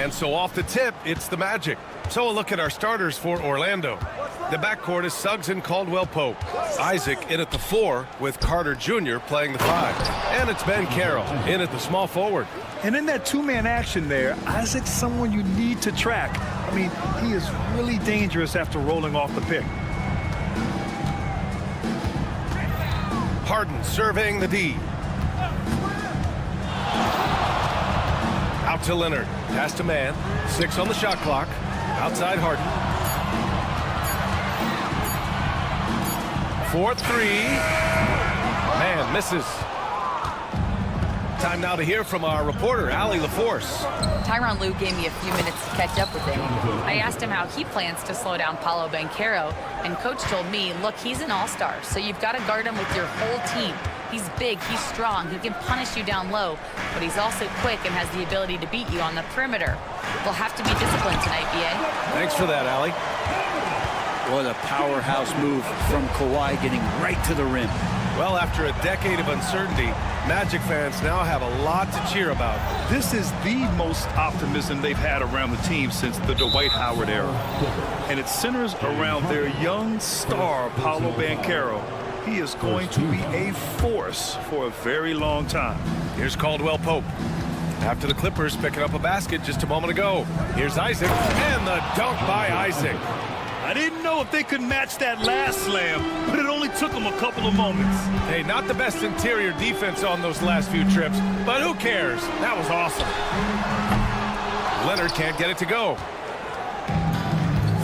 And so off the tip, it's the Magic. So a look at our starters for Orlando. The backcourt is Suggs and Caldwell-Pope. Isaac in at the 4 with Carter Jr. playing the 5. And it's Ben Carroll in at the small forward. And in that two-man action there, Isaac's someone you need to track. I mean, he is really dangerous after rolling off the pick. Harden surveying the D. Out to Leonard. Pass to Mann. 6 on the shot clock. Outside Harden. 4-3. Mann misses. Time now to hear from our reporter, Allie LaForce. Tyronn Lue gave me a few minutes to catch up with him. I asked him how he plans to slow down Paolo Banchero, and Coach told me, look, he's an all-star, so you've got to guard him with your whole team. He's big, he's strong, he can punish you down low, but he's also quick and has the ability to beat you on the perimeter. We'll have to be disciplined tonight, B.A. Thanks for that, Allie. What a powerhouse move from Kawhi, getting right to the rim. Well, after a decade of uncertainty, Magic fans now have a lot to cheer about. This is the most optimism they've had around the team since the Dwight Howard era. And it centers around their young star, Paolo Banchero. He is going to be a force for a very long time. Here's Caldwell-Pope. After the Clippers picking up a basket just a moment ago. Here's Isaac, and the dunk by Isaac. I didn't know if they could match that last slam, but it only took them a couple of moments. Hey, not the best interior defense on those last few trips, but who cares? That was awesome. Leonard can't get it to go.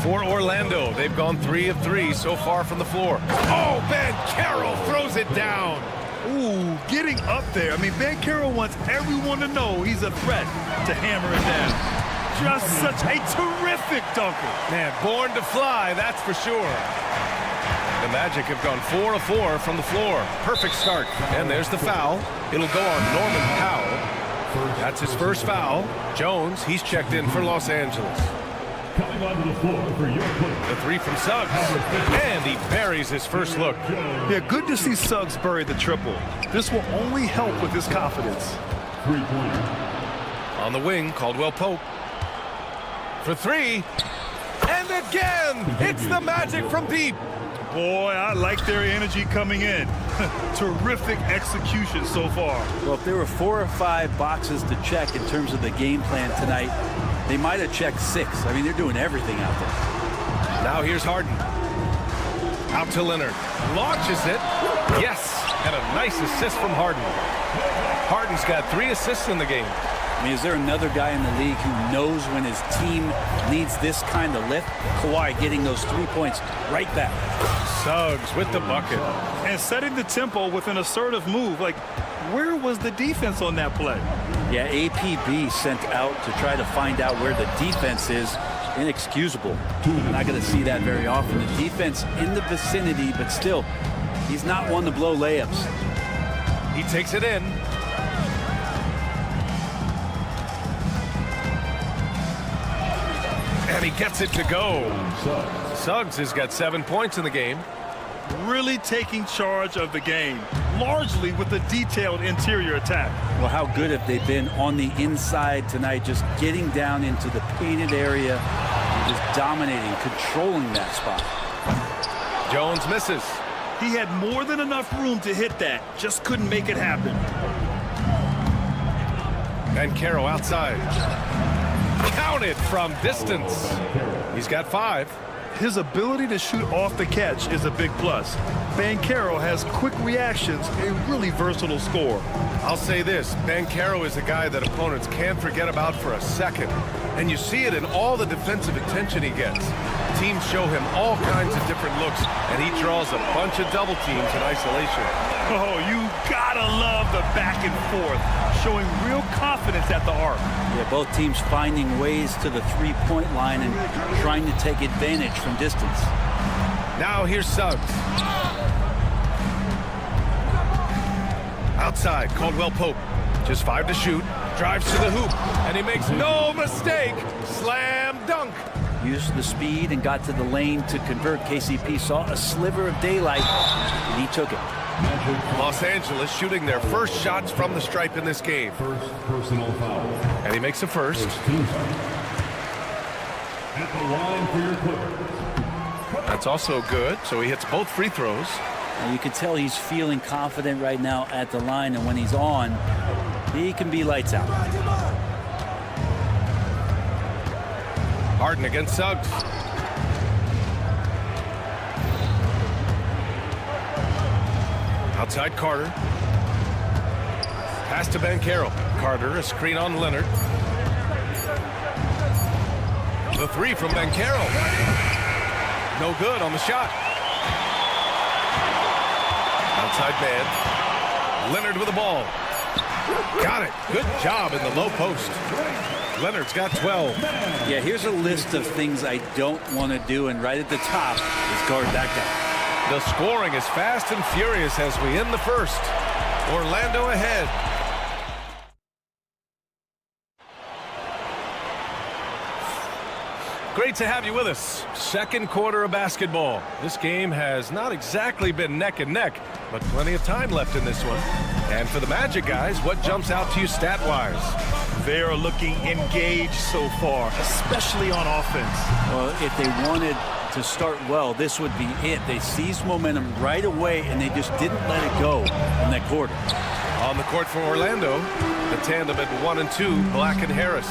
For Orlando, they've gone 3 of 3 so far from the floor. Oh, Ben Carroll throws it down. Ooh, getting up there. I mean, Banchero wants everyone to know he's a threat to hammer it down. Just such a terrific dunker. Man, born to fly, that's for sure. The Magic have gone 4 of 4 from the floor. Perfect start. And there's the foul. It'll go on Norman Powell. That's his first foul. Jones, he's checked in for Los Angeles. Coming onto the floor for your play. The 3 from Suggs. And he buries his first look. Yeah, good to see Suggs bury the triple. This will only help with his confidence. 3-pointer. On the wing, Caldwell-Pope. For 3. And again, it's the Magic from deep. Boy, I like their energy coming in. Terrific execution so far. Well, if there were 4 or 5 boxes to check in terms of the game plan tonight, they might have checked 6. I mean, they're doing everything out there. Now here's Harden. Out to Leonard. Launches it. Yes. And a nice assist from Harden. Harden's got 3 assists in the game. I mean, is there another guy in the league who knows when his team needs this kind of lift? Kawhi getting those 3 points right back. Suggs with the bucket. And setting the tempo with an assertive move. Like, where was the defense on that play? Yeah, APB sent out to try to find out where the defense is. Inexcusable. We're not going to see that very often. The defense in the vicinity, but still, he's not one to blow layups. He takes it in. And he gets it to go. Suggs has got 7 points in the game. Really taking charge of the game, largely with a detailed interior attack. Well, how good have they been on the inside tonight, just getting down into the painted area and just dominating, controlling that spot. Jones misses. He had more than enough room to hit that, just couldn't make it happen. Banchero outside. Counted from distance. He's got 5. His ability to shoot off the catch is a big plus. Banchero has quick reactions, a really versatile scorer. I'll say this, Banchero is a guy that opponents can't forget about for a second. And you see it in all the defensive attention he gets. Teams show him all kinds of different looks, and he draws a bunch of double teams in isolation. Oh, you gotta love the back and forth, showing real confidence at the arc. Yeah, both teams finding ways to the three-point line and trying to take advantage from distance. Now here's Suggs. Outside, Caldwell-Pope. Just 5 to shoot. Drives to the hoop. And he makes no mistake. Slam dunk. Used the speed and got to the lane to convert. KCP saw a sliver of daylight, and he took it. Los Angeles shooting their first shots from the stripe in this game. First personal foul. And he makes a first. Team foul. At the line for your Clippers. That's also good, so he hits both free throws. And you can tell he's feeling confident right now at the line, and when he's on, he can be lights out. Harden against Suggs. Outside Carter. Pass to Banchero. Carter, a screen on Leonard. The three from Banchero. No good on the shot. Outside man. Leonard with the ball. Got it. Good job in the low post. Leonard's got 12. Yeah, here's a list of things I don't want to do, and right at the top is guard that guy. The scoring is fast and furious as we end the first. Orlando ahead. Great to have you with us. Second quarter of basketball. This game has not exactly been neck and neck, but plenty of time left in this one. And for the Magic guys, what jumps out to you stat-wise? They are looking engaged so far, especially on offense. Well, if they wanted to start well, this would be it. They seized momentum right away, and they just didn't let it go in that quarter. On the court for Orlando, the tandem at 1 and 2, Black and Harris.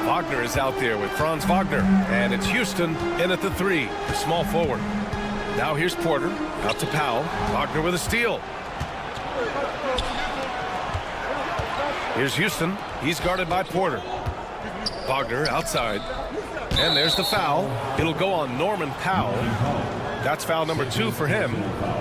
Wagner is out there with Franz Wagner, and it's Houston in at the 3, the small forward. Now here's Porter, out to Powell. Wagner with a steal. Here's Houston. He's guarded by Porter. Wagner outside. And there's the foul. It'll go on Norman Powell. That's foul number 2 for him.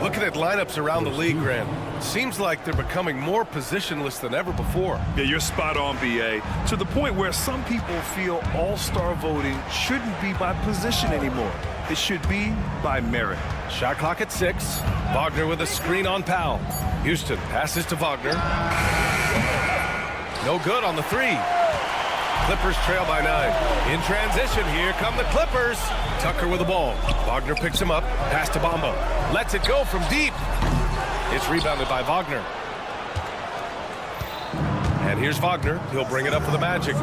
Looking at lineups around the league, Grant, seems like they're becoming more positionless than ever before. Yeah, you're spot on, B.A. To the point where some people feel all-star voting shouldn't be by position anymore. It should be by merit. Shot clock at 6. Wagner with a screen on Powell. Houston passes to Wagner. No good on the 3. Clippers trail by 9. In transition, here come the Clippers. Tucker with the ball. Wagner picks him up. Pass to Bamba. Lets it go from deep. It's rebounded by Wagner. And here's Wagner. He'll bring it up for the Magic.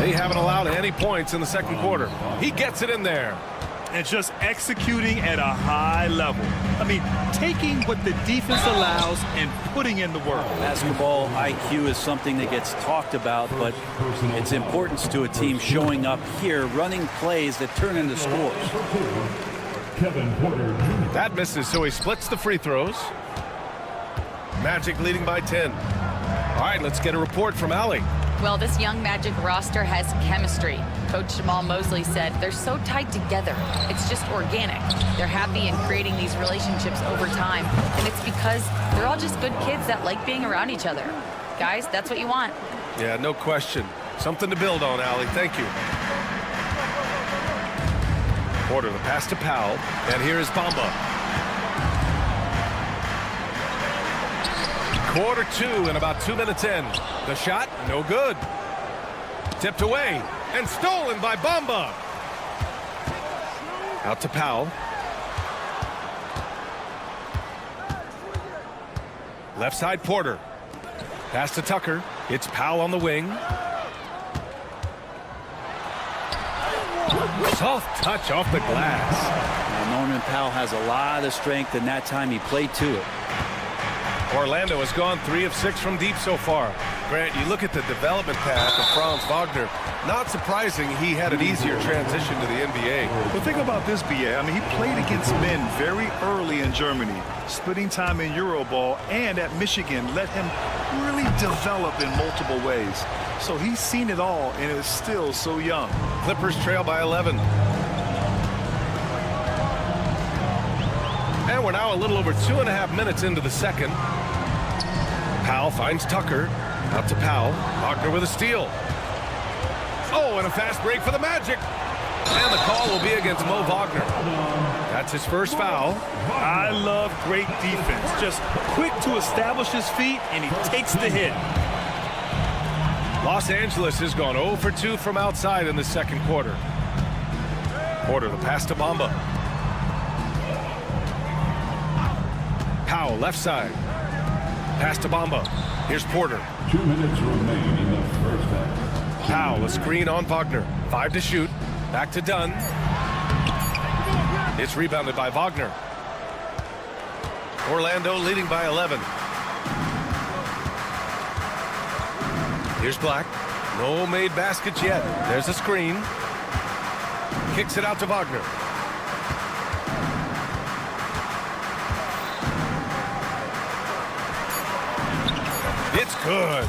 They haven't allowed any points in the second quarter. He gets it in there. And just executing at a high level. I mean, taking what the defense allows and putting in the work. Basketball IQ is something that gets talked about, but its importance to a team showing up here, running plays that turn into scores. Kevin Porter Jr. That misses, so he splits the free throws. Magic leading by 10. All right, let's get a report from Allie. Well, this young Magic roster has chemistry. Coach Jamal Mosley said they're so tight together. It's just organic. They're happy in creating these relationships over time, and it's because they're all just good kids that like being around each other. Guys, that's what you want. Yeah, no question. Something to build on, Allie. Thank you. Porter, the pass to Powell, and here is Bamba. Quarter 2 and about 2 minutes in. The shot, no good. Tipped away and stolen by Bamba. Out to Powell. Left side Porter. Pass to Tucker. It's Powell on the wing. Soft touch off the glass. Now, Norman Powell has a lot of strength, and that time he played to it. Orlando has gone 3 of 6 from deep so far. Grant, you look at the development path of Franz Wagner. Not surprising he had an easier transition to the NBA. Well, think about this, B.A. I mean, he played against men very early in Germany, splitting time in Euroball, and at Michigan let him really develop in multiple ways. So he's seen it all and is still so young. Clippers trail by 11. And we're now a little over 2.5 minutes into the second. Powell finds Tucker. Out to Powell. Wagner with a steal. Oh, and a fast break for the Magic. And the call will be against Mo Wagner. That's his first foul. I love great defense. Just quick to establish his feet, and he takes the hit. Los Angeles has gone 0 for 2 from outside in the second quarter. Porter, the pass to Bamba. Powell, left side. Pass to Bamba. Here's Porter. 2 minutes remain in the first half. Powell, a screen on Wagner. 5 to shoot. Back to Dunn. It's rebounded by Wagner. Orlando leading by 11. Here's Black. No made baskets yet. There's a screen. Kicks it out to Wagner. It's good.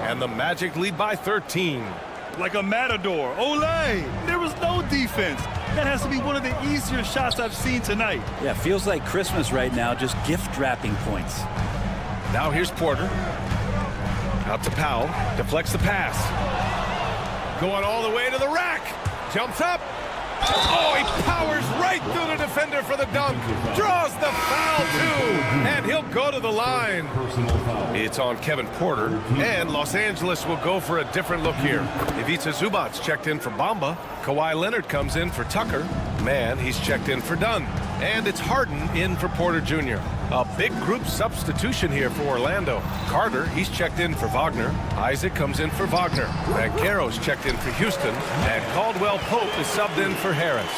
And the Magic lead by 13. Like a matador. Olay! There was no defense. That has to be one of the easier shots I've seen tonight. Yeah, feels like Christmas right now, just gift wrapping points. Now here's Porter. Out to Powell. Deflects the pass. Going all the way to the rack. Jumps up. Oh, he powers right through the defender for the dunk. Draws the foul, too. And he'll go to the line. It's on Kevin Porter. And Los Angeles will go for a different look here. Ivica Zubac's checked in for Bamba. Kawhi Leonard comes in for Tucker. Man, he's checked in for Dunn. And it's Harden in for Porter Jr. A big group substitution here for Orlando. Carter, he's checked in for Wagner. Isaac comes in for Wagner. Banchero's checked in for Houston. And Caldwell Pope is subbed in for Harris.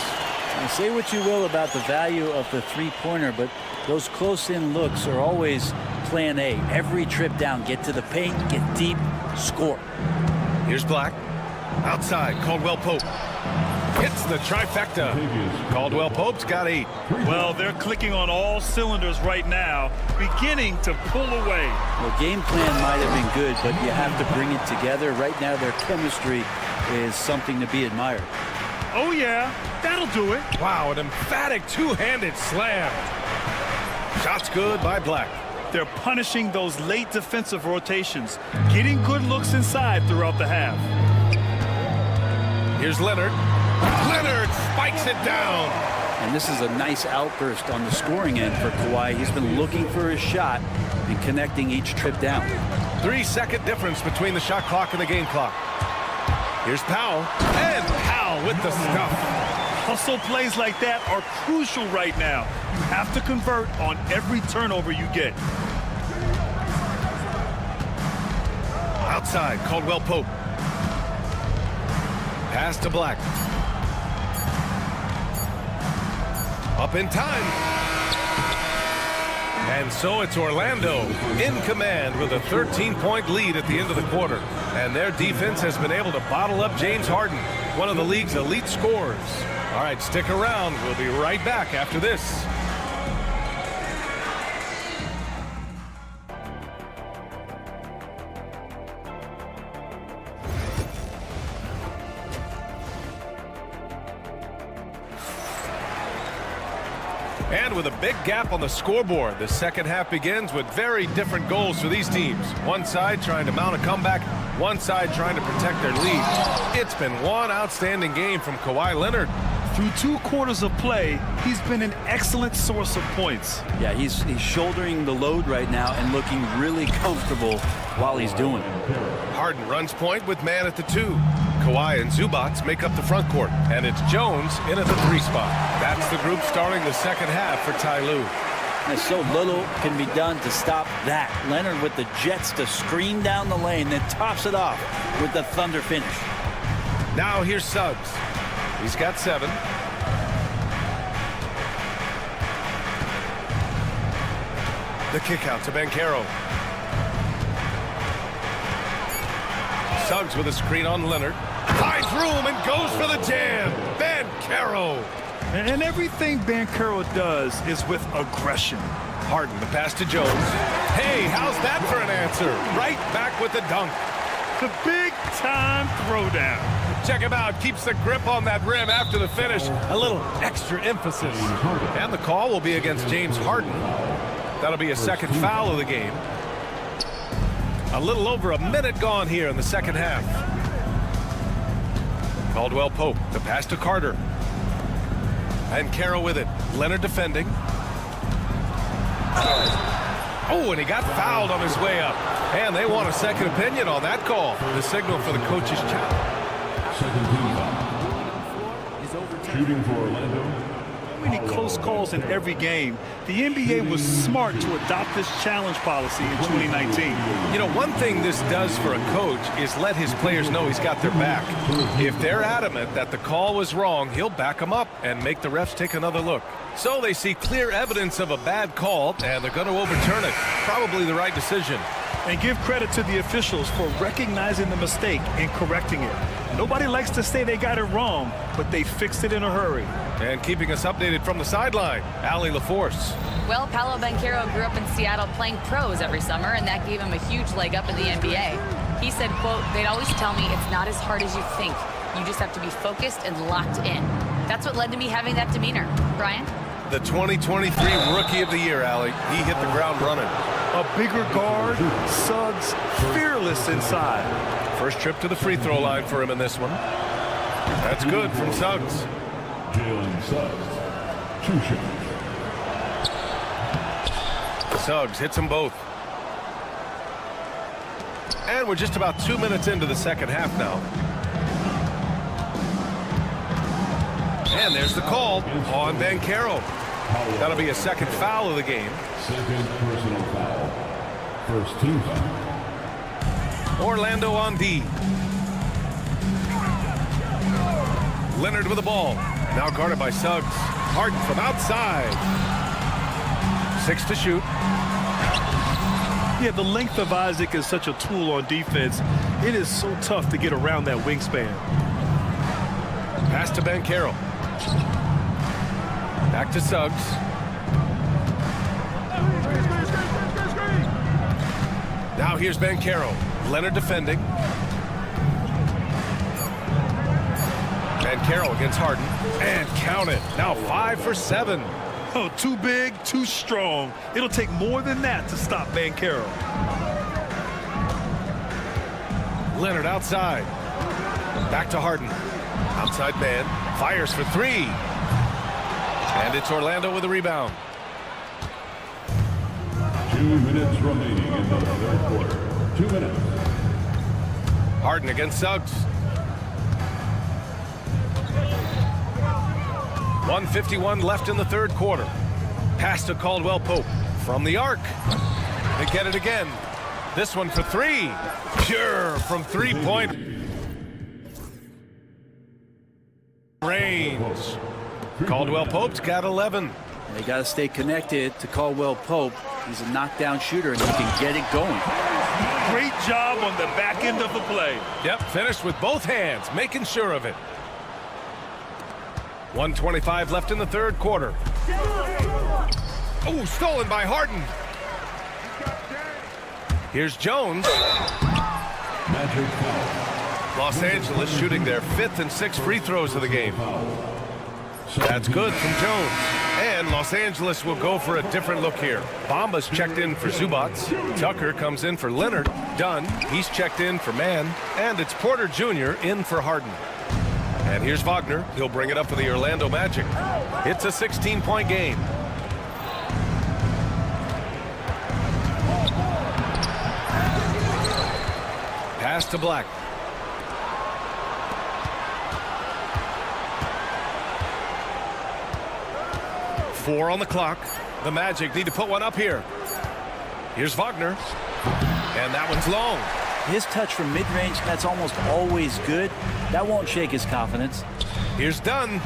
Now, say what you will about the value of the three-pointer, but those close-in looks are always plan A. Every trip down, get to the paint, get deep, score. Here's Black. Outside, Caldwell Pope. Hits the trifecta. Caldwell Pope's got 8. Well, they're clicking on all cylinders right now, beginning to pull away. The game plan might have been good, but you have to bring it together. Right now, their chemistry is something to be admired. Oh, yeah, that'll do it. Wow, an emphatic two-handed slam. Shot's good by Black. They're punishing those late defensive rotations, getting good looks inside throughout the half. Here's Leonard. Leonard spikes it down. And this is a nice outburst on the scoring end for Kawhi. He's been looking for his shot and connecting each trip down. 3-second difference between the shot clock and the game clock. Here's Powell. And Powell with the stuff. Hustle plays like that are crucial right now. You have to convert on every turnover you get. Outside, Caldwell Pope. Pass to Black. Up in time. And so it's Orlando in command with a 13-point lead at the end of the quarter. And their defense has been able to bottle up James Harden, one of the league's elite scorers. All right, stick around. We'll be right back after this. And with a big gap on the scoreboard, the second half begins with very different goals for these teams. One side trying to mount a comeback, one side trying to protect their lead. It's been one outstanding game from Kawhi Leonard. Through 2 quarters of play, he's been an excellent source of points. Yeah, he's shouldering the load right now and looking really comfortable while he's doing it. Harden runs point with man at the 2. Kawhi and Zubac make up the front court, and it's Jones in at the 3 spot. That's the group starting the second half for Ty Lue. And so little can be done to stop that. Leonard with the jets to screen down the lane, then tops it off with the thunder finish. Now here's Suggs. He's got 7. The kick out to Banchero. Suggs with a screen on Leonard. Finds room and goes for the jam. Banchero. And everything Banchero does is with aggression. Harden, the pass to Jones. Hey, how's that for an answer? Right back with the dunk. The big-time throwdown. Check him out. Keeps the grip on that rim after the finish. A little extra emphasis. And the call will be against James Harden. That'll be a second foul of the game. A little over a minute gone here in the second half. Caldwell Pope, the pass to Carter. And Carroll with it. Leonard defending. Oh, and he got fouled on his way up. And they want a second opinion on that call. The signal for the coach's challenge. Second team foul. Shooting for Orlando, many close calls in every game. The NBA was smart to adopt this challenge policy in 2019. You know, one thing this does for a coach is let his players know he's got their back. If they're adamant that the call was wrong, he'll back them up and make the refs take another look. So they see clear evidence of a bad call, and they're going to overturn it. Probably the right decision. And give credit to the officials for recognizing the mistake and correcting it. Nobody likes to say they got it wrong, but they fixed it in a hurry. And keeping us updated from the sideline, Allie LaForce. Well, Paolo Banchero grew up in Seattle playing pros every summer, and that gave him a huge leg up in the NBA. He said, quote, "They'd always tell me it's not as hard as you think. You just have to be focused and locked in." That's what led to me having that demeanor. Brian? The 2023 Rookie of the Year, Allie. He hit the ground running. A bigger guard, Suggs fearless inside. First trip to the free throw line for him in this one. That's good from Suggs. Jalen Suggs, 2 shots. Suggs hits them both. And we're just about 2 minutes into the second half now. And there's the call on Banchero. That'll be a second foul of the game. Second personal foul. First team foul. Orlando on D. Leonard with the ball. Now guarded by Suggs. Harden from outside. 6 to shoot. Yeah, the length of Isaac is such a tool on defense. It is so tough to get around that wingspan. Pass to Banchero. Back to Suggs. Now here's Banchero. Leonard defending. Banchero against Harden. And count it. Now 5 for 7. Oh, too big, too strong. It'll take more than that to stop Banchero. Leonard outside. Back to Harden. Outside man. Fires for 3. And it's Orlando with a rebound. 2 minutes remaining in the third quarter. 2 minutes. Harden against Suggs. 1:51 left in the third quarter. Pass to Caldwell Pope from the arc. They get it again. This one for 3. Pure from 3-point range. Caldwell Pope's got 11. They got to stay connected to Caldwell Pope. He's a knockdown shooter, and he can get it going. Great job on the back end of the play. Yep, finished with both hands, making sure of it. 1:25 left in the third quarter. Oh, stolen by Harden. Here's Jones. Magic foul. Los Angeles shooting their 5th and 6th free throws of the game. That's good from Jones. And Los Angeles will go for a different look here. Bamba's checked in for Zubac. Tucker comes in for Leonard. Dunn, he's checked in for Mann. And it's Porter Jr. in for Harden. And here's Wagner. He'll bring it up for the Orlando Magic. It's a 16-point game. Pass to Black. Four on the clock. The Magic need to put one up here. Here's Wagner. And that one's long. His touch from mid-range, that's almost always good. That won't shake his confidence. Here's Dunn.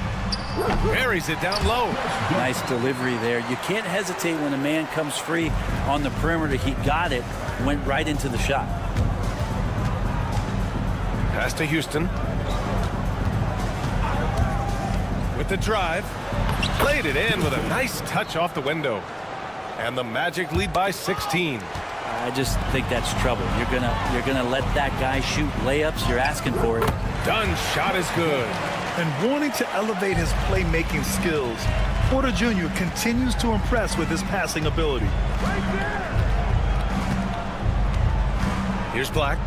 Buries it down low. Nice delivery there. You can't hesitate when a man comes free on the perimeter. He got it, went right into the shot. Pass to Houston. With the drive. Played it in with a nice touch off the window. And the Magic lead by 16. I just think that's trouble. You're gonna let that guy shoot layups. You're asking for it. Dunn's shot is good. And wanting to elevate his playmaking skills, Porter Jr. continues to impress with his passing ability. Here's Black.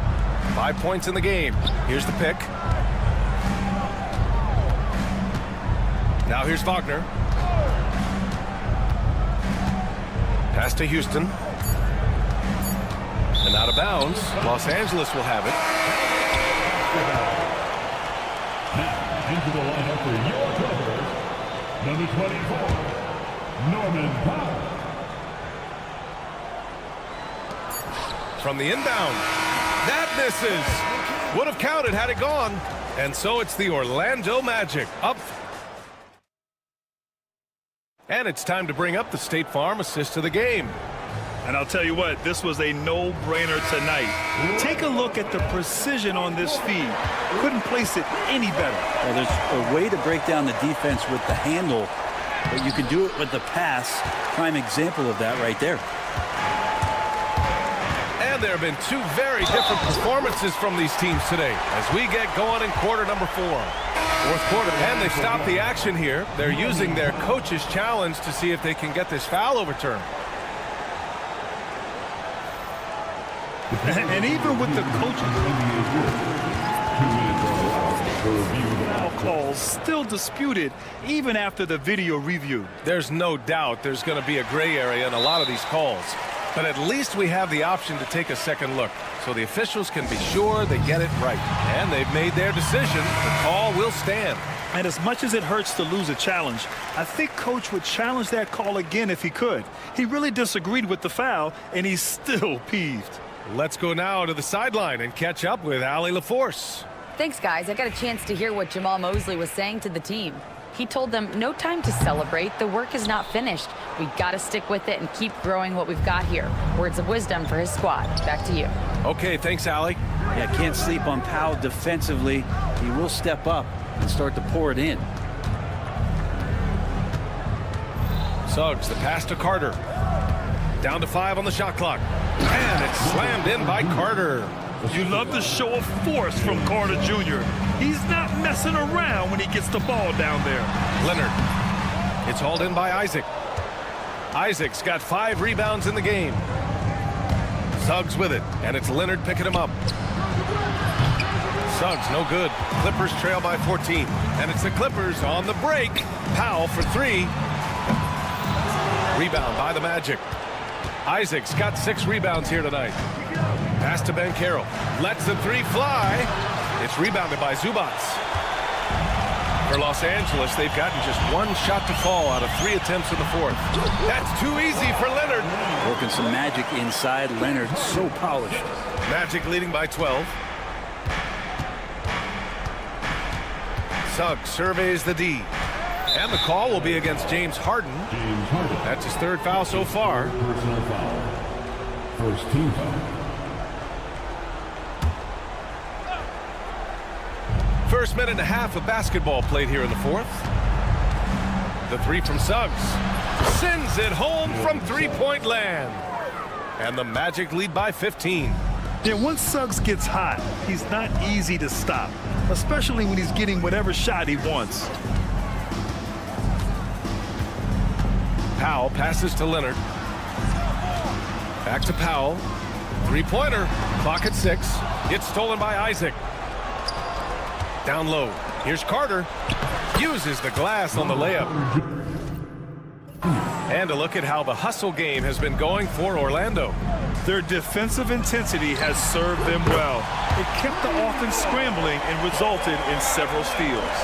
5 points in the game. Here's the pick. Now here's Wagner. Pass to Houston. And out of bounds. Los Angeles will have it. Now into the lineup for EuroCup, number 24, Norman Powell. From the inbound. That misses. Would have counted had it gone. And so it's the Orlando Magic up. And it's time to bring up the State Farm assist of the game. And I'll tell you what, this was a no-brainer tonight. Take a look at the precision on this feed. Couldn't place it any better. Well, there's a way to break down the defense with the handle, but you can do it with the pass. Prime example of that right there. And there have been two very different performances from these teams today as we get going in quarter number 4. Fourth quarter, and they stopped the action here. They're using their coach's challenge to see if they can get this foul overturned. And even with the coaching calls still disputed even after the video review. There's no doubt there's going to be a gray area in a lot of these calls. But at least we have the option to take a second look so the officials can be sure they get it right. And they've made their decision. The call will stand. And as much as it hurts to lose a challenge, I think Coach would challenge that call again if he could. He really disagreed with the foul, and he's still peeved. Let's go now to the sideline and catch up with Allie LaForce. Thanks, guys. I got a chance to hear what Jamal Mosley was saying to the team. He told them, no time to celebrate. The work is not finished. We got to stick with it and keep growing what we've got here. Words of wisdom for his squad. Back to you. Okay, thanks, Allie. Yeah, can't sleep on Powell defensively. He will step up and start to pour it in. Suggs, the pass to Carter. Down to 5 on the shot clock. And it's slammed in by Carter. You love the show of force from Carter Jr. He's not messing around when he gets the ball down there. Leonard. It's hauled in by Isaac. Isaac's got 5 rebounds in the game. Suggs with it, and it's Leonard picking him up. Suggs, no good. Clippers trail by 14. And it's the Clippers on the break. Powell for 3. Rebound by the Magic. Isaac's got 6 rebounds here tonight. Pass to Banchero. Lets the 3 fly. It's rebounded by Zubats. For Los Angeles, they've gotten just 1 shot to fall out of 3 attempts in the 4th. That's too easy for Leonard. Working some magic inside. Leonard so polished. Magic leading by 12. Suggs surveys the D. And the call will be against James Harden. That's his 3rd foul so far. Personal foul. First team foul. First minute and a half of basketball played here in the 4th. The 3 from Suggs. Sends it home from 3-point land. And the Magic lead by 15. Yeah, once Suggs gets hot, he's not easy to stop, especially when he's getting whatever shot he wants. Powell passes to Leonard. Back to Powell. 3-pointer. Clock at 6. It's stolen by Isaac. Down low. Here's Carter. Uses the glass on the layup. And a look at how the hustle game has been going for Orlando. Their defensive intensity has served them well. It kept the offense scrambling and resulted in several steals.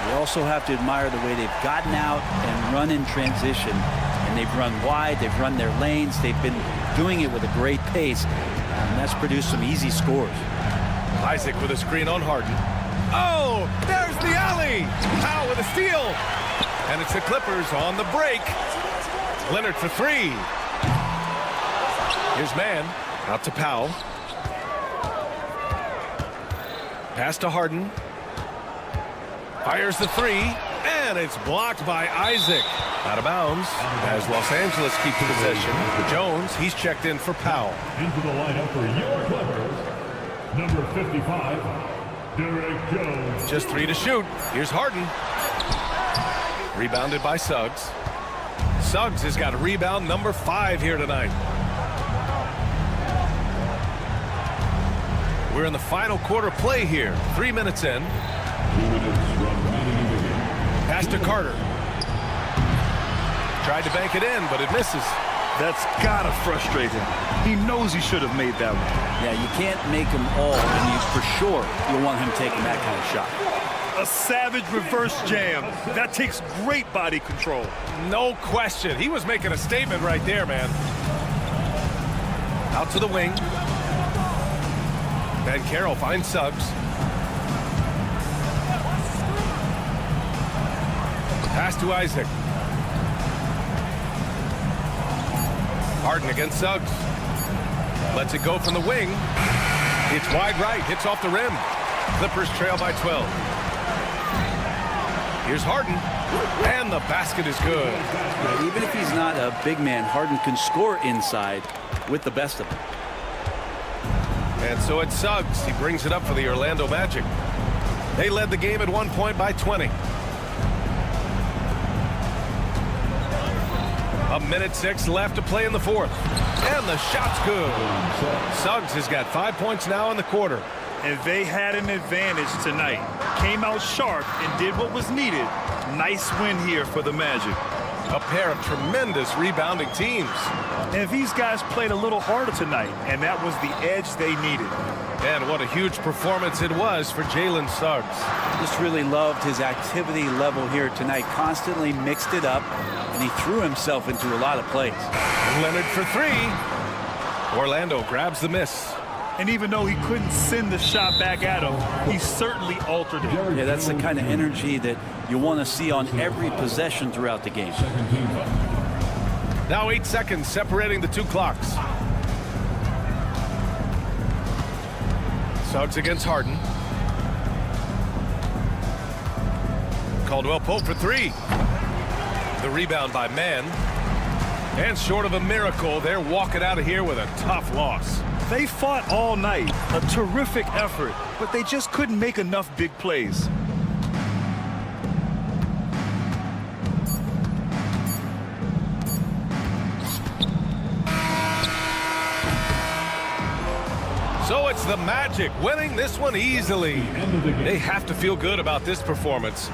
You also have to admire the way they've gotten out and run in transition. And they've run wide, they've run their lanes, they've been doing it with a great pace. And that's produced some easy scores. Isaac with a screen on Harden. Oh, there's the alley! Powell with a steal. And it's the Clippers on the break. Leonard for 3. Here's man. Out to Powell. Pass to Harden. Fires the 3, and it's blocked by Isaac. Out of bounds as Los Angeles keep possession. Jones, he's checked in for Powell. Into the lineup for your Clippers, number 55, Derek Jones. Just 3 to shoot. Here's Harden. Rebounded by Suggs. Suggs has got a rebound number 5 here tonight. We're in the final quarter play here. 3 minutes in. 2 minutes remaining in the game. Pass to Carter. Tried to bank it in, but it misses. That's gotta frustrate him. He knows he should have made that one. Yeah, you can't make them all, and you for sure you'll want him taking that kind of shot. a savage reverse jam. That takes great body control. No question. He was making a statement right there, man. Out to the wing. Banchero finds Suggs. Pass to Isaac. Harden against Suggs. Lets it go from the wing. It's wide right. Hits off the rim. Clippers trail by 12. Here's Harden. And the basket is good. Yeah, even if he's not a big man, Harden can score inside with the best of them. And so it's Suggs. He brings it up for the Orlando Magic. They led the game at 1 point by 20. 1:06 left to play in the fourth. And the shot's good. Suggs has got 5 points now in the quarter. And they had an advantage tonight. Came out sharp and did what was needed. Nice win here for the Magic. A pair of tremendous rebounding teams. And these guys played a little harder tonight, and that was the edge they needed. And what a huge performance it was for Jalen Suggs. Just really loved his activity level here tonight. Constantly mixed it up, and he threw himself into a lot of plays. Leonard for three. Orlando grabs the miss. And even though he couldn't send the shot back at him, he certainly altered it. Yeah, that's the kind of energy that you want to see on every possession throughout the game. Now 8 seconds separating the two clocks. Suggs against Harden. Caldwell Pope for three. The rebound by Mann. And short of a miracle, they're walking out of here with a tough loss. They fought all night, a terrific effort, but they just couldn't make enough big plays. So it's the Magic winning this one easily. They have to feel good about this performance.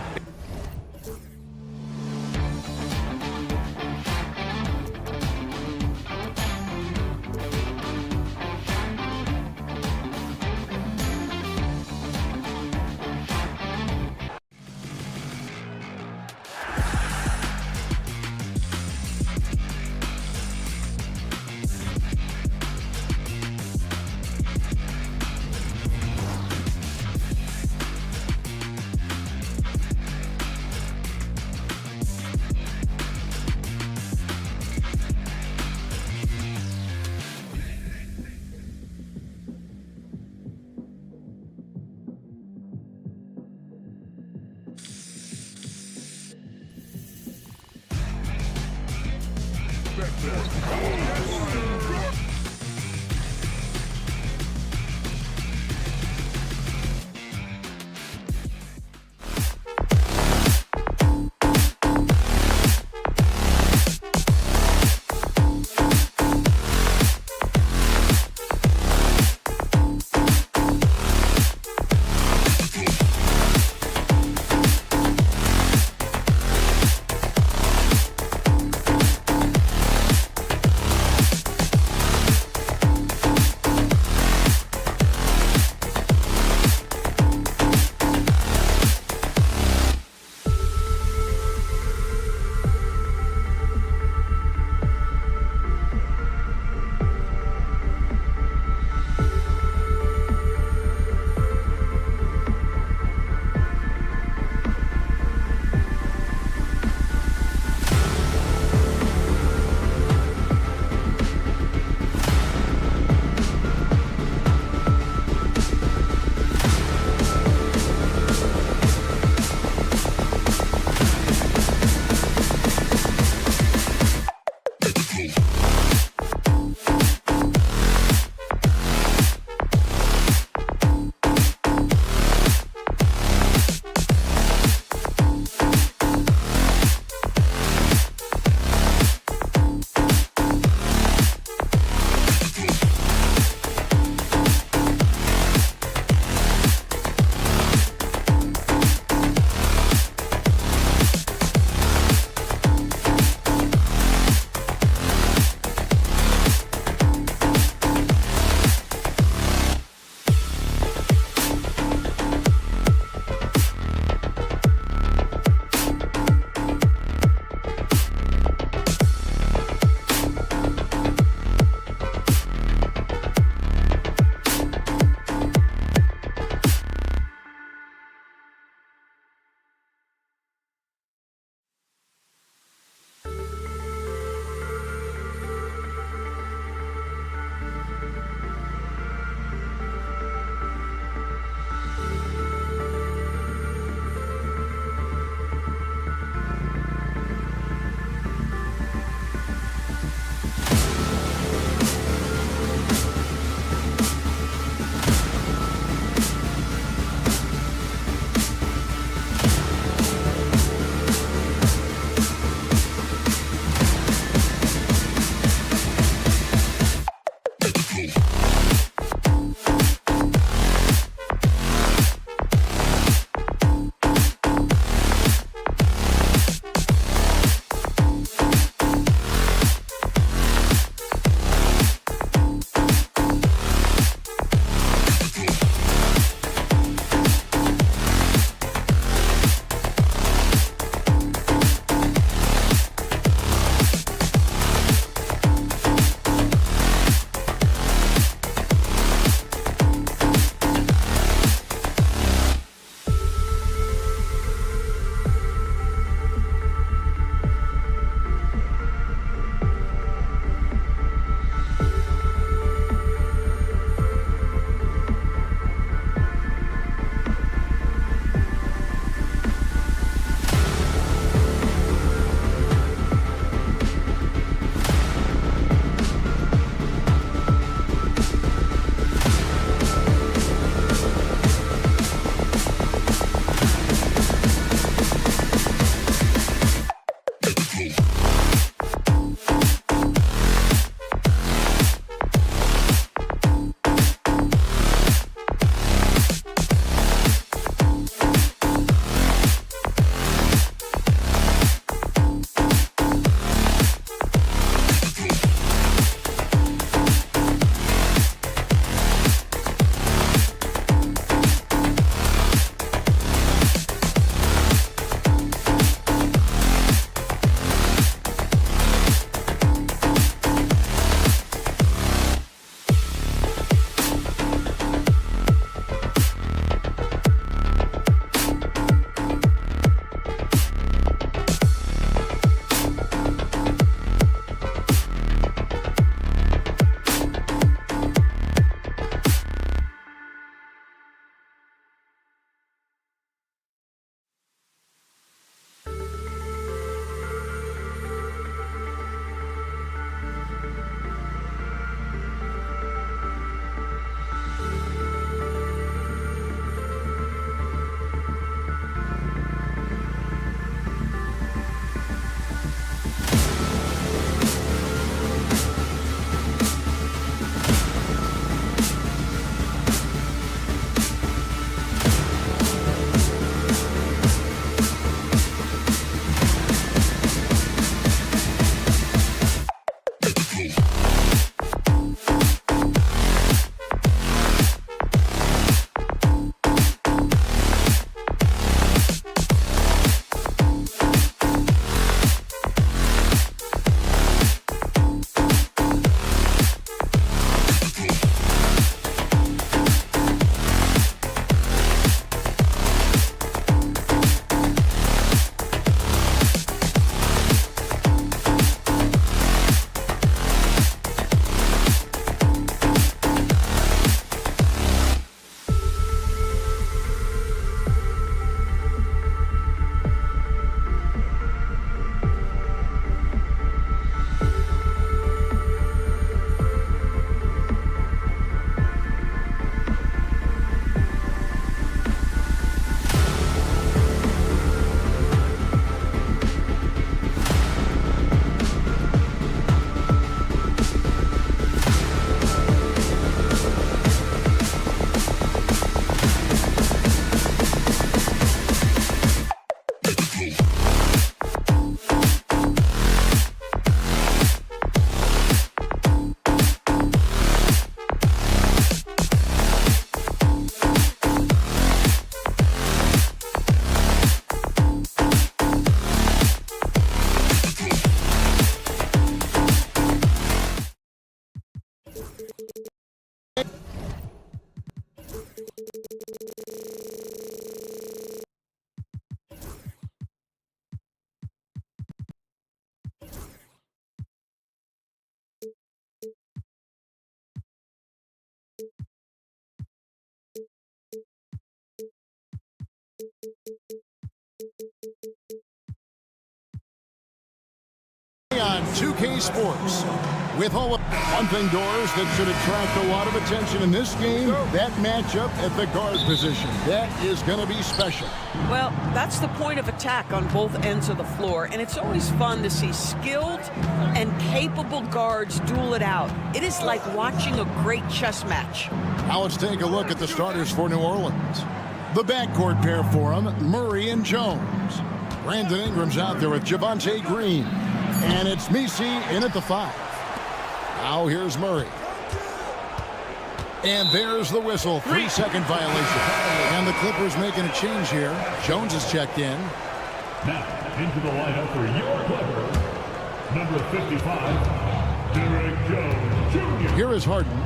On 2K Sports. With all of bumping doors that should attract a lot of attention in this game, that matchup at the guard position. That is going to be special. Well, that's the point of attack on both ends of the floor, and it's always fun to see skilled and capable guards duel it out. It is like watching a great chess match. Now let's take a look at the starters for New Orleans. The backcourt pair for them, Murray and Jones. Brandon Ingram's out there with Javonte Green. And it's Messi in at the 5. Now here's Murray. And there's the whistle. 3-second violation. And the Clippers making a change here. Jones is checked in. Now, into the lineup for your Clippers, number 55, Derek Jones Jr. Here is Harden.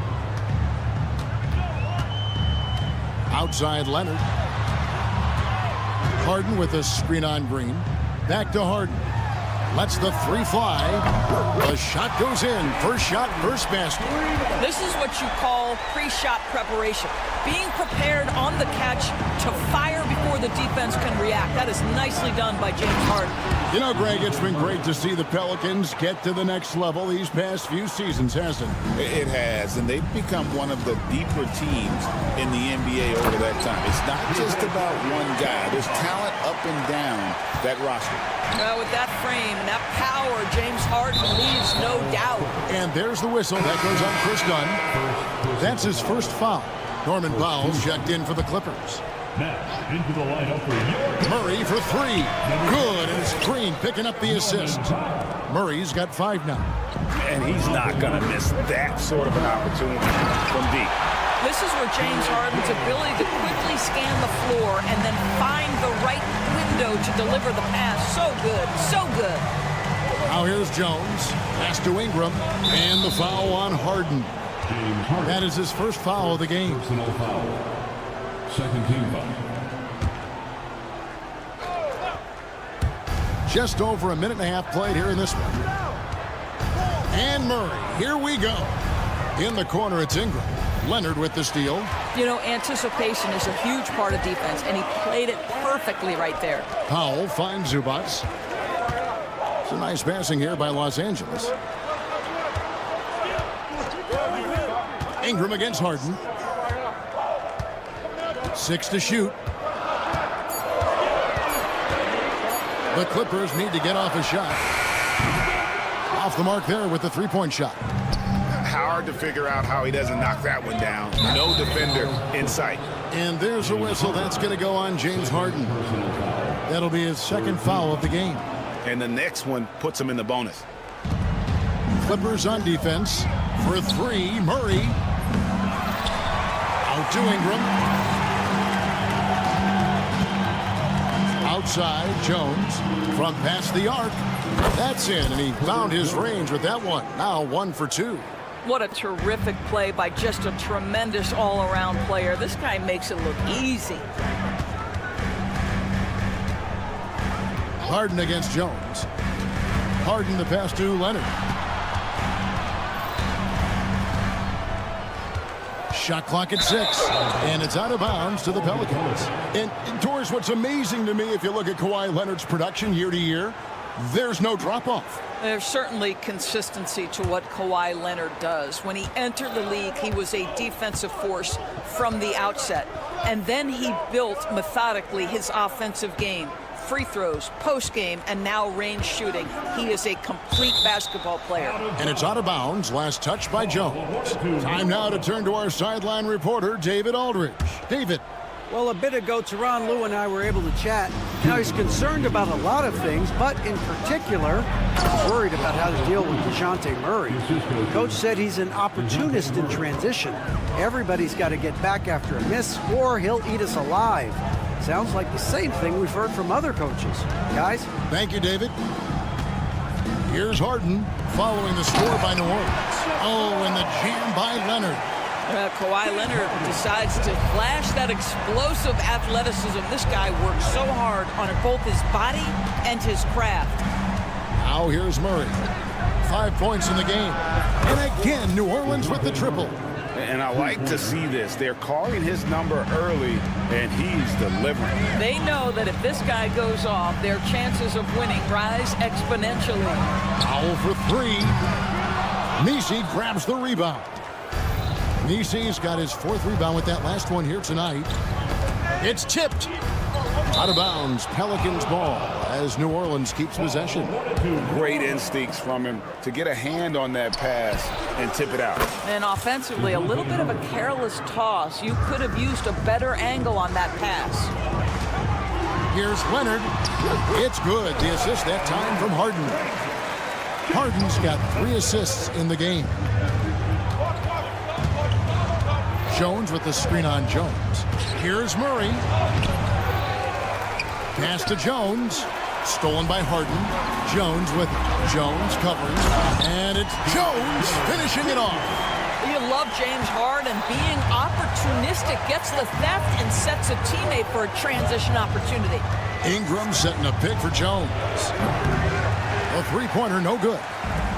Outside Leonard. Harden with a screen on Green. Back to Harden. Lets the 3 fly. The shot goes in. First shot, first basket. This is what you call pre-shot preparation. Being prepared on the catch to fire before the defense can react. That is nicely done by James Harden. You know, Greg, it's been great to see the Pelicans get to the next level these past few seasons, hasn't it? It has, and they've become one of the deeper teams in the NBA over that time. It's not just about one guy. There's talent up and down that roster. Well, with that frame and that power, James Harden leaves no doubt. And there's the whistle. That goes on Chris Dunn. That's his first foul. Norman Powell's checked in for the Clippers. Next, into the lineup for your Murray for 3. Good, and it's Green picking up the assist. Murray's got 5 now. And he's not going to miss that sort of an opportunity from deep. This is where James Harden's ability to quickly scan the floor and then find the right window to deliver the pass. So good, so good. Now here's Jones. Pass to Ingram. And the foul on Harden. That is his first foul of the game. personal foul. Second team foul. Just over a minute and a half played here in this one. And Murray, here we go. In the corner, it's Ingram. Leonard with the steal. You know, anticipation is a huge part of defense, and he played it perfectly right there. Powell finds Zubac. Some nice passing here by Los Angeles. Ingram against Harden. 6 to shoot. The Clippers need to get off a shot. Off the mark there with the 3-point shot. Hard to figure out how he doesn't knock that one down. No defender in sight. And there's a whistle. That's going to go on James Harden. That'll be his second foul of the game. And the next one puts him in the bonus. Clippers on defense. For 3, Murray. Out to Ingram. Outside, Jones. From past the arc. That's in, and he found his range with that one. Now 1 for 2. What a terrific play by just a tremendous all-around player. This guy makes it look easy. Harden against Jones. Harden the pass to Leonard. Shot clock at 6, and it's out of bounds to the Pelicans. And Doris, what's amazing to me, if you look at Kawhi Leonard's production year to year, there's no drop-off. There's certainly consistency to what Kawhi Leonard does. When he entered the league, he was a defensive force from the outset. And then he built methodically his offensive game. Free throws, post game, and now range shooting. He is a complete basketball player. And it's out of bounds. Last touch by Jones. Time now to turn to our sideline reporter, David Aldridge. David. Well, a bit ago, Teron Lue and I were able to chat. Now, he's concerned about a lot of things, but in particular, he's worried about how to deal with DeJounte Murray. Coach said he's an opportunist in transition. Everybody's got to get back after a miss, or he'll eat us alive. Sounds like the same thing we've heard from other coaches. Guys? Thank you, David. Here's Harden following the score by New Orleans. Oh, and the jam by Leonard. Kawhi Leonard decides to flash that explosive athleticism. This guy works so hard on both his body and his craft. Now here's Murray. 5 points in the game. And again, New Orleans with the triple. And I like to see this. They're calling his number early, and he's delivering. They know that if this guy goes off, their chances of winning rise exponentially. Foul for three. Messi grabs the rebound. Messi's got his 4th rebound with that last one here tonight. It's tipped. Out of bounds, Pelicans ball as New Orleans keeps possession. Great instincts from him to get a hand on that pass and tip it out. And offensively, a little bit of a careless toss. You could have used a better angle on that pass. Here's Leonard. It's good. The assist that time from Harden. Harden's got 3 assists in the game. Jones with the screen on Jones. Here's Murray. Pass to Jones. Stolen by Harden. Jones with Jones covering. And it's Jones finishing it off. You love James Harden being opportunistic, gets the theft and sets a teammate for a transition opportunity. Ingram setting a pick for Jones. A 3-pointer, no good.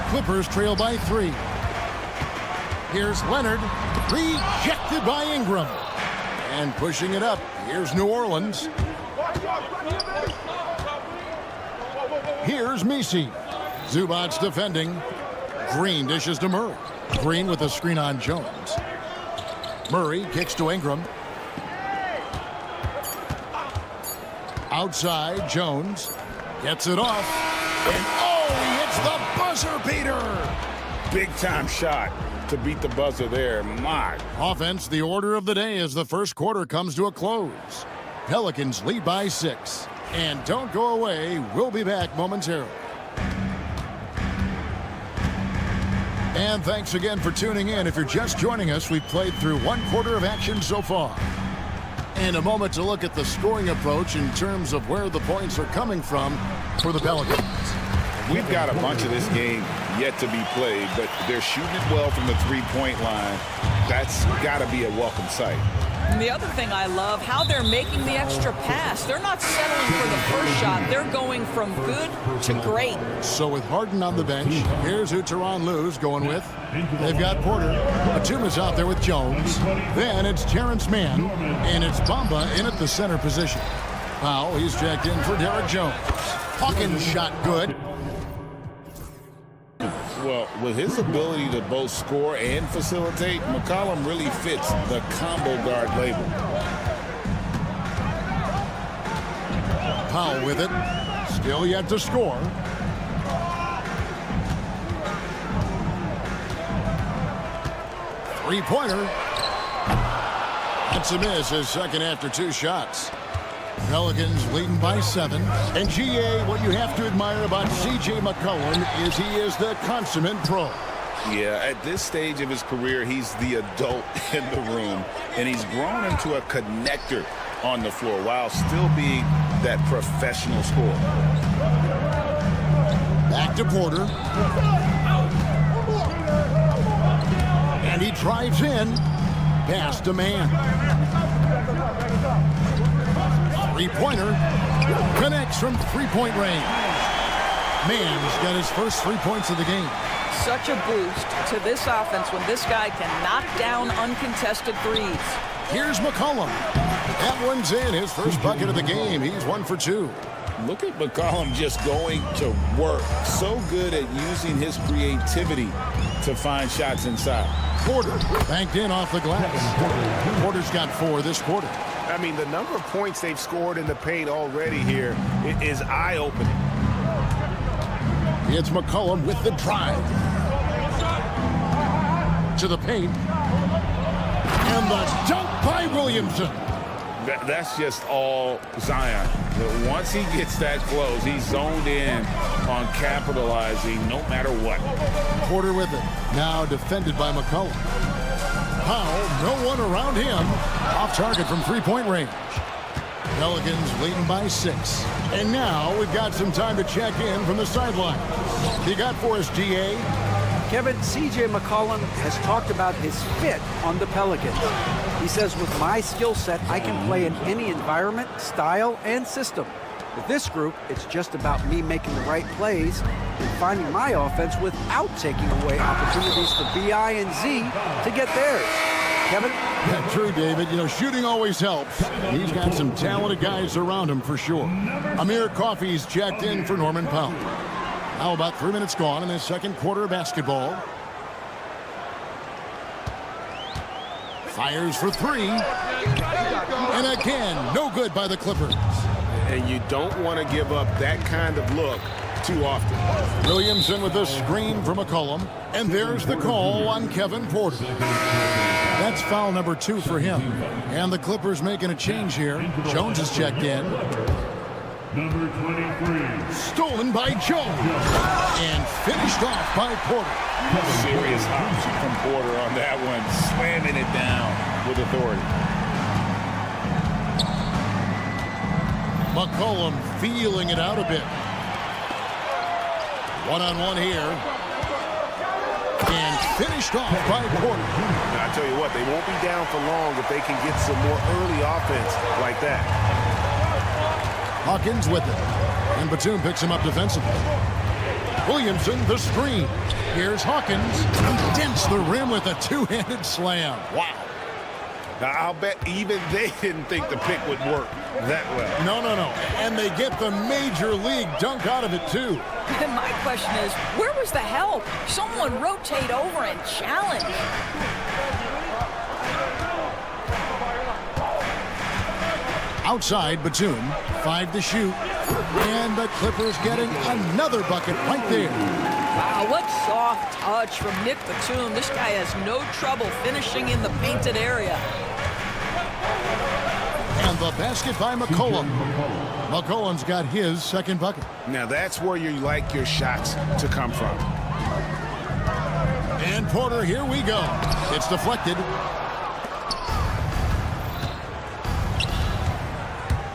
Clippers trail by 3. Here's Leonard. Rejected by Ingram. And pushing it up. Here's New Orleans. Here's Messi. Zubac's defending. Green dishes to Murray. Green with a screen on Jones. Murray kicks to Ingram. Outside, Jones gets it off. And he hits the buzzer beater. Big time shot to beat the buzzer there. My. Offense, the order of the day as the first quarter comes to a close. Pelicans lead by 6. And don't go away. We'll be back momentarily. And thanks again for tuning in. If you're just joining us, we've played through 1 quarter of action so far. And a moment to look at the scoring approach in terms of where the points are coming from for the Pelicans. We've got a bunch of this game yet to be played, but they're shooting it well from the 3-point line. That's got to be a welcome sight. And the other thing I love, how they're making the extra pass. They're not settling for the first shot. They're going from good to great. So with Harden on the bench, here's who Tyronn Lue's going with. They've got Porter. Atuma's out there with Jones. Then it's Terrence Mann, and it's Bamba in at the center position. Foul, he's checked in for Derek Jones. Hawkins shot good. Well, with his ability to both score and facilitate, McCollum really fits the combo guard label. Powell with it. Still yet to score. Three-pointer. That's a miss, his second after 2 shots. Pelicans leading by 7. And GA, what you have to admire about C.J. McCollum is he is the consummate pro. Yeah, at this stage of his career, he's the adult in the room, and he's grown into a connector on the floor while still being that professional scorer. Back to Porter. And he drives in. Pass to Mann. Three-pointer. Connects from 3-point range. Mann's got his first 3 points of the game. Such a boost to this offense when this guy can knock down uncontested threes. Here's McCollum. That one's in, his first bucket of the game. He's 1 for 2. Look at McCollum just going to work. So good at using his creativity to find shots inside. Porter banked in off the glass. Porter's got 4 this quarter. I mean, the number of points they've scored in the paint already here is eye-opening. It's McCollum with the drive. To the paint. And the dunk by Williamson. That's just all Zion. Once he gets that close, he's zoned in on capitalizing no matter what. Porter with it. Now defended by McCollum. Powell, no one around him. Off target from 3-point range. Pelicans leading by 6. And now we've got some time to check in from the sideline. You got for us, GA? Kevin, C.J. McCollum has talked about his fit on the Pelicans. He says, with my skill set, I can play in any environment, style, and system. With this group, it's just about me making the right plays in finding my offense without taking away opportunities for BI and Z to get theirs. Kevin? Yeah, true, David. You know, shooting always helps. He's got some talented guys around him for sure. Amir Coffey's checked in for Norman Powell. Now about 3 minutes gone in the second quarter of basketball. Fires for three. And again, no good by the Clippers. And you don't want to give up that kind of look too often. Williamson with a screen from McCollum. And there's the call on Kevin Porter. That's foul number 2 for him. And the Clippers making a change here. Jones is checked in. Number 23. Stolen by Jones. And finished off by Porter. Serious option from Porter on that one. Slamming it down with authority. McCollum feeling it out a bit. One-on-one here. And finished off by Porter. Now, I tell you what, they won't be down for long if they can get some more early offense like that. Hawkins with it. And Batum picks him up defensively. Williamson, the screen. Here's Hawkins. He dents the rim with a two-handed slam. Wow. Now, I'll bet even they didn't think the pick would work that well. No. And they get the major league dunk out of it, too. And my question is, where was the help? Someone rotate over and challenge. Outside, Batum, 5 to shoot. And the Clippers getting another bucket right there. Wow, what soft touch from Nick Batum. This guy has no trouble finishing in the painted area. And the basket by McCollum. McCollum's got his second bucket. Now, that's where you like your shots to come from. And Porter, here we go. It's deflected.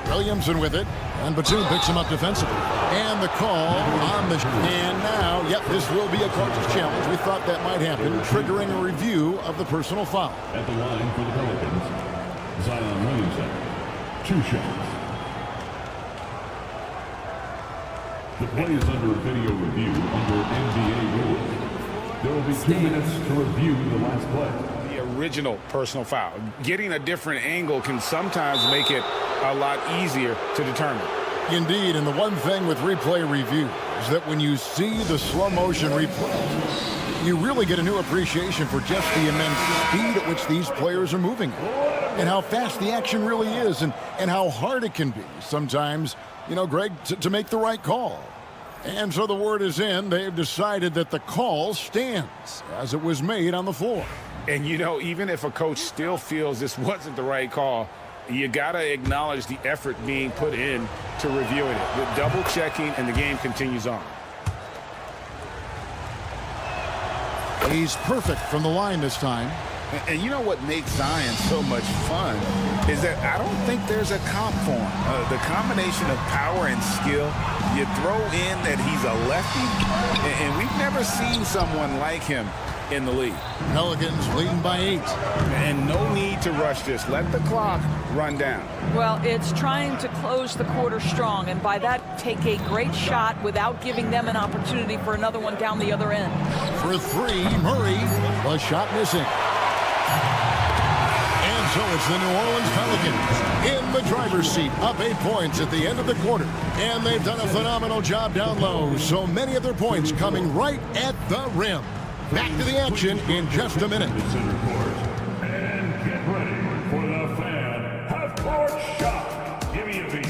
Williamson with it. And Batum picks him up defensively. And the call on the... And now, yep, this will be a coach's challenge. We thought that might happen, triggering a review of the personal foul. At the line for the Pelicans, Zion Williamson. 2 shots. The play is under video review under NBA rules. There will be 2 minutes to review the last play. The original personal foul. Getting a different angle can sometimes make it a lot easier to determine. Indeed, and the one thing with replay review is that when you see the slow motion replay, you really get a new appreciation for just the immense speed at which these players are moving and how fast the action really is and how hard it can be sometimes, you know, Greg, to make the right call. And so the word is in. They've decided that the call stands as it was made on the floor. And, you know, even if a coach still feels this wasn't the right call, you got to acknowledge the effort being put in to reviewing it. With double checking, and the game continues on. He's perfect from the line this time. And you know what makes Zion so much fun is that I don't think there's a comp for him. The combination of power and skill, you throw in that he's a lefty, and we've never seen someone like him in the league. Pelicans leading by 8. And no need to rush this. Let the clock run down. Well, it's trying to close the quarter strong, and by that, take a great shot without giving them an opportunity for another one down the other end. For 3, Murray, the shot missing. And so it's the New Orleans Pelicans in the driver's seat, up 8 points at the end of the quarter. And they've done a phenomenal job down low, so many of their points coming right at the rim. Back to the action in just a minute. And get ready for the fan half-court shot. Give me a beat.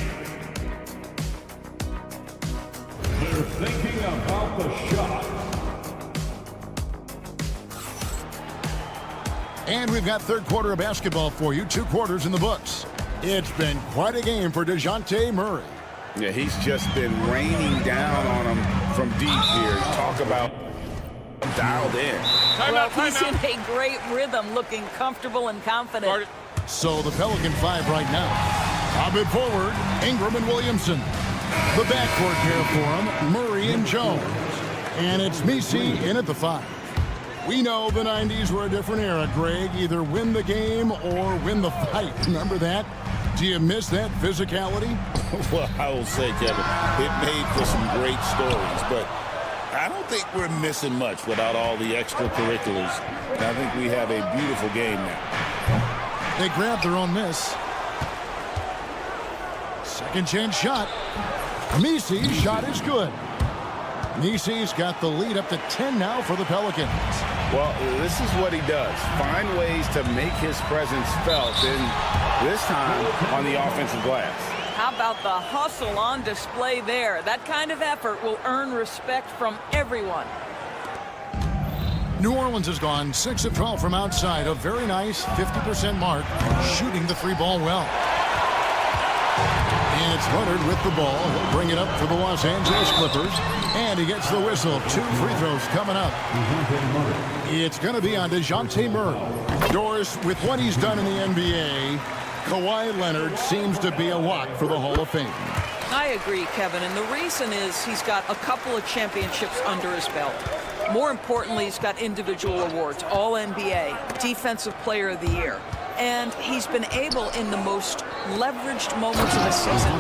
They're thinking about the shot. And we've got third quarter of basketball for you. 2 quarters in the books. It's been quite a game for DeJounte Murray. Yeah, he's just been raining down on him from deep here. Talk about dialed in. Well, he's in a great rhythm, looking comfortable and confident. So the Pelican 5 right now. Up it forward, Ingram and Williamson. The backcourt pair for him, Murray and Jones. And it's Messi in at the 5. We know the 90s were a different era, Greg. Either win the game or win the fight. Remember that? Do you miss that physicality? Well, I will say, Kevin, it made for some great stories, but I don't think we're missing much without all the extracurriculars. I think we have a beautiful game now. They grab their own miss. Second chance shot. Misi's shot is good. Misi's got the lead up to 10 now for the Pelicans. Well, this is what he does. Find ways to make his presence felt, and this time on the offensive glass. How about the hustle on display there? That kind of effort will earn respect from everyone. New Orleans has gone 6 of 12 from outside. A very nice 50% mark, shooting the three ball well. And it's Leonard with the ball. He'll bring it up for the Los Angeles Clippers. And he gets the whistle. 2 free throws coming up. It's going to be on DeJounte Murray. Doris, with what he's done in the NBA, Kawhi Leonard seems to be a lock for the Hall of Fame. I agree, Kevin, and the reason is he's got a couple of championships under his belt. More importantly, he's got individual awards, All-NBA, Defensive Player of the Year. And he's been able, in the most leveraged moments of the season,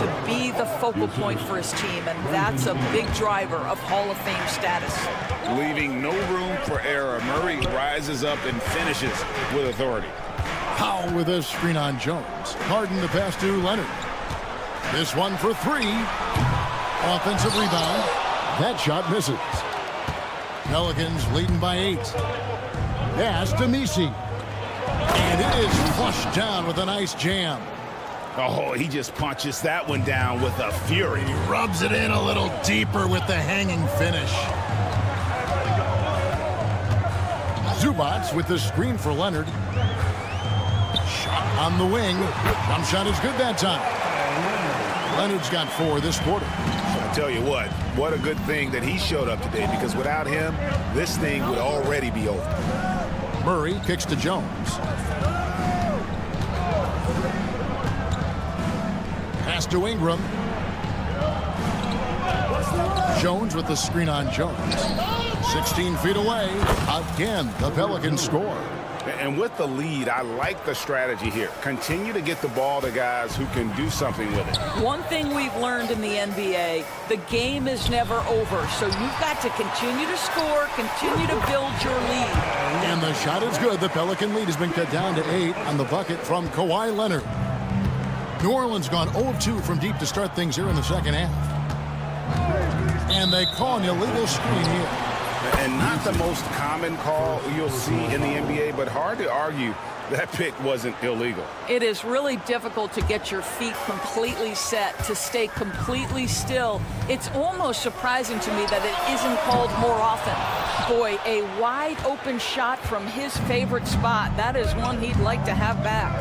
to be the focal point for his team, and that's a big driver of Hall of Fame status. Leaving no room for error, Murray rises up and finishes with authority. Powell with a screen on Jones. Harden the pass to Leonard. This one for 3. Offensive rebound. That shot misses. Pelicans leading by 8. Pass to Misi. And it is flushed down with a nice jam. Oh, he just punches that one down with a fury. He rubs it in a little deeper with the hanging finish. Zubac with the screen for Leonard. Shot on the wing. Jump shot is good that time. Leonard's got 4 this quarter. I'll tell you what a good thing that he showed up today, because without him, this thing would already be over. Murray kicks to Jones. Pass to Ingram. Jones with the screen on Jones. 16 feet away. Again, the Pelicans score. And with the lead, I like the strategy here. Continue to get the ball to guys who can do something with it. One thing we've learned in the NBA, the game is never over. So you've got to continue to score, continue to build your lead. And the shot is good. The Pelican lead has been cut down to 8 on the bucket from Kawhi Leonard. New Orleans gone 0 of 2 from deep to start things here in the second half. And they call an illegal screen here. And not the most common call you'll see in the NBA, but hard to argue that pick wasn't illegal. It is really difficult to get your feet completely set, to stay completely still. It's almost surprising to me that it isn't called more often. Boy, a wide open shot from his favorite spot. That is one he'd like to have back.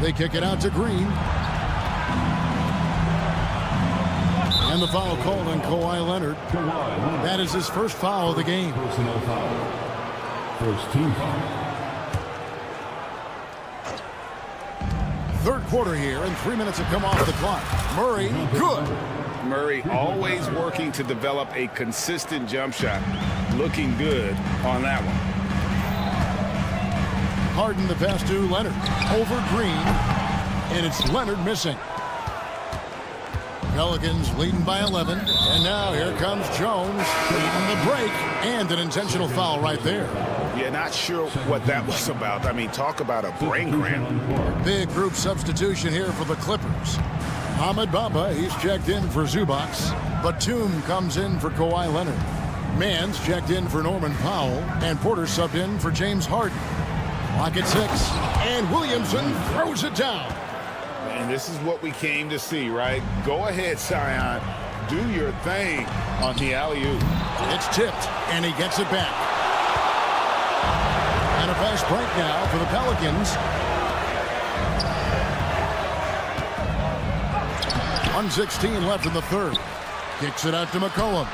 They kick it out to Green. And the foul called on Kawhi Leonard. That is his first foul of the game. Personal foul. First team foul. Third quarter here, and 3 minutes have come off the clock. Murray, good. Murray always working to develop a consistent jump shot. Looking good on that one. Harden the pass to Leonard. Over Green. And it's Leonard missing. Pelicans leading by 11. And now here comes Jones leading the break. And an intentional foul right there. Yeah, not sure what that was about. I mean, talk about a brain cramp. Big group substitution here for the Clippers. Ahmed Bamba, he's checked in for Zubac. Batum comes in for Kawhi Leonard. Mann's checked in for Norman Powell. And Porter subbed in for James Harden. Clock at 6. And Williamson throws it down. And this is what we came to see, right? Go ahead, Zion. Do your thing on the alley-oop. It's tipped, and he gets it back. And a fast break now for the Pelicans. 1:16 left in the third. Kicks it out to McCollum.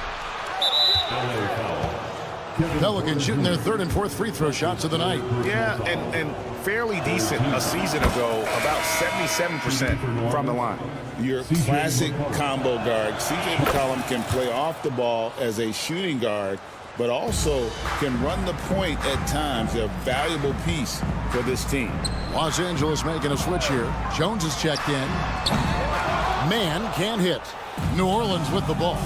Pelicans shooting their third and fourth free throw shots of the night. Yeah, and fairly decent a season ago, about 77% from the line. Your classic combo guard. C.J. McCollum can play off the ball as a shooting guard, but also can run the point at times. A valuable piece for this team. Los Angeles making a switch here. Jones is checked in. Man can't hit. New Orleans with the ball.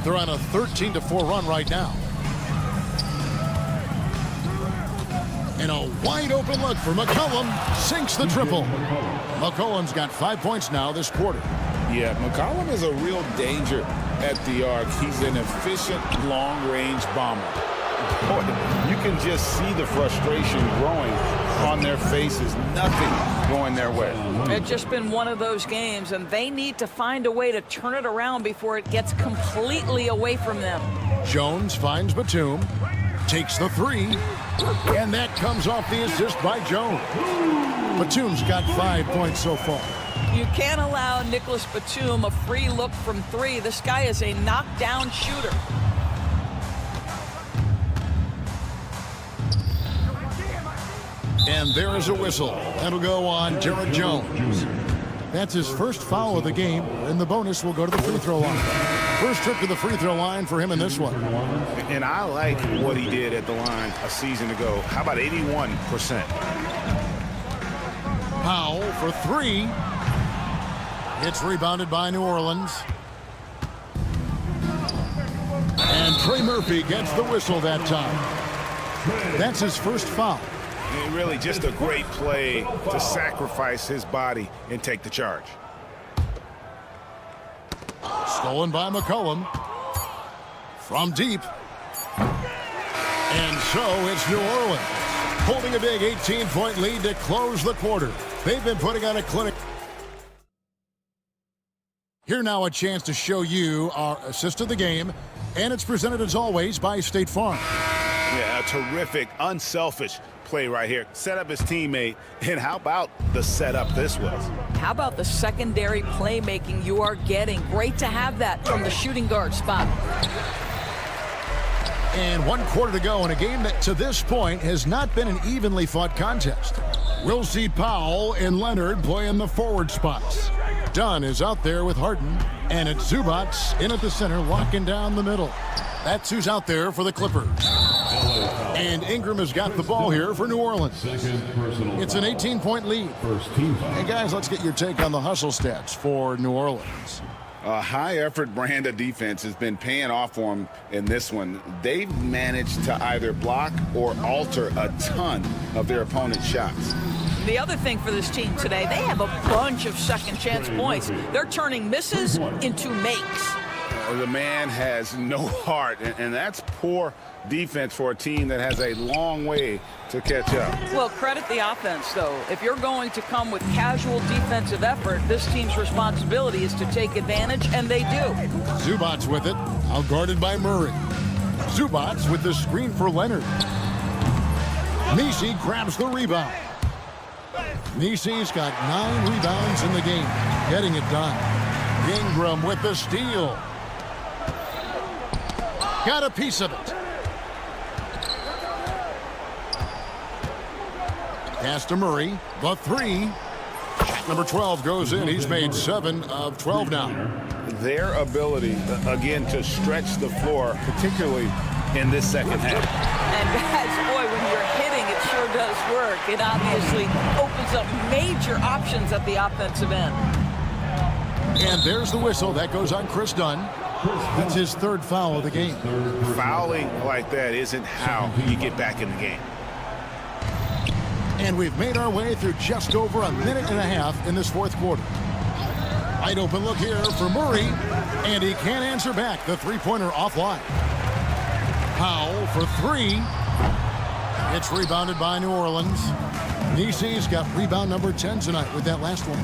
They're on a 13-4 run right now. And a wide open look for McCollum. Sinks the triple. McCollum's got 5 points now this quarter. Yeah, McCollum is a real danger at the arc. He's an efficient long-range bomber. Boy, you can just see the frustration growing on their faces. Nothing going their way. It's just been one of those games, and they need to find a way to turn it around before it gets completely away from them. Jones finds Batum. Takes the three. And that comes off the assist by Jones. Batum's got 5 points so far. You can't allow Nicholas Batum a free look from three. This guy is a knockdown shooter. And there is a whistle. That'll go on Derek Jones. That's his first foul of the game, and the bonus will go to the free throw line. First trip to the free throw line for him in this one. And I like what he did at the line a season ago. How about 81%? Powell for three. It's rebounded by New Orleans. And Trey Murphy gets the whistle that time. That's his first foul. And really just a great play to sacrifice his body and take the charge. Stolen by McCollum. From deep. And so it's New Orleans holding a big 18-point lead to close the quarter. They've been putting on a clinic. Here now a chance to show you our assist of the game, and it's presented as always by State Farm. Yeah, a terrific, unselfish play right here. Set up his teammate, and how about the setup this was? How about the secondary playmaking you are getting? Great to have that from the shooting guard spot. And 1 quarter to go in a game that to this point has not been an evenly fought contest. We'll see Powell and Leonard play in the forward spots. Dunn is out there with Harden, and it's Zubats in at the center, locking down the middle. That's who's out there for the Clippers. And Ingram has got the ball here for New Orleans. It's an 18-point lead. Hey, guys, let's get your take on the hustle stats for New Orleans. A high-effort brand of defense has been paying off for them in this one. They've managed to either block or alter a ton of their opponent's shots. The other thing for this team today, they have a bunch of second chance points. They're turning misses into makes. The man has no heart, and that's poor defense for a team that has a long way to catch up. Well, credit the offense, though. If you're going to come with casual defensive effort, this team's responsibility is to take advantage, and they do. Zubats with it, outguarded by Murray. Zubats with the screen for Leonard. Nisi grabs the rebound. Nisi's got 9 rebounds in the game, getting it done. Ingram with the steal. Got a piece of it. Pass to Murray. The three. Shot number 12 goes in. He's made 7 of 12 now. Their ability, again, to stretch the floor, particularly in this second half. And guys, boy, when you're hitting, it sure does work. It obviously opens up major options at the offensive end. And there's the whistle. That goes on Chris Dunn. That's his 3rd foul of the game. Fouling like that isn't how you get back in the game. And we've made our way through just over a minute and a half in this 4th quarter. Wide open look here for Murray, and he can't answer back. The three-pointer offline. Powell for 3. It's rebounded by New Orleans. Nisi's got rebound number 10 tonight with that last one.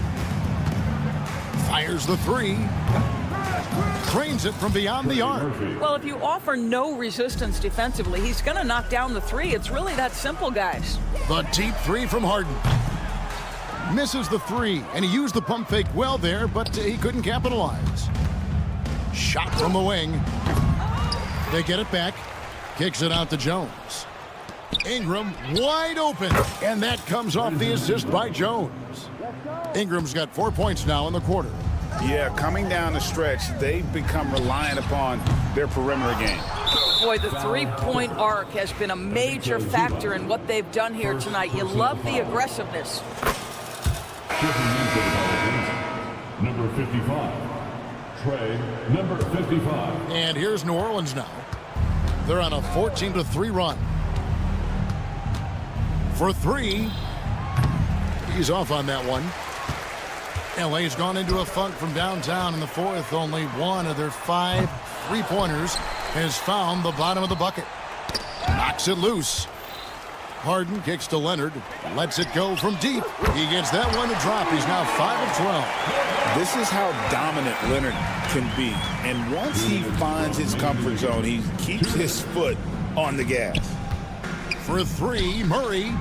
Fires the 3. Trains it from beyond the arc. Well, if you offer no resistance defensively, he's going to knock down the 3. It's really that simple, guys. The deep 3 from Harden. Misses the 3, and he used the pump fake well there, but he couldn't capitalize. Shot from the wing. They get it back. Kicks it out to Jones. Ingram wide open, and that comes off the assist by Jones. Ingram's got 4 points now in the quarter. Yeah, coming down the stretch, they've become reliant upon their perimeter game. Boy, the three-point arc has been a major factor in what they've done here tonight. You love the aggressiveness. Checking into the Pelicans, number 55, Trey, number 55. And here's New Orleans now. They're on a 14-3 run. For three. He's off on that one. LA's gone into a funk from downtown in the fourth. Only one of their 5 3-pointers has found the bottom of the bucket. Knocks it loose. Harden kicks to Leonard. Lets it go from deep. He gets that one to drop. He's now 5 of 12. This is how dominant Leonard can be. And once he finds his comfort zone, he keeps his foot on the gas. For three, Murray.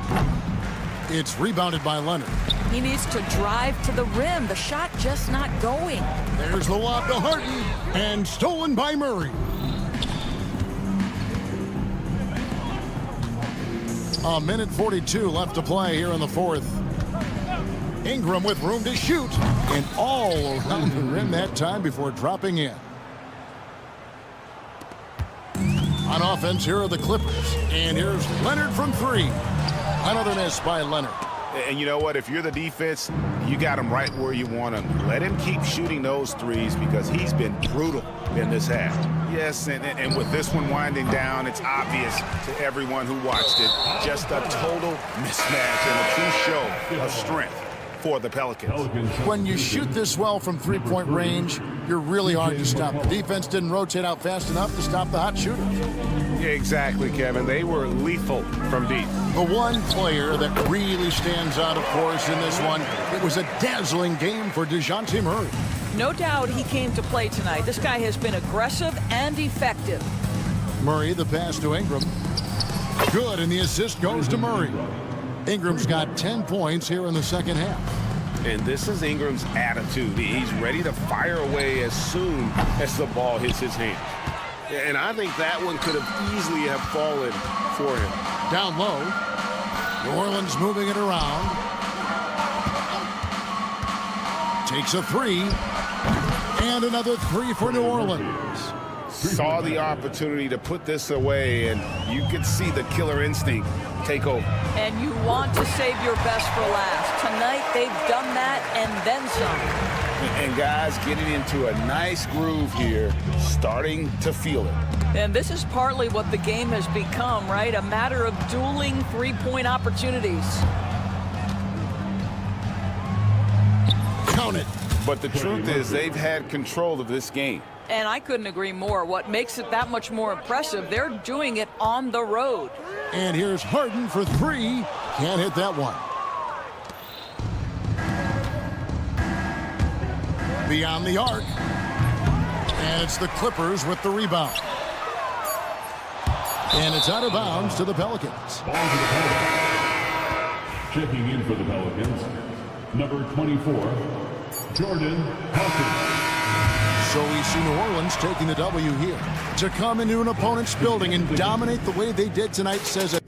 It's rebounded by Leonard. He needs to drive to the rim. The shot just not going. There's the lob to Harden. And stolen by Murray. A minute 42 left to play here in the fourth. Ingram with room to shoot. And all around the rim that time before dropping in. On offense, here are the Clippers. And here's Leonard from three. Another miss by Leonard. And you know what? If you're the defense, you got him right where you want him. Let him keep shooting those threes because he's been brutal in this half. Yes, and with this one winding down, it's obvious to everyone who watched it. Just a total mismatch and a true show of strength for the Pelicans. When you shoot this well from three-point range, you're really hard to stop. The defense didn't rotate out fast enough to stop the hot shooters. Yeah, exactly, Kevin. They were lethal from deep. The one player that really stands out, of course, in this one, it was a dazzling game for DeJounte Murray. No doubt he came to play tonight. This guy has been aggressive and effective. Murray, the pass to Ingram. Good, and the assist goes to Murray. Ingram's got 10 points here in the second half. And this is Ingram's attitude. He's ready to fire away as soon as the ball hits his hands. And I think that one could have easily have fallen for him. Down low. New Orleans moving it around. Takes a three. And another three for New Orleans. Saw the opportunity to put this away, and you could see the killer instinct take over. And you want to save your best for last. Tonight, they've done that and then some. And guys getting into a nice groove here, starting to feel it. And this is partly what the game has become, right? A matter of dueling three-point opportunities. Count it. But the truth is they've had control of this game. And I couldn't agree more. What makes it that much more impressive, they're doing it on the road. And here's Harden for three. Can't hit that one. Beyond the arc. And it's the Clippers with the rebound. And it's out of bounds to the Pelicans. Checking in for the Pelicans, number 24, Jordan Hawkins. So we see New Orleans taking the W here. To come into an opponent's building and dominate the way they did tonight says it.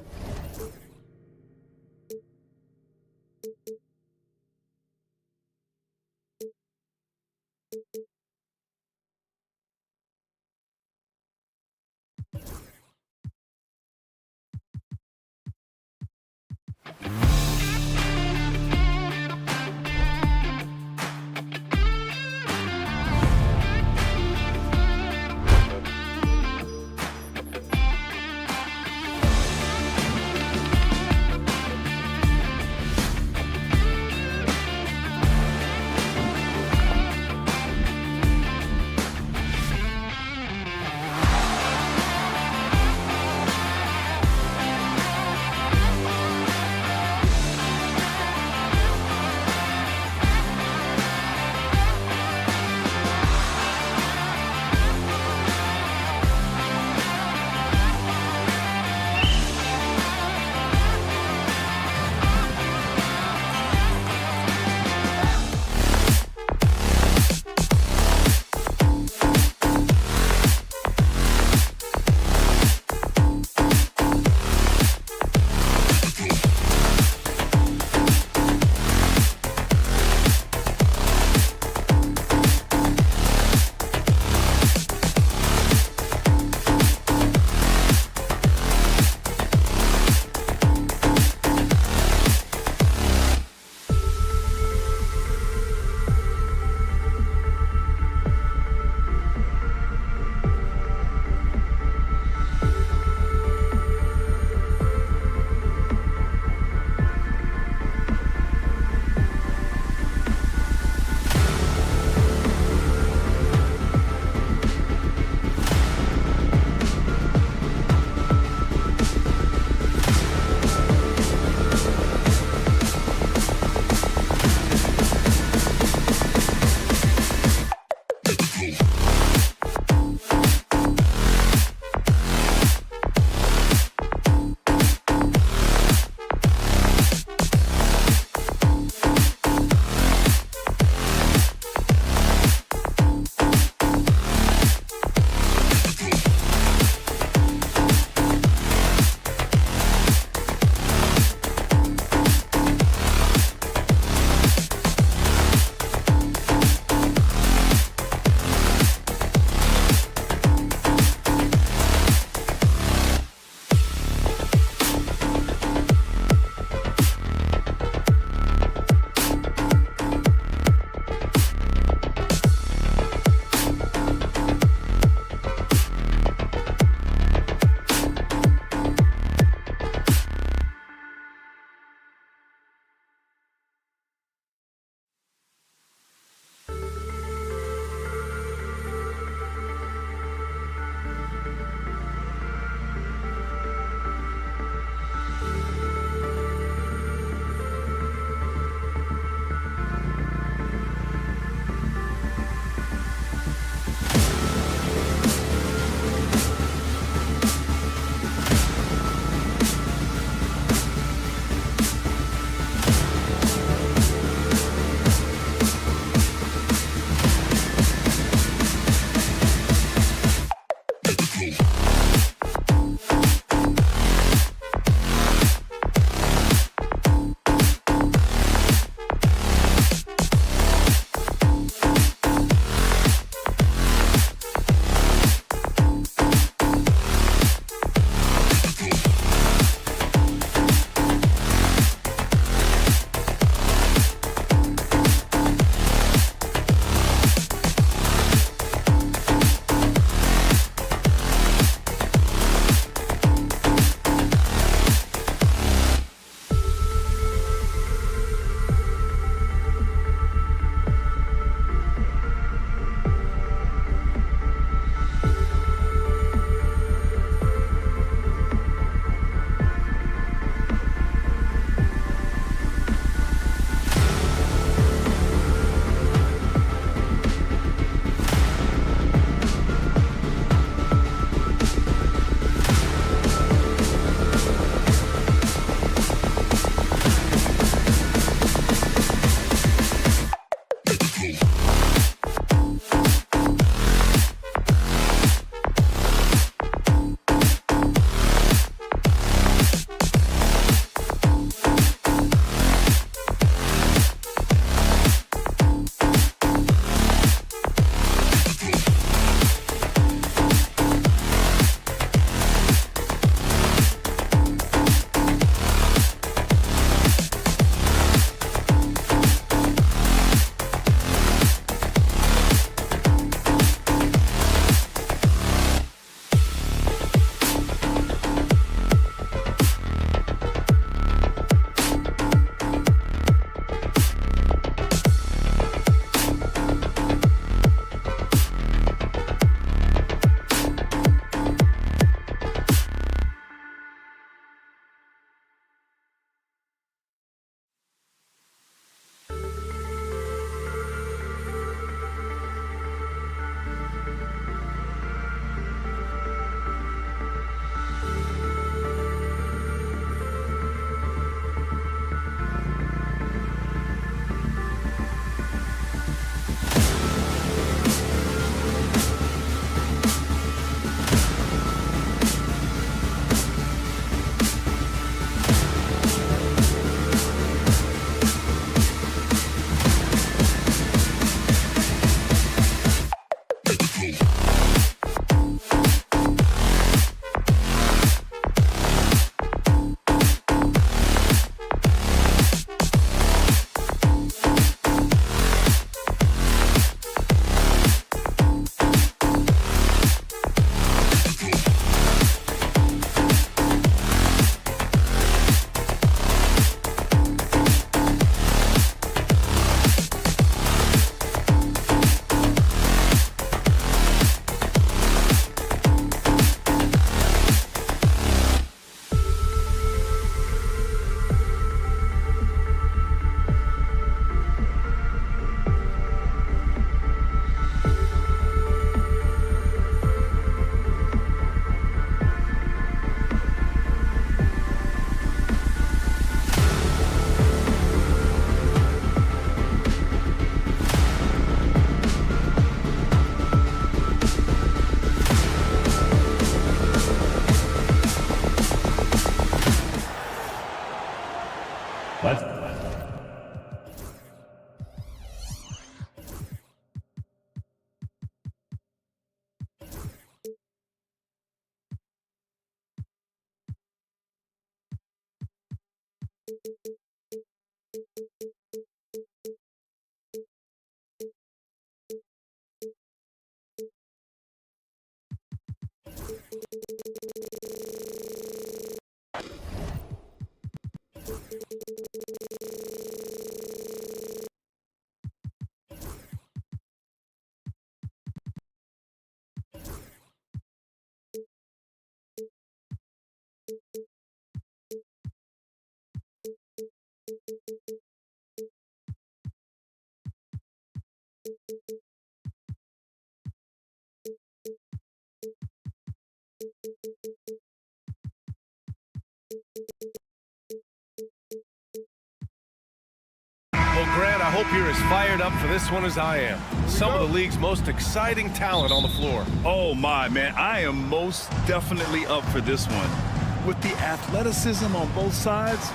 Grant, I hope you're as fired up for this one as I am. Some of the league's most exciting talent on the floor. Oh, my, man. I am most definitely up for this one. With the athleticism on both sides,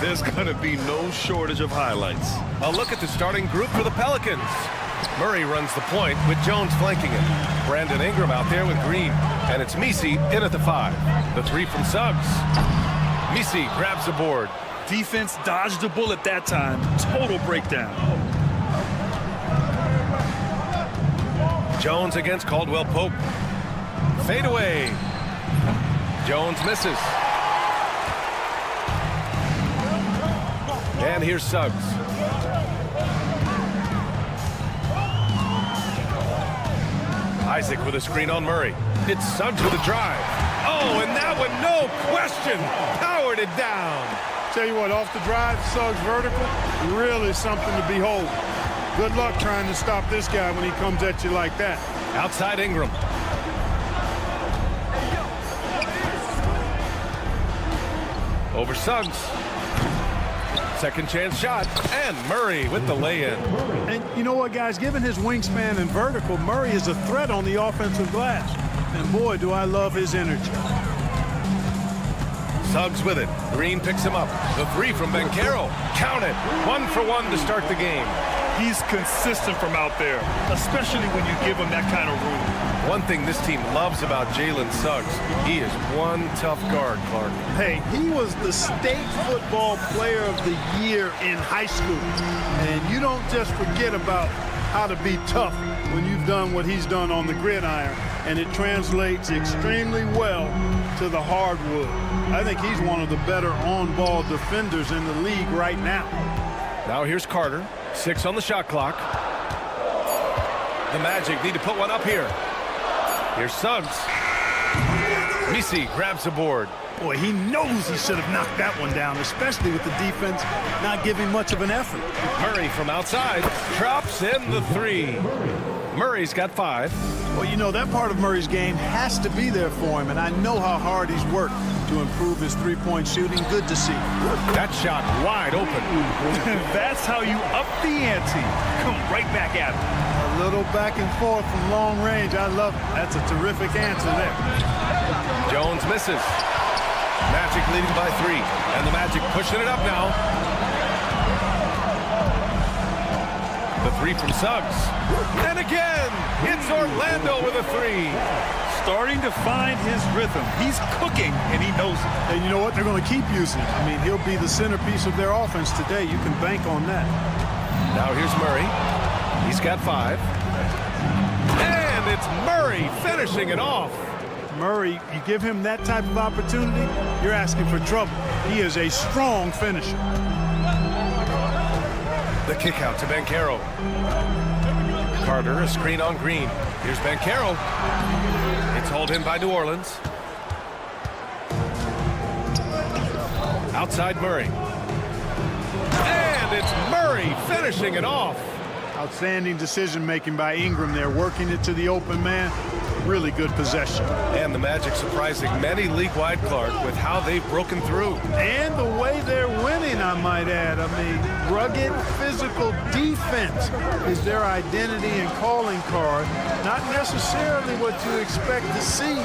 there's going to be no shortage of highlights. A look at the starting group for the Pelicans. Murray runs the point with Jones flanking him. Brandon Ingram out there with Green. And it's Misi in at the 5. The 3 from Suggs. Misi grabs the board. Defense dodged a bullet that time. Total breakdown. Jones against Caldwell Pope. Fade away. Jones misses. And here's Suggs. Isaac with a screen on Murray. It's Suggs with a drive. Oh, and that one, no question, powered it down. Tell you what, off the drive, Suggs vertical, really something to behold. Good luck trying to stop this guy when he comes at you like that. Outside Ingram. Over Suggs. Second chance shot, and Murray with the lay-in. And you know what, guys? Given his wingspan and vertical, Murray is a threat on the offensive glass. And boy, do I love his energy. Suggs with it. Green picks him up. The 3 from Banchero. Count it. 1 for 1 to start the game. He's consistent from out there, especially when you give him that kind of room. One thing this team loves about Jalen Suggs, he is one tough guard, Clark. Hey, he was the state football player of the year in high school. And you don't just forget about how to be tough when you've done what he's done on the gridiron. And it translates extremely well to the hardwood. I think he's one of the better on-ball defenders in the league right now. Now here's Carter. 6 on the shot clock. The Magic need to put one up here. Here's Suggs. Misi grabs the board. Boy, he knows he should have knocked that one down, especially with the defense not giving much of an effort. Murray from outside drops in the 3. Murray's got 5. Well, you know, that part of Murray's game has to be there for him, and I know how hard he's worked to improve his three-point shooting. Good to see. That shot wide open. That's how you up the ante. Come right back at him. A little back and forth from long range. I love it. That's a terrific answer there. Jones misses. Magic leading by 3, and the Magic pushing it up now. The 3 from Suggs. And again, it's Orlando with a 3. Starting to find his rhythm. He's cooking, and he knows it. And you know what? They're going to keep using him. I mean, he'll be the centerpiece of their offense today. You can bank on that. Now here's Murray. He's got 5. And it's Murray finishing it off. Murray, you give him that type of opportunity, you're asking for trouble. He is a strong finisher. The kick out to Banchero. Carter, a screen on Green. Here's Banchero. It's hauled in by New Orleans. Outside Murray. And it's Murray finishing it off. Outstanding decision-making by Ingram there, working it to the open man. Really good possession. And the Magic surprising many league-wide, Clark, with how they've broken through. And the way they're winning, I might add. I mean, rugged physical defense is their identity and calling card. Not necessarily what you expect to see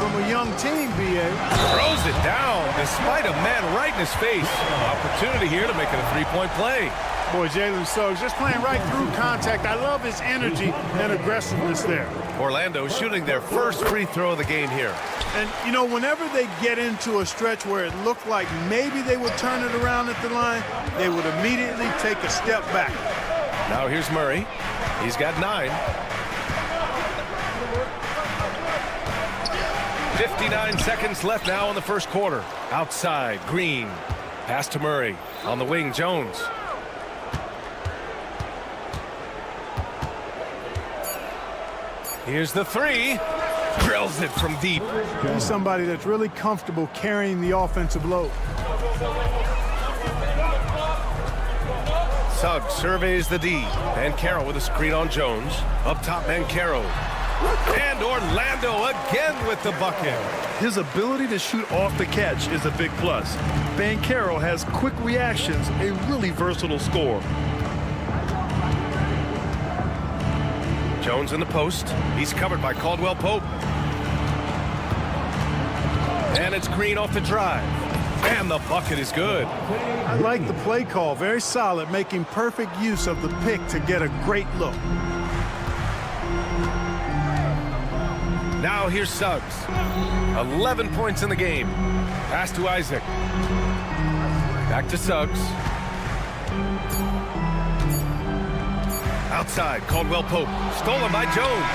from a young team, B.A. Throws it down despite a man right in his face. Opportunity here to make it a three-point play. Boy, Jalen Suggs just playing right through contact. I love his energy and aggressiveness there. Orlando shooting their first free throw of the game here. And, you know, whenever they get into a stretch where it looked like maybe they would turn it around at the line, they would immediately take a step back. Now here's Murray. He's got 9. 59 seconds left now in the first quarter. Outside, Green. Pass to Murray. On the wing, Jones. Here's the 3. Drills it from deep. He's somebody that's really comfortable carrying the offensive load. Suggs surveys the D. Banchero with a screen on Jones. Up top, Banchero. And Orlando again with the bucket. His ability to shoot off the catch is a big plus. Banchero has quick reactions, a really versatile scorer. Jones in the post. He's covered by Caldwell Pope. And it's Green off the drive. And the bucket is good. I like the play call. Very solid, making perfect use of the pick to get a great look. Now here's Suggs. 11 points in the game. Pass to Isaac. Back to Suggs. Outside, Caldwell Pope. Stolen by Jones.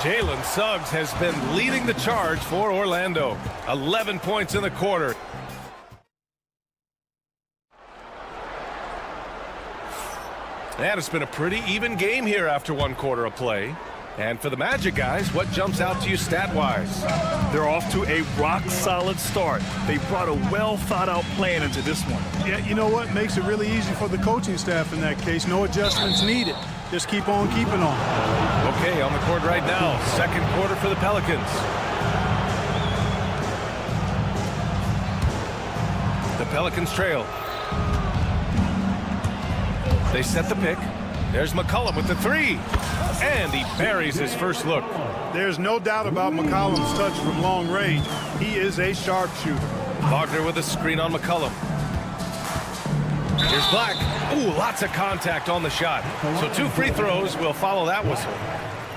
Jalen Suggs has been leading the charge for Orlando. 11 points in the quarter. And it's been a pretty even game here after one quarter of play. And for the Magic guys, what jumps out to you stat-wise? They're off to a rock-solid start. They brought a well-thought-out plan into this one. Yeah, you know what? Makes it really easy for the coaching staff in that case. No adjustments needed. Just keep on keeping on. Okay, on the court right now. Second quarter for the Pelicans. The Pelicans trail. They set the pick. There's McCollum with the three. And he buries his first look. There's no doubt about McCollum's touch from long range. He is a sharpshooter. Wagner with a screen on McCollum. Here's Black. Ooh, lots of contact on the shot. So 2 free throws will follow that whistle.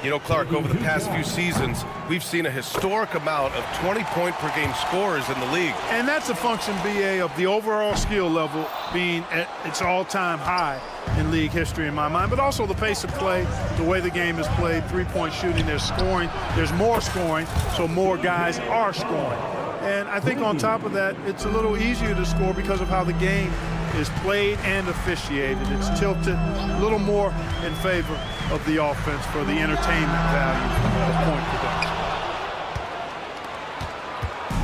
You know, Clark, over the past few seasons, we've seen a historic amount of 20-point-per-game scorers in the league. And that's a function, BA, of the overall skill level being at its all-time high in league history in my mind, but also the pace of play, the way the game is played, three-point shooting, there's scoring, there's more scoring, so more guys are scoring. And I think on top of that, it's a little easier to score because of how the game is played and officiated. It's tilted a little more in favor of the offense for the entertainment value of point production.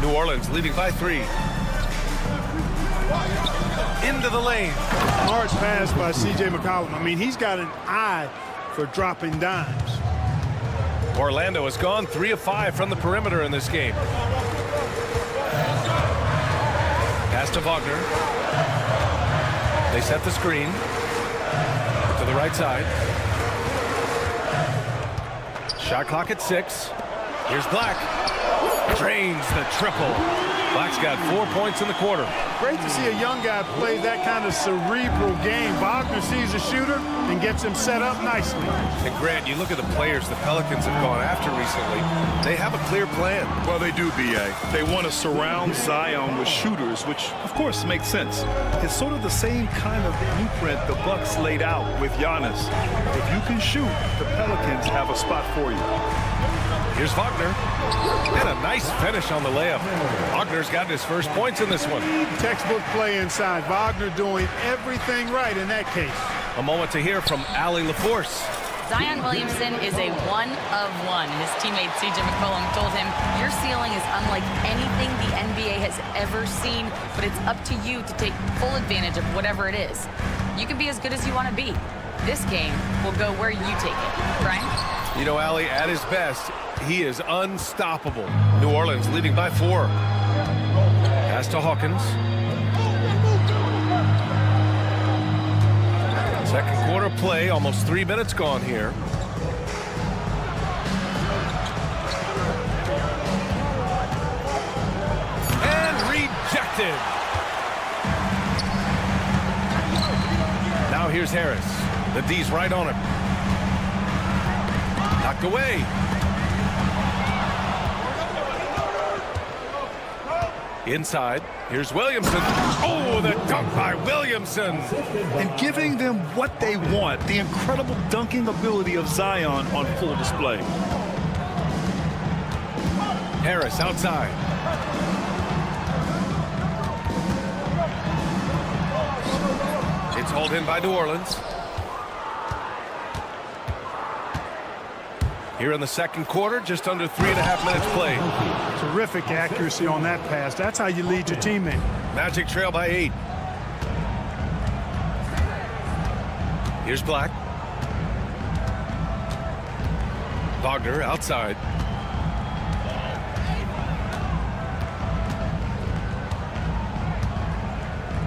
New Orleans leading by 3. Into the lane. Large pass by C.J. McCollum. I mean, he's got an eye for dropping dimes. Orlando has gone 3 of 5 from the perimeter in this game. Pass to Wagner. They set the screen to the right side. Shot clock at 6. Here's Black. Drains the triple. Black's got 4 points in the quarter. Great to see a young guy play that kind of cerebral game. Wagner sees a shooter and gets him set up nicely. And Grant, you look at the players the Pelicans have gone after recently. They have a clear plan. Well, they do, B.A. They want to surround Zion with shooters, which, of course, makes sense. It's sort of the same kind of blueprint the Bucks laid out with Giannis. If you can shoot, the Pelicans have a spot for you. Here's Wagner. And a nice finish on the layup. Wagner's got his first points in this one. Textbook play inside. Wagner doing everything right in that case. A moment to hear from Allie LaForce. Zion Williamson is a 1 of 1. His teammate C.J. McCollum told him, your ceiling is unlike anything the NBA has ever seen, but it's up to you to take full advantage of whatever it is. You can be as good as you want to be. This game will go where you take it. Brian? You know, Allie, at his best, he is unstoppable. New Orleans leading by 4. Pass to Hawkins. Second quarter play, almost 3 minutes gone here. And rejected. Now here's Harris. The D's right on him. Knocked away. Inside, here's Williamson. Oh, the dunk by Williamson. And giving them what they want, the incredible dunking ability of Zion on full display. Harris outside. It's hauled in by New Orleans. Here in the second quarter, just under 3.5 minutes played. Terrific accuracy on that pass. That's how you lead your teammate. Magic trail by 8. Here's Black. Wagner outside.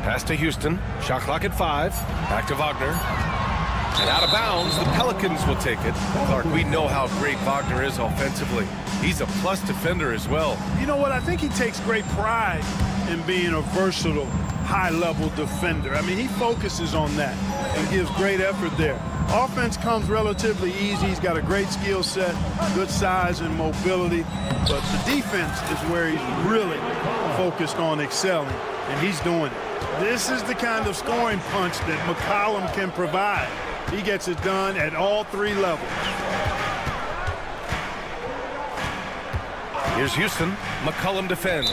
Pass to Houston. Shot clock at 5. Back to Wagner. And out of bounds, the Pelicans will take it. Clark, we know how great Wagner is offensively. He's a plus defender as well. You know what? I think he takes great pride in being a versatile, high-level defender. I mean, he focuses on that and gives great effort there. Offense comes relatively easy. He's got a great skill set, good size and mobility. But the defense is where he's really focused on excelling, and he's doing it. This is the kind of scoring punch that McCollum can provide. He gets it done at all three levels. Here's Houston. McCollum defends.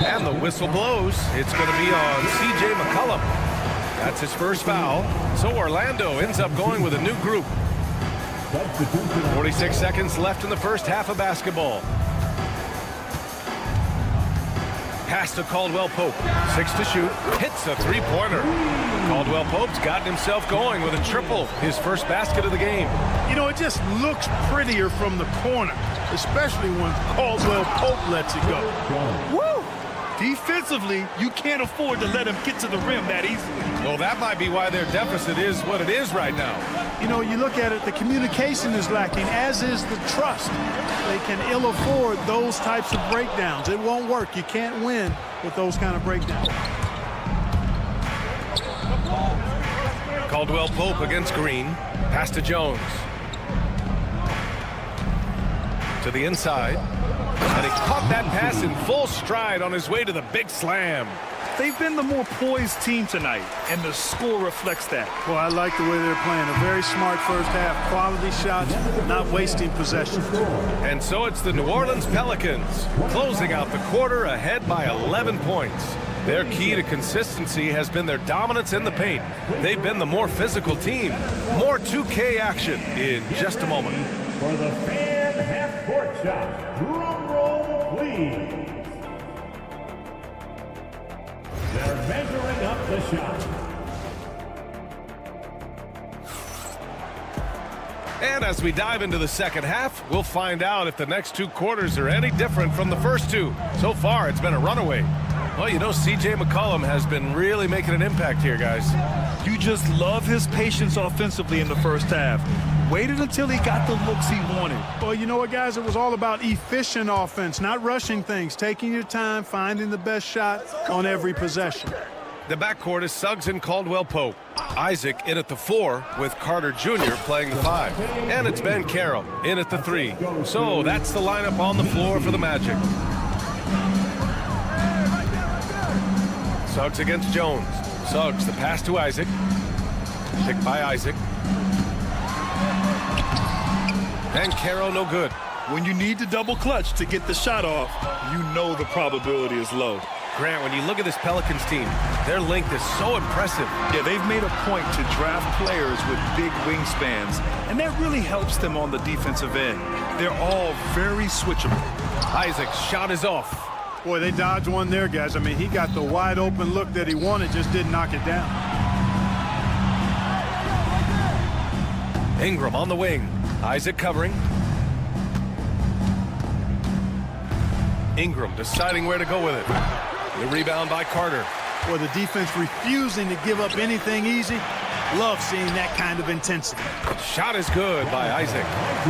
And the whistle blows. It's going to be on C.J. McCollum. That's his first foul. So Orlando ends up going with a new group. 46 seconds left in the first half of basketball. Pass to Caldwell Pope. 6 to shoot. Hits a three-pointer. Caldwell Pope's gotten himself going with a triple. His first basket of the game. You know, it just looks prettier from the corner, especially when Caldwell Pope lets it go. Woo! Defensively, you can't afford to let him get to the rim that easily. Well, that might be why their deficit is what it is right now. You know, you look at it, the communication is lacking, as is the trust. They can ill afford those types of breakdowns. It won't work. You can't win with those kind of breakdowns. Caldwell Pope against Green. Pass to Jones. To the inside. And he caught that pass in full stride on his way to the big slam. They've been the more poised team tonight, and the score reflects that. Well, I like the way they're playing. A very smart first half. Quality shots, not wasting possession. And so it's the New Orleans Pelicans closing out the quarter ahead by 11 points. Their key to consistency has been their dominance in the paint. They've been the more physical team. More 2K action in just a moment. For the fan half-court shot, drum roll, please. They're measuring up the shot. And as we dive into the second half, we'll find out if the next two quarters are any different from the first two. So far, it's been a runaway. Well, you know, C.J. McCollum has been really making an impact here, guys. You just love his patience offensively in the first half. Waited until he got the looks he wanted. Well, you know what, guys? It was all about efficient offense, not rushing things, taking your time, finding the best shot on every possession. The backcourt is Suggs and Caldwell Pope. Isaac in at the 4 with Carter Jr. playing the 5. And it's Ben Carroll in at the 3. So that's the lineup on the floor for the Magic. Suggs against Jones. Suggs, the pass to Isaac. Picked by Isaac. And Carroll no good. When you need to double clutch to get the shot off, you know the probability is low. Grant, when you look at this Pelicans team, their length is so impressive. Yeah, they've made a point to draft players with big wingspans, and that really helps them on the defensive end. They're all very switchable. Isaac's shot is off. Boy, they dodged one there, guys. I mean, he got the wide open look that he wanted, just didn't knock it down. Ingram on the wing. Isaac covering. Ingram deciding where to go with it. The rebound by Carter. Boy, the defense refusing to give up anything easy. Love seeing that kind of intensity. Shot is good by Isaac.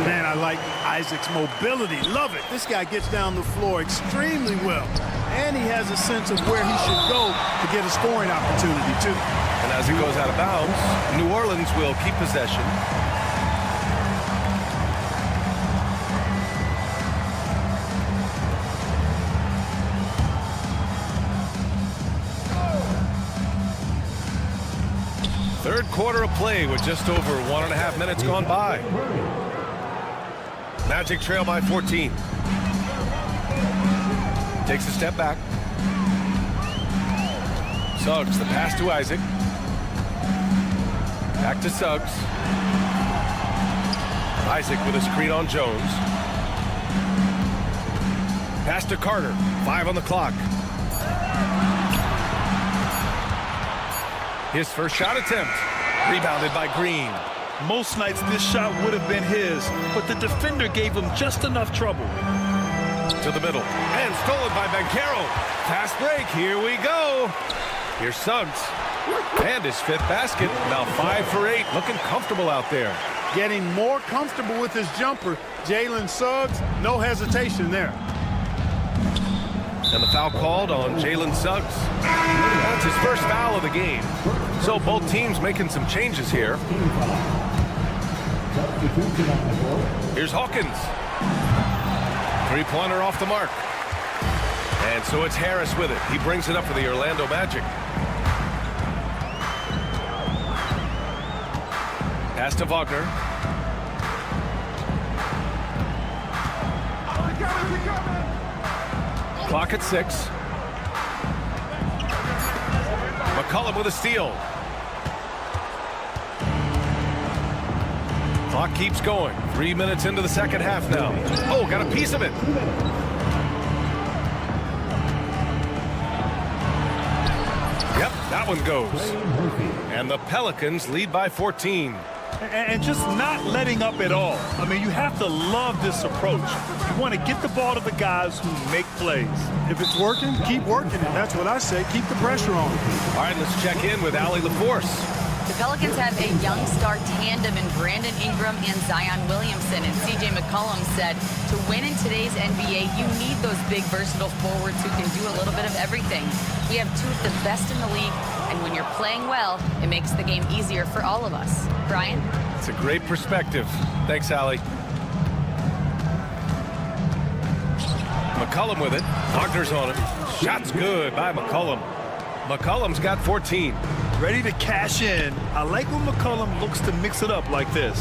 Man, I like Isaac's mobility. Love it. This guy gets down the floor extremely well. And he has a sense of where he should go to get a scoring opportunity, too. And as it goes out of bounds, New Orleans will keep possession. Third quarter of play with just over 1.5 minutes gone by. Magic trail by 14. Takes a step back. Suggs, the pass to Isaac. Back to Suggs. Isaac with a screen on Jones. Pass to Carter. 5 on the clock. His first shot attempt. Rebounded by Green. Most nights this shot would have been his, but the defender gave him just enough trouble. To the middle. And stolen by Banchero. Fast break. Here we go. Here's Suggs. And his 5th basket. Now 5 for 8. Looking comfortable out there. Getting more comfortable with his jumper. Jalen Suggs, no hesitation there. And the foul called on Jalen Suggs. That's his first foul of the game. So both teams making some changes here. Here's Hawkins. 3-pointer off the mark. And so it's Harris with it. He brings it up for the Orlando Magic. Pass to Wagner. Clock at 6. McCollum with a steal. Clock keeps going. 3 minutes into the second half now. Oh, got a piece of it. Yep, that one goes. And the Pelicans lead by 14. And just not letting up at all. I mean, you have to love this approach. You want to get the ball to the guys who make plays. If it's working, keep working it. That's what I say. Keep the pressure on. All right, let's check in with Allie LaForce. The Pelicans have a young star tandem in Brandon Ingram and Zion Williamson. And C.J. McCollum said to win in today's NBA, you need those big, versatile forwards who can do a little bit of everything. We have 2 of the best in the league, and when you're playing well, it makes the game easier for all of us. Brian? It's a great perspective. Thanks, Allie. McCollum with it. Wagner's on him. Shot's good by McCollum. McCollum's got 14. Ready to cash in. I like when McCollum looks to mix it up like this.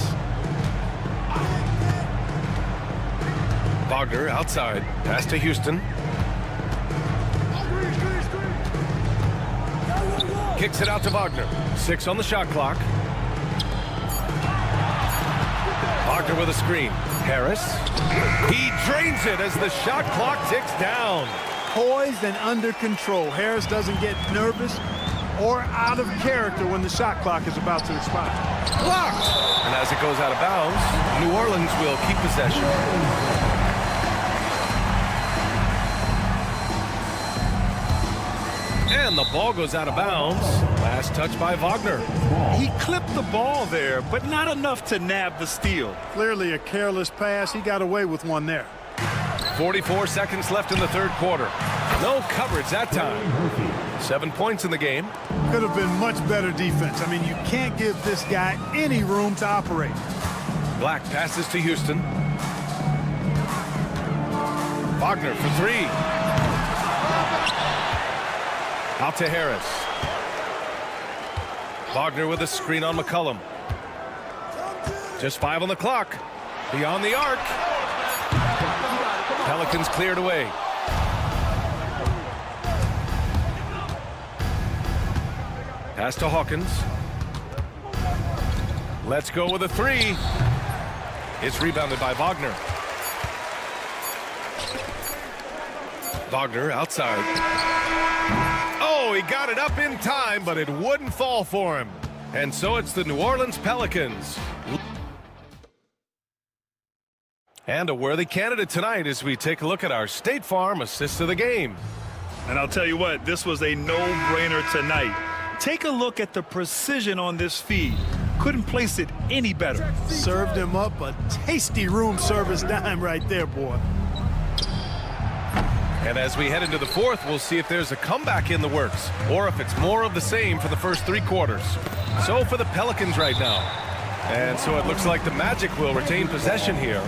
Wagner outside. Pass to Houston. Kicks it out to Wagner. 6 on the shot clock. Wagner with a screen. Harris. He drains it as the shot clock ticks down. Poised and under control. Harris doesn't get nervous or out of character when the shot clock is about to expire. Blocked! And as it goes out of bounds, New Orleans will keep possession. And the ball goes out of bounds. Last touch by Wagner. He clipped the ball there, but not enough to nab the steal. Clearly a careless pass. He got away with one there. 44 seconds left in the third quarter. No coverage that time. 7 points in the game. Could have been much better defense. I mean, you can't give this guy any room to operate. Black passes to Houston. Wagner for 3. Out to Harris. Wagner with a screen on McCollum. Just 5 on the clock. Beyond the arc. Pelicans cleared away. Pass to Hawkins. Let's go with a 3. It's rebounded by Wagner. Wagner outside. Oh, he got it up in time, but it wouldn't fall for him. And so it's the New Orleans Pelicans. And a worthy candidate tonight as we take a look at our State Farm assist of the game. And I'll tell you what, this was a no-brainer tonight. Take a look at the precision on this feed. Couldn't place it any better. Served him up a tasty room service dime right there, boy. And as we head into the fourth, we'll see if there's a comeback in the works or if it's more of the same for the first 3 quarters. So for the Pelicans right now. And so it looks like the Magic will retain possession here.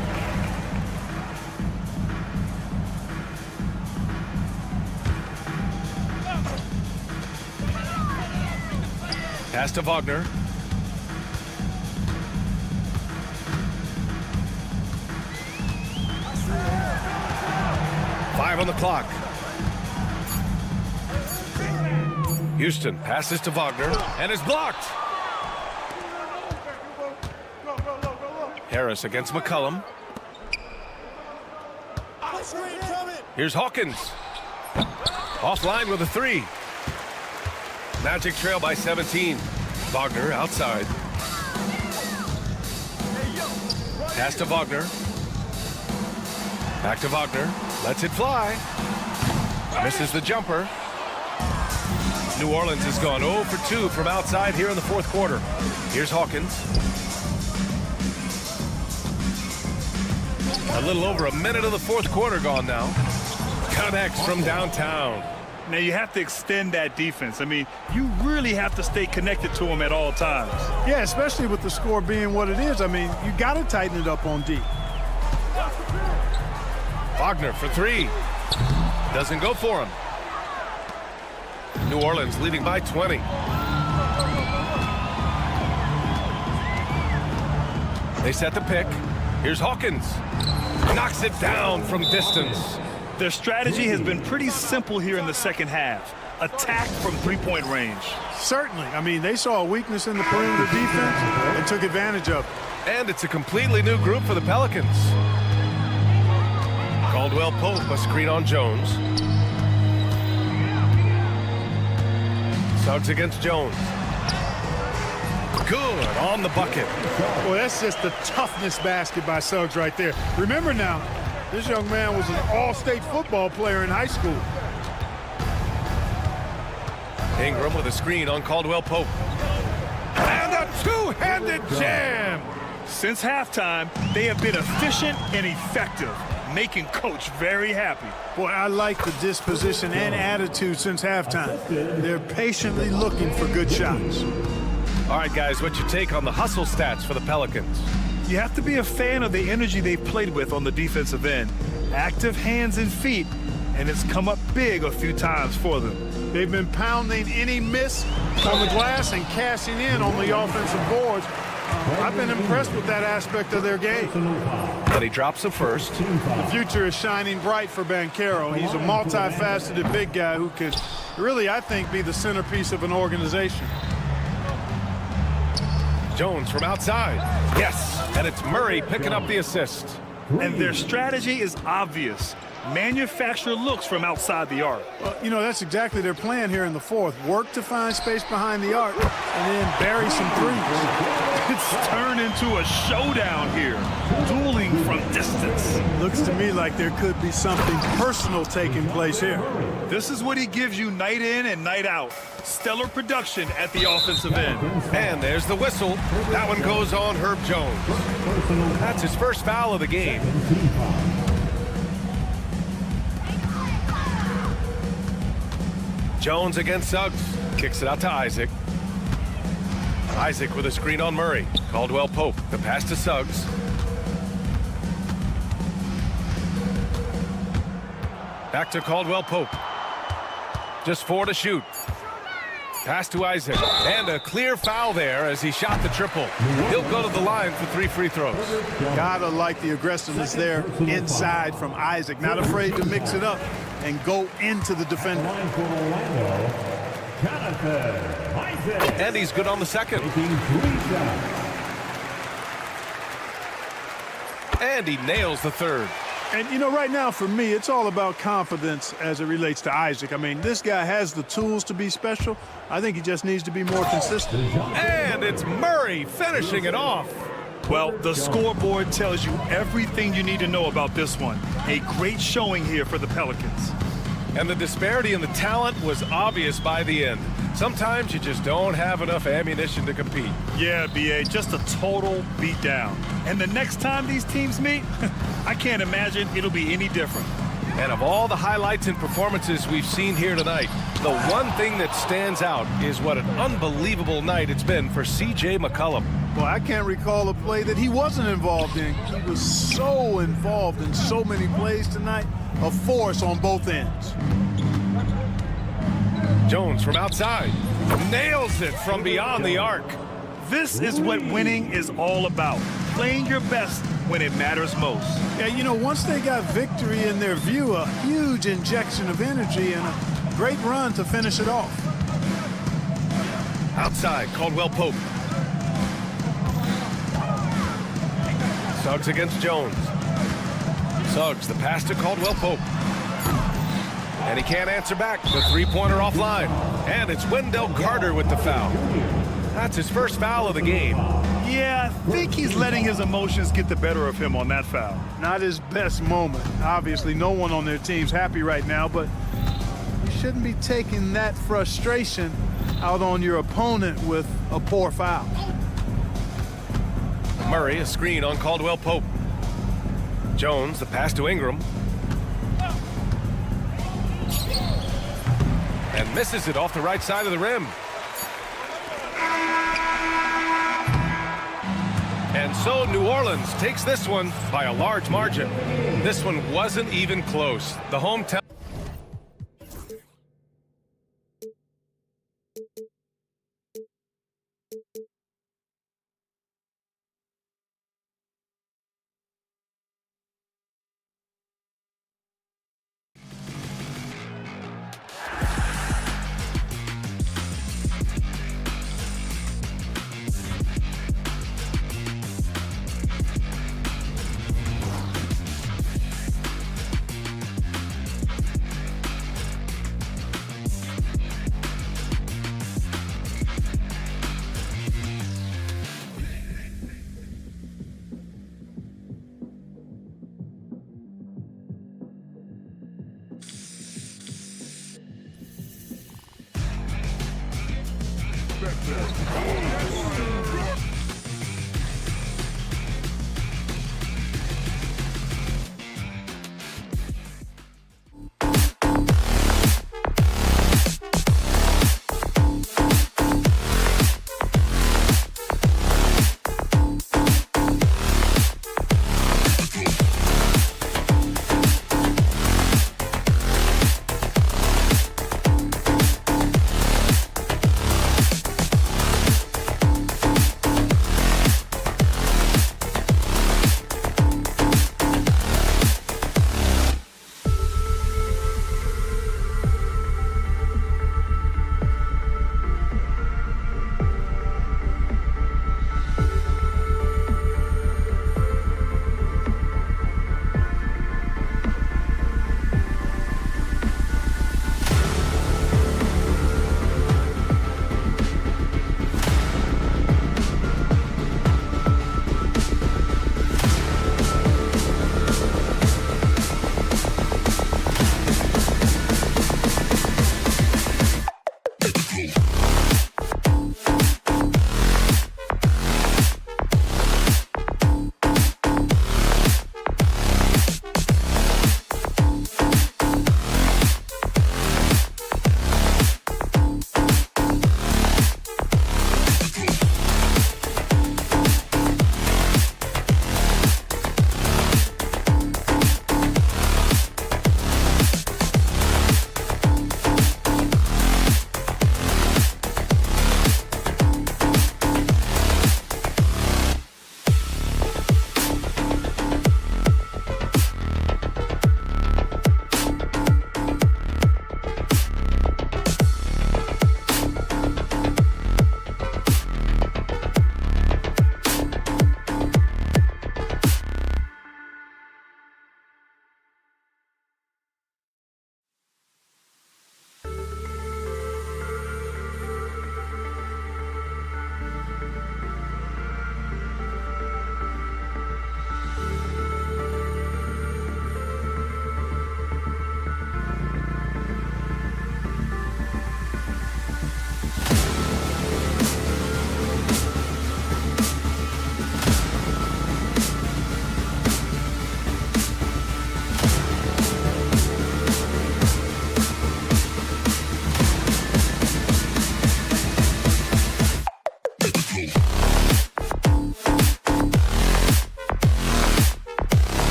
Pass to Wagner. Five on the clock. Houston passes to Wagner and is blocked. Harris against McCollum. Here's Hawkins. Offline with a 3. Magic trail by 17. Wagner outside. Pass to Wagner. Back to Wagner. Lets it fly. Misses the jumper. New Orleans has gone 0 for 2 from outside here in the fourth quarter. Here's Hawkins. A little over a minute of the fourth quarter gone now. Connects from downtown. Now you have to extend that defense. I mean, you really have to stay connected to them at all times. Yeah, especially with the score being what it is. I mean, you got to tighten it up on D. Wagner for three. Doesn't go for him. New Orleans leading by 20. They set the pick. Here's Hawkins. Knocks it down from distance. Their strategy has been pretty simple here in the second half. Attack from three-point range. Certainly. I mean, they saw a weakness in the perimeter defense and took advantage of it. And it's a completely new group for the Pelicans. Caldwell Pope, a screen on Jones. Suggs against Jones. Good on the bucket. Boy, that's just the toughness basket by Suggs right there. Remember now, this young man was an all-state football player in high school. Ingram with a screen on Caldwell Pope. And a two-handed jam. Since halftime, they have been efficient and effective, making Coach very happy. Boy, I like the disposition and attitude since halftime. They're patiently looking for good shots. All right, guys, what's your take on the hustle stats for the Pelicans? You have to be a fan of the energy they've played with on the defensive end. Active hands and feet, and it's come up big a few times for them. They've been pounding any miss on the glass and cashing in on the offensive boards. I've been impressed with that aspect of their game. And he drops the first. The future is shining bright for Banchero. He's a multifaceted big guy who could really, I think, be the centerpiece of an organization. Jones from outside. Yes, and it's Murray picking up the assist. And their strategy is obvious. Manufacture looks from outside the arc. Well, you know, that's exactly their plan here in the fourth. Work to find space behind the arc and then bury some threes. It's turned into a showdown here. Dueling from distance. Looks to me like there could be something personal taking place here. This is what he gives you night in and night out. Stellar production at the offensive end. And there's the whistle. That one goes on Herb Jones. That's his first foul of the game. Jones against Suggs. Kicks it out to Isaac. Isaac with a screen on Murray. Caldwell Pope. The pass to Suggs. Back to Caldwell Pope. Just 4 to shoot. Pass to Isaac. And a clear foul there as he shot the triple. He'll go to the line for 3 free throws. Gotta like the aggressiveness there inside from Isaac. Not afraid to mix it up and go into the defender. And he's good on the second. And he nails the third. And, you know, right now for me, it's all about confidence as it relates to Isaac. I mean, this guy has the tools to be special. I think he just needs to be more consistent. And it's Murray finishing it off. Well, the scoreboard tells you everything you need to know about this one. A great showing here for the Pelicans. And the disparity in the talent was obvious by the end. Sometimes you just don't have enough ammunition to compete. Yeah, B.A., just a total beatdown. And the next time these teams meet, I can't imagine it'll be any different. And of all the highlights and performances we've seen here tonight, the one thing that stands out is what an unbelievable night it's been for C.J. McCollum. Well, I can't recall a play that he wasn't involved in. He was so involved in so many plays tonight. A force on both ends. Jones from outside. Nails it from beyond the arc. This is what winning is all about. Playing your best when it matters most. Yeah, you know, once they got victory in their view, a huge injection of energy and a great run to finish it off. Outside, Caldwell Pope. Suggs against Jones. Suggs, the pass to Caldwell Pope. And he can't answer back. The three-pointer offline. And it's Wendell Carter with the foul. That's his first foul of the game. Yeah, I think he's letting his emotions get the better of him on that foul. Not his best moment. Obviously, no one on their team's happy right now, but you shouldn't be taking that frustration out on your opponent with a poor foul. Murray, a screen on Caldwell Pope. Jones, the pass to Ingram. And misses it off the right side of the rim. And so New Orleans takes this one by a large margin. This one wasn't even close. The hometown.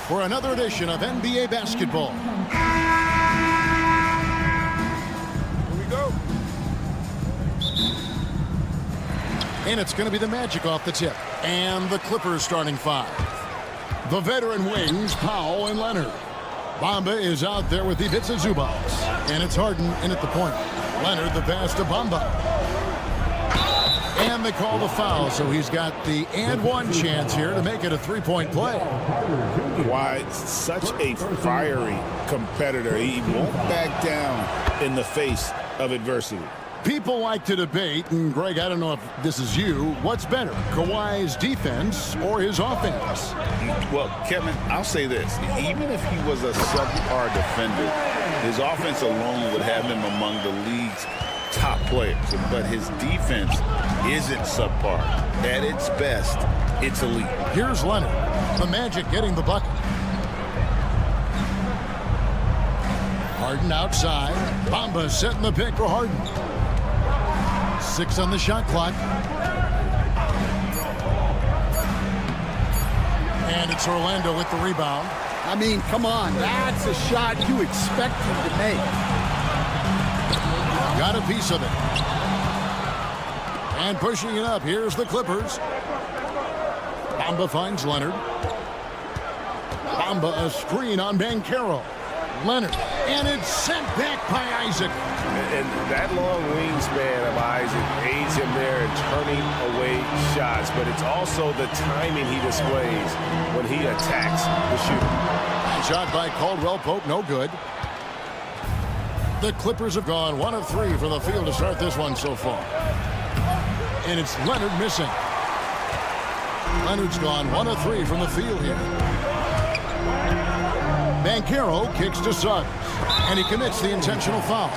for another edition of NBA basketball. Here we go. And it's going to be the Magic off the tip. And the Clippers starting 5. The veteran wings, Powell and Leonard. Bamba is out there with Ivica Zubac. And it's Harden in at the point. Leonard the pass to Bamba. And they call the foul, so he's got the and one chance here to make it a three-point play. Why, such a fiery competitor. He won't back down in the face of adversity. People like to debate, and Greg, I don't know if this is you, what's better, Kawhi's defense or his offense? Well, Kevin, I'll say this. Even if he was a subpar defender, his offense alone would have him among the league's top players. But his defense isn't subpar. At its best, it's elite. Here's Leonard. The Magic getting the bucket. Harden outside. Bamba setting the pick for Harden. 6 on the shot clock. And it's Orlando with the rebound. I mean, come on. That's a shot you expect him to make. Got a piece of it. And pushing it up. Here's the Clippers. Bamba finds Leonard. Bamba a screen on Banchero. Leonard. And it's sent back by Isaac. And that long wingspan of Isaac aids him there in turning away shots. But it's also the timing he displays when he attacks the shooter. Shot by Caldwell Pope. No good. The Clippers have gone 1 of 3 from the field to start this one so far. And it's Leonard missing. Leonard's gone 1 of 3 from the field here. Banchero kicks to Suggs, and he commits the intentional foul.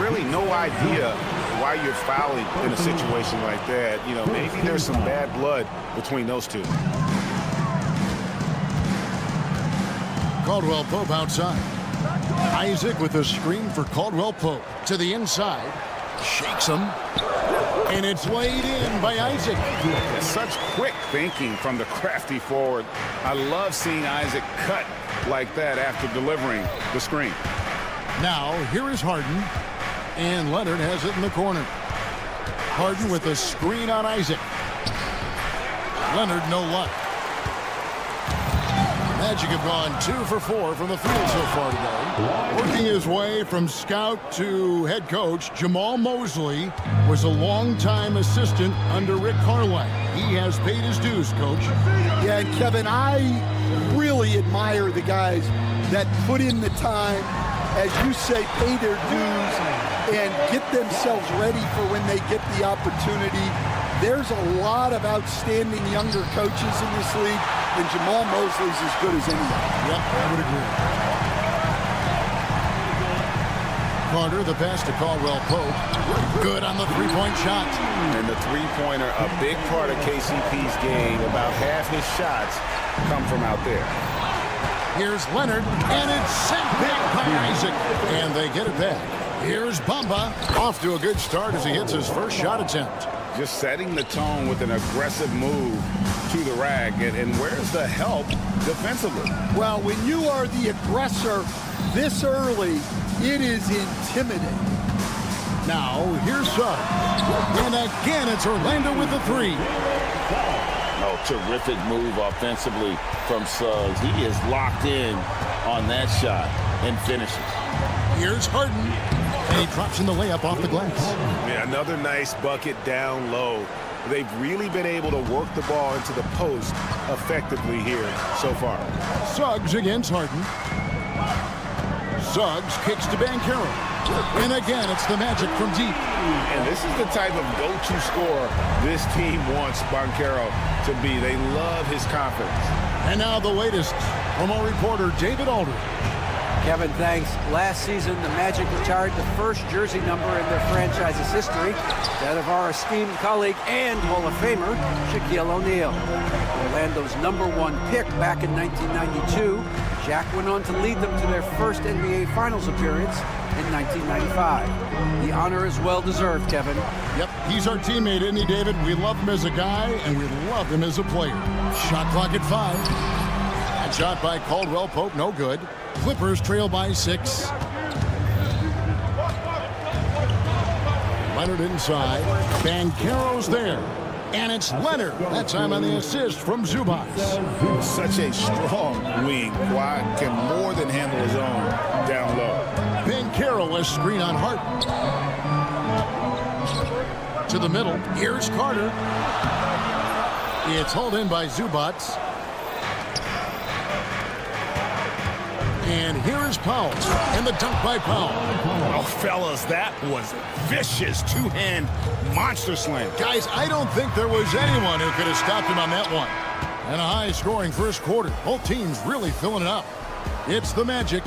Really no idea why you're fouling in a situation like that. You know, maybe there's some bad blood between those two. Caldwell Pope outside. Isaac with a screen for Caldwell Pope to the inside. Shakes him. And it's laid in by Isaac. Such quick thinking from the crafty forward. I love seeing Isaac cut like that after delivering the screen. Now, here is Harden. And Leonard has it in the corner. Harden with a screen on Isaac. Leonard, no luck. Magic have gone 2 for 4 from the field so far today. Working his way from scout to head coach, Jamal Mosley was a longtime assistant under Rick Carlisle. He has paid his dues, Coach. Yeah, and Kevin, I really admire the guys that put in the time, as you say, pay their dues and get themselves ready for when they get the opportunity. There's a lot of outstanding younger coaches in this league, and Jamal Mosley's as good as anyone. Yep, I would agree. Carter, the pass to Caldwell Pope. Good on the three-point shot. And the three-pointer, a big part of KCP's game. About half his shots come from out there. Here's Leonard, and it's sent back by Isaac. And they get it back. Here's Bamba, off to a good start as he hits his first shot attempt. Just setting the tone with an aggressive move to the rack. And where's the help defensively? Well, when you are the aggressor this early, it is intimidating. Now, here's Suggs. And again, it's Orlando with the 3. Oh, terrific move offensively from Suggs. He is locked in on that shot and finishes. Here's Harden. And he drops in the layup off the glass. Yeah, another nice bucket down low. They've really been able to work the ball into the post effectively here so far. Suggs against Harden. Suggs kicks to Banchero. And again, it's the Magic from deep. And this is the type of go-to scorer this team wants Banchero to be. They love his confidence. And now the latest from our reporter, David Aldridge. Kevin, thanks. Last season, the Magic retired the first jersey number in their franchise's history, that of our esteemed colleague and Hall of Famer, Shaquille O'Neal. Orlando's #1 pick back in 1992, Shaq went on to lead them to their first NBA Finals appearance in 1995. The honor is well-deserved, Kevin. Yep, he's our teammate, isn't he, David? We love him as a guy, and we love him as a player. Shot clock at 5. Shot by Caldwell Pope, no good. Clippers trail by 6. Leonard inside. Banchero's there. And it's Leonard. That time on the assist from Zubac. Such a strong wing. Kawhi can more than handle his own down low. Banchero a screen on Hart. To the middle. Here's Carter. It's hauled in by Zubac. And here is Powell. And the dunk by Powell. Oh, fellas, that was vicious. Two-hand monster slam. Guys, I don't think there was anyone who could have stopped him on that one. And a high-scoring first quarter. Both teams really filling it up. It's the Magic.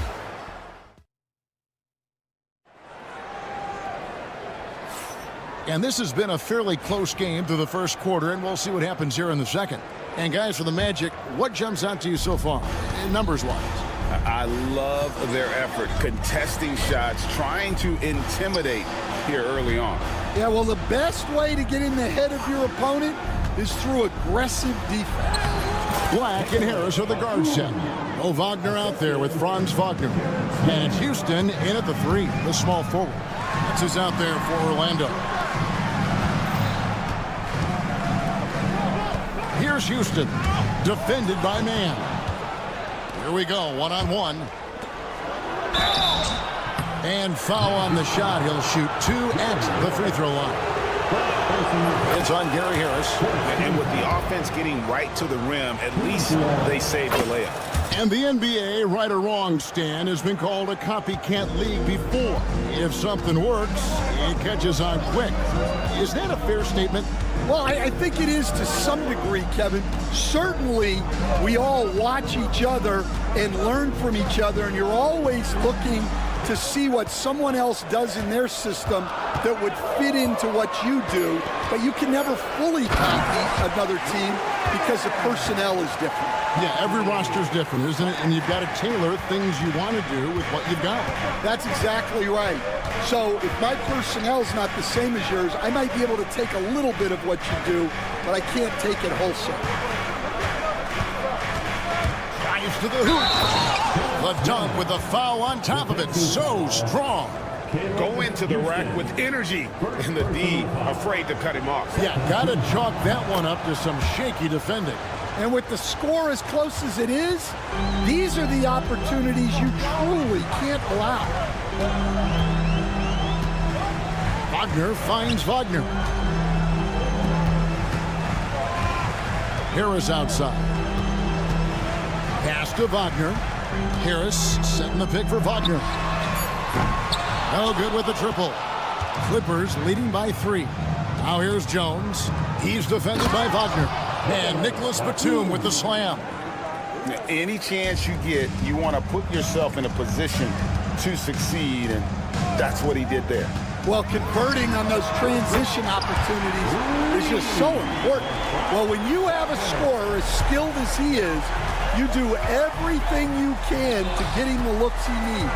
And this has been a fairly close game through the first quarter, and we'll see what happens here in the second. And guys, for the Magic, what jumps out to you so far, numbers-wise? I love their effort, contesting shots, trying to intimidate here early on. Yeah, well, the best way to get in the head of your opponent is through aggressive defense. Black and Harris are the guard set. Oh, Wagner out there with Franz Wagner. And it's Houston in at the 3, the small forward. That's who's out there for Orlando. Here's Houston, defended by Man. Here we go, one-on-one. And foul on the shot. He'll shoot 2 at the free throw line. It's on Gary Harris. And with the offense getting right to the rim, at least they saved the layup. And the NBA, right or wrong, Stan, has been called a copycat league before. If something works, it catches on quick. Is that a fair statement? Well, I think it is to some degree, Kevin. Certainly, we all watch each other and learn from each other, and you're always looking to see what someone else does in their system that would fit into what you do, but you can never fully copy another team because the personnel is different. Yeah, every roster's different, isn't it? And you've got to tailor things you want to do with what you've got. That's exactly right. So if my personnel is not the same as yours, I might be able to take a little bit of what you do, but I can't take it wholesale. Drives to the hoop. The dunk with the foul on top of it. So strong. Go into the rack with energy. And the D afraid to cut him off. Yeah, got to chalk that one up to some shaky defending. And with the score as close as it is, these are the opportunities you truly can't allow. Wagner finds Wagner. Harris outside. Pass to Wagner. Harris setting the pick for Wagner. No good with the triple. Clippers leading by 3. Now here's Jones. He's defended by Wagner. And Nicholas Batum with the slam. Any chance you get, you want to put yourself in a position to succeed, and that's what he did there. Well, converting on those transition opportunities is just so important. Well, when you have a scorer as skilled as he is, you do everything you can to get him the looks he needs.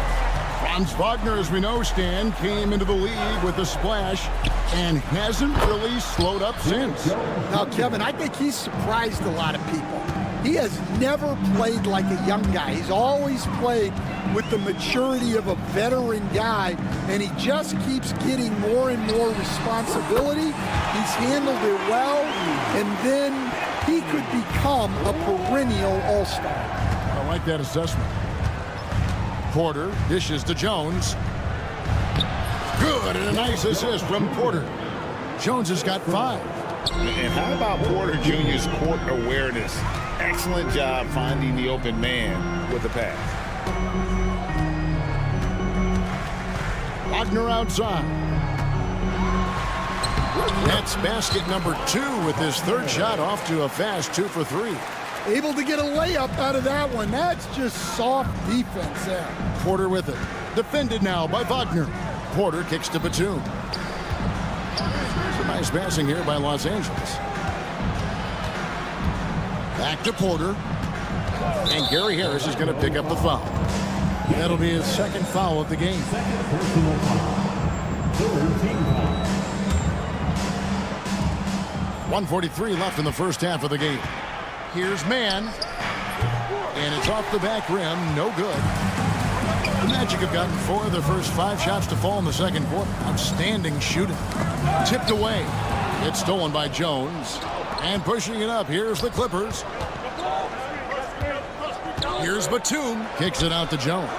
Franz Wagner, as we know, Stan, came into the league with a splash and hasn't really slowed up since. Now, Kevin, I think he's surprised a lot of people. He has never played like a young guy. He's always played with the maturity of a veteran guy, and he just keeps getting more and more responsibility. He's handled it well, and then he could become a perennial all-star. I like that assessment. Porter dishes to Jones. Good, and a nice assist from Porter. Jones has got 5. And how about Porter Jr.'s court awareness? Excellent job finding the open man with the pass. Wagner outside. That's basket number 2 with his 3rd shot off to a fast 2 for 3. Able to get a layup out of that one. That's just soft defense there. Porter with it. Defended now by Wagner. Porter kicks to Batum. There's a nice passing here by Los Angeles. Back to Porter. And Gary Harris is going to pick up the foul. That'll be his 2nd foul of the game. 1:43 left in the first half of the game. Here's Man. And it's off the back rim. No good. The Magic have gotten 4 of their first 5 shots to fall in the second quarter. Outstanding shooting. Tipped away. It's stolen by Jones. And pushing it up. Here's the Clippers. Here's Batum. Kicks it out to Jones.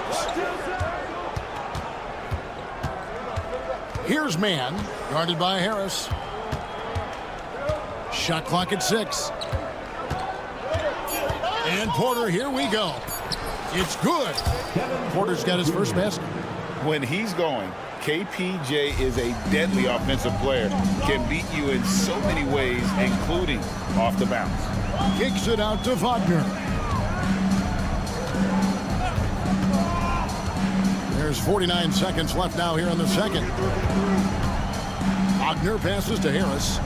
Here's Mann. Guarded by Harris. Shot clock at 6. And Porter, here we go. It's good. Porter's got his first basket. When he's going, KPJ is a deadly offensive player. Can beat you in so many ways, including off the bounce. Kicks it out to Wagner. There's 49 seconds left now here in the second. Wagner passes to Harris.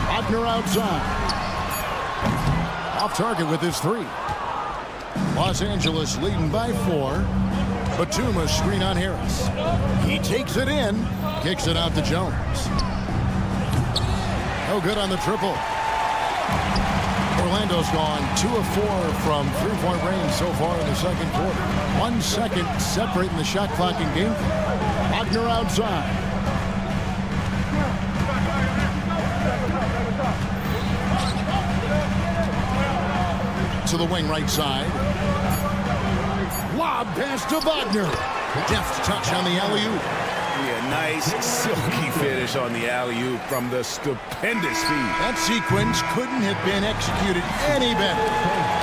Wagner outside. Off target with his 3. Los Angeles leading by 4. Batum a screen on Harris. He takes it in. Kicks it out to Jones. No good on the triple. Orlando's gone 2 of 4 from 3-point range so far in the second quarter. 1 second separating the shot clock and game clock. Wagner outside. To the wing right side. Lob pass to Wagner. Deft touch on the alley-oop. Yeah, nice silky finish on the alley-oop from the stupendous feed. That sequence couldn't have been executed any better.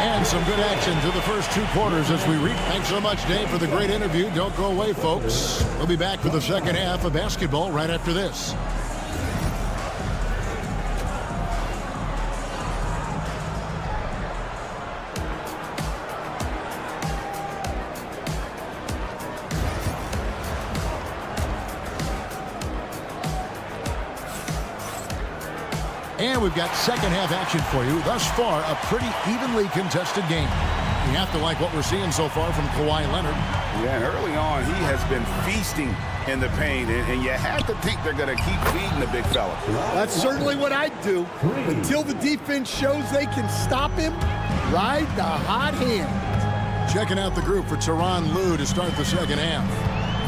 And some good action to the first 2 quarters as we reach. Thanks so much, Dave, for the great interview. Don't go away, folks. We'll be back for the second half of basketball right after this. And we've got second half action for you. Thus far, a pretty evenly contested game. You have to like what we're seeing so far from Kawhi Leonard. Yeah, and early on, he has been feasting in the paint, and you have to think they're going to keep feeding the big fella. That's certainly what I'd do. Until the defense shows they can stop him, ride the hot hand. Checking out the group for Tyronn Lue to start the second half.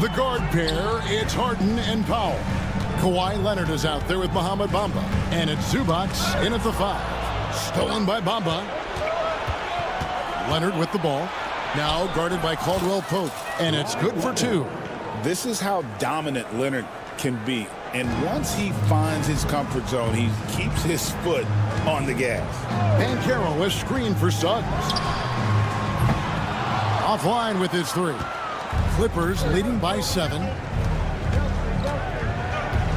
The guard pair, it's Harden and Powell. Kawhi Leonard is out there with Mohamed Bamba. And it's Zubac in at the 5. Stolen by Bamba. Leonard with the ball. Now guarded by Caldwell Pope. And it's good for 2. This is how dominant Leonard can be. And once he finds his comfort zone, he keeps his foot on the gas. Banchero is screened for Suggs. Offline with his 3. Clippers leading by 7.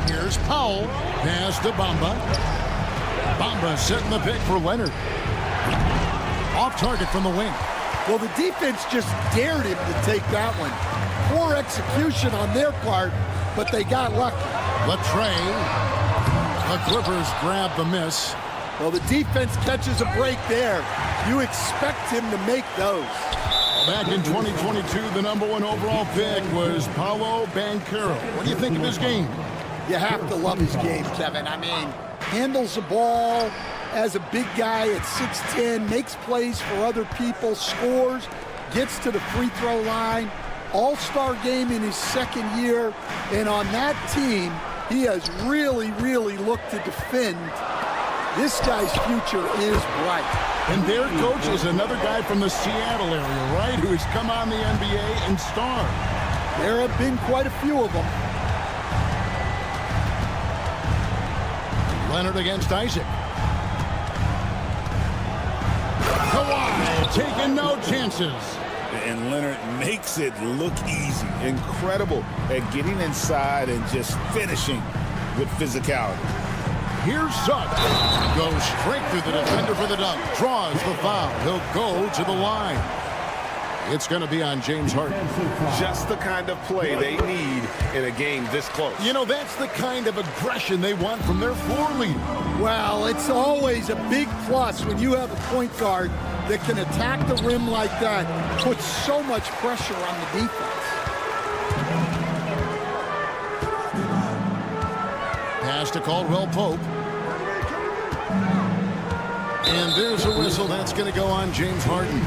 Here's Powell. Pass to Bamba. Bamba setting the pick for Leonard. Off target from the wing. Well, the defense just dared him to take that one. Poor execution on their part, but they got lucky. Latrey. The Clippers grab the miss. Well, the defense catches a break there. You expect him to make those. Back in 2022, the #1 overall pick was Paolo Banchero. What do you think of his game? You have to love his game, Kevin. I mean, handles the ball as a big guy at 6'10", makes plays for other people, scores, gets to the free throw line. All-star game in his second year. And on that team, he has really, really looked to defend. This guy's future is bright. And their coach is another guy from the Seattle area, right, who has come on the NBA and starred. There have been quite a few of them. Leonard against Isaac. Kawhi taking no chances. And Leonard makes it look easy. Incredible at getting inside and just finishing with physicality. Here's Suggs. Goes straight through the defender for the dunk. Draws the foul. He'll go to the line. It's going to be on James Harden. Just the kind of play they need in a game this close. You know, that's the kind of aggression they want from their floor leader. Well, it's always a big plus when you have a point guard that can attack the rim like that, puts so much pressure on the defense. Pass to Caldwell Pope. And there's a whistle. That's going to go on James Harden.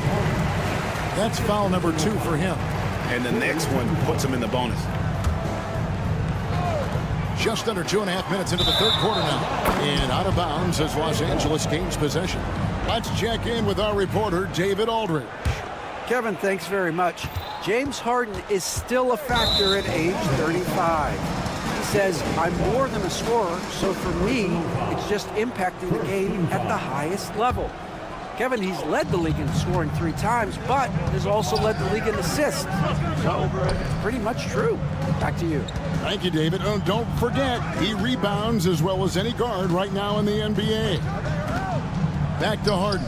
That's foul number 2 for him. And the next one puts him in the bonus. Just under 2.5 minutes into the third quarter now. And out of bounds as Los Angeles gains possession. Let's check in with our reporter, David Aldridge. Kevin, thanks very much. James Harden is still a factor at age 35. He says, I'm more than a scorer, so for me, it's just impacting the game at the highest level. Kevin, he's led the league in scoring 3 times, but has also led the league in assists. So, pretty much true. Back to you. Thank you, David. Oh, don't forget, he rebounds as well as any guard right now in the NBA. Back to Harden.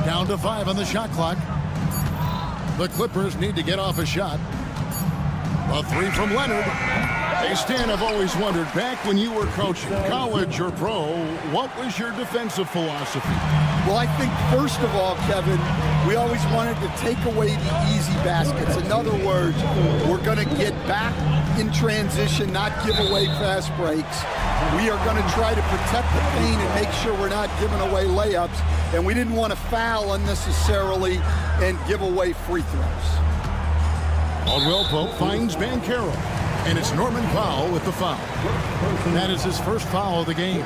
Down to 5 on the shot clock. The Clippers need to get off a shot. A 3 from Leonard. Hey, Stan, I've always wondered, back when you were coaching, college or pro, what was your defensive philosophy? Well, I think, first of all, Kevin, we always wanted to take away the easy baskets. In other words, we're going to get back in transition, not give away fast breaks. We are going to try to protect the paint and make sure we're not giving away layups. And we didn't want to foul unnecessarily and give away free throws. Caldwell Pope finds Banchero. And it's Norman Powell with the foul. That is his first foul of the game.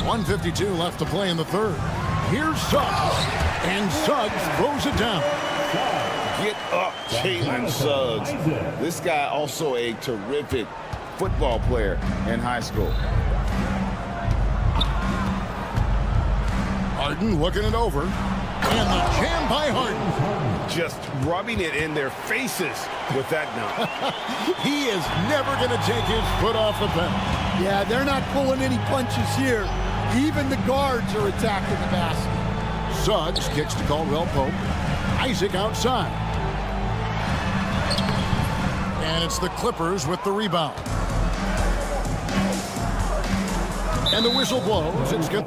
1:52 left to play in the third. Here's Suggs. And Suggs throws it down. Get up, Jalen Suggs. This guy also a terrific football player in high school. Harden looking it over. And the jam by Harden. Just rubbing it in their faces with that dunk. He is never going to take his foot off the pedal. Yeah, they're not pulling any punches here. Even the guards are attacking the basket. Suggs kicks to Caldwell Pope. Isaac outside. And it's the Clippers with the rebound. And the whistle blows. It's good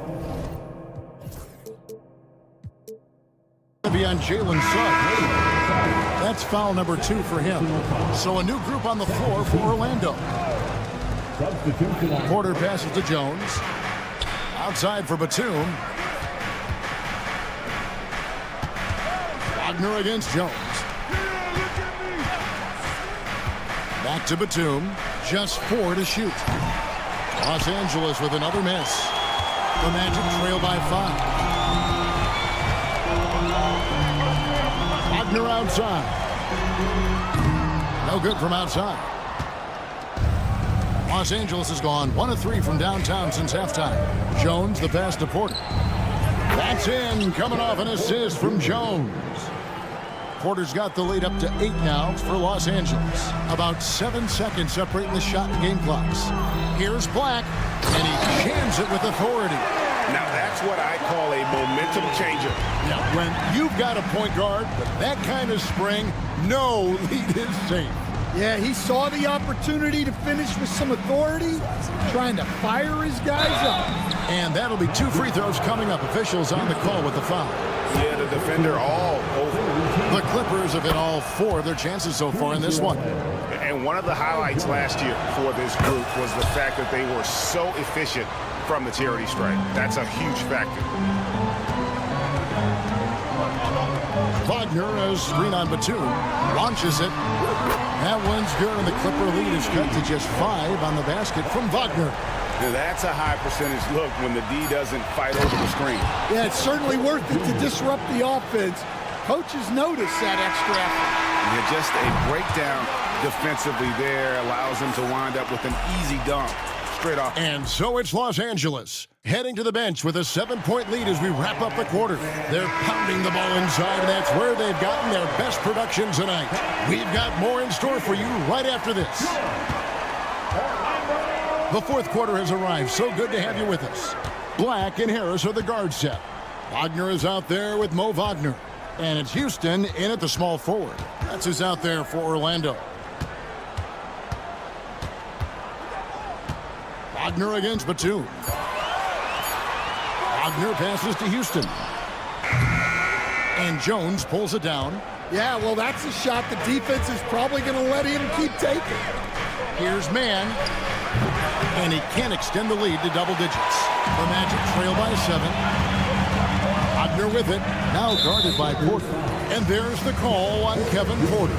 to be on Jalen Suggs. That's foul number 2 for him. So a new group on the floor for Orlando. Porter passes to Jones. Outside for Batum. Wagner against Jones. Back to Batum. Just 4 to shoot. Los Angeles with another miss. The Magic trail by 5. Wagner outside. No good from outside. Los Angeles has gone 1 of 3 from downtown since halftime. Jones, the pass to Porter. That's in, coming off an assist from Jones. Porter's got the lead up to 8 now for Los Angeles. About 7 seconds separating the shot and game clocks. Here's Black, and he jams it with authority. Now that's what I call a momentum changer. Yeah, when you've got a point guard with that kind of spring, no lead is safe. Yeah, he saw the opportunity to finish with some authority, trying to fire his guys up. And that'll be 2 free throws coming up. Officials on the call with the foul. Yeah, the defender all over. The Clippers have hit all 4 of their chances so far in this one. And one of the highlights last year for this group was the fact that they were so efficient from the charity stripe. That's a huge factor. Wagner, a screen on Batum, launches it. That one's good, and the Clipper lead is cut to just 5 on the basket from Wagner. Now that's a high percentage look when the D doesn't fight over the screen. Yeah, it's certainly worth it to disrupt the offense. Coaches notice that extra effort. Yeah, just a breakdown defensively there allows them to wind up with an easy dunk straight off. And so it's Los Angeles heading to the bench with a 7-point lead as we wrap up the quarter. They're pounding the ball inside, and that's where they've gotten their best production tonight. We've got more in store for you right after this. The fourth quarter has arrived. So good to have you with us. Black and Harris are the guard set. Wagner is out there with Mo Wagner. And it's Houston in at the small forward. That's who's out there for Orlando. Wagner against Batum. Wagner passes to Houston. And Jones pulls it down. Yeah, well, that's a shot the defense is probably going to let him keep taking. Here's Mann. And he can't extend the lead to double digits. The Magic trail by 7. Wagner with it. Now guarded by Porter. And there's the call on Kevin Porter.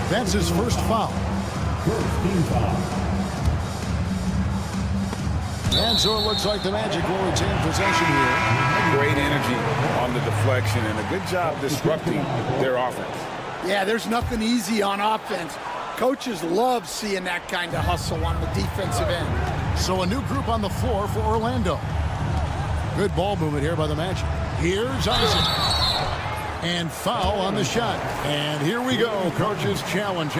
That's his first foul. And so it looks like the Magic will retain possession here. Great energy on the deflection and a good job disrupting their offense. Yeah, there's nothing easy on offense. Coaches love seeing that kind of hustle on the defensive end. So a new group on the floor for Orlando. Good ball movement here by the Magic. Here's Isaac. And foul on the shot. And here we go. Coach's challenge.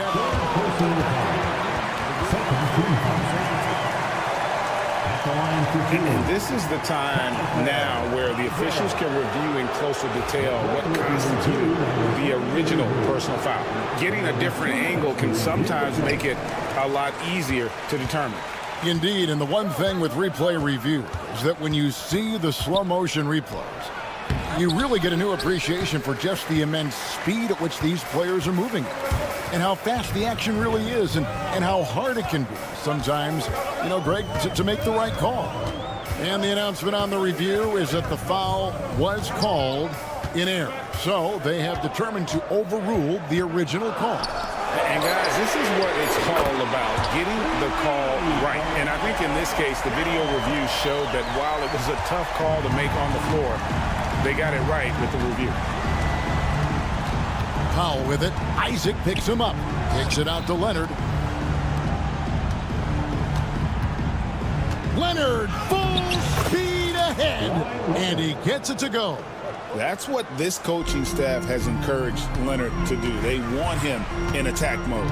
And this is the time now where the officials can review in closer detail what constituted the original personal foul. Getting a different angle can sometimes make it a lot easier to determine. Indeed, and the one thing with replay review is that when you see the slow motion replays, you really get a new appreciation for just the immense speed at which these players are moving and how fast the action really is and how hard it can be sometimes, you know, Greg, to make the right call. And the announcement on the review is that the foul was called in error. So they have determined to overrule the original call. And guys, this is what it's all about, getting the call right. And I think in this case, the video review showed that while it was a tough call to make on the floor, they got it right with the review. Powell with it. Isaac picks him up. Kicks it out to Leonard. Leonard full speed ahead. And he gets it to go. That's what this coaching staff has encouraged Leonard to do. They want him in attack mode.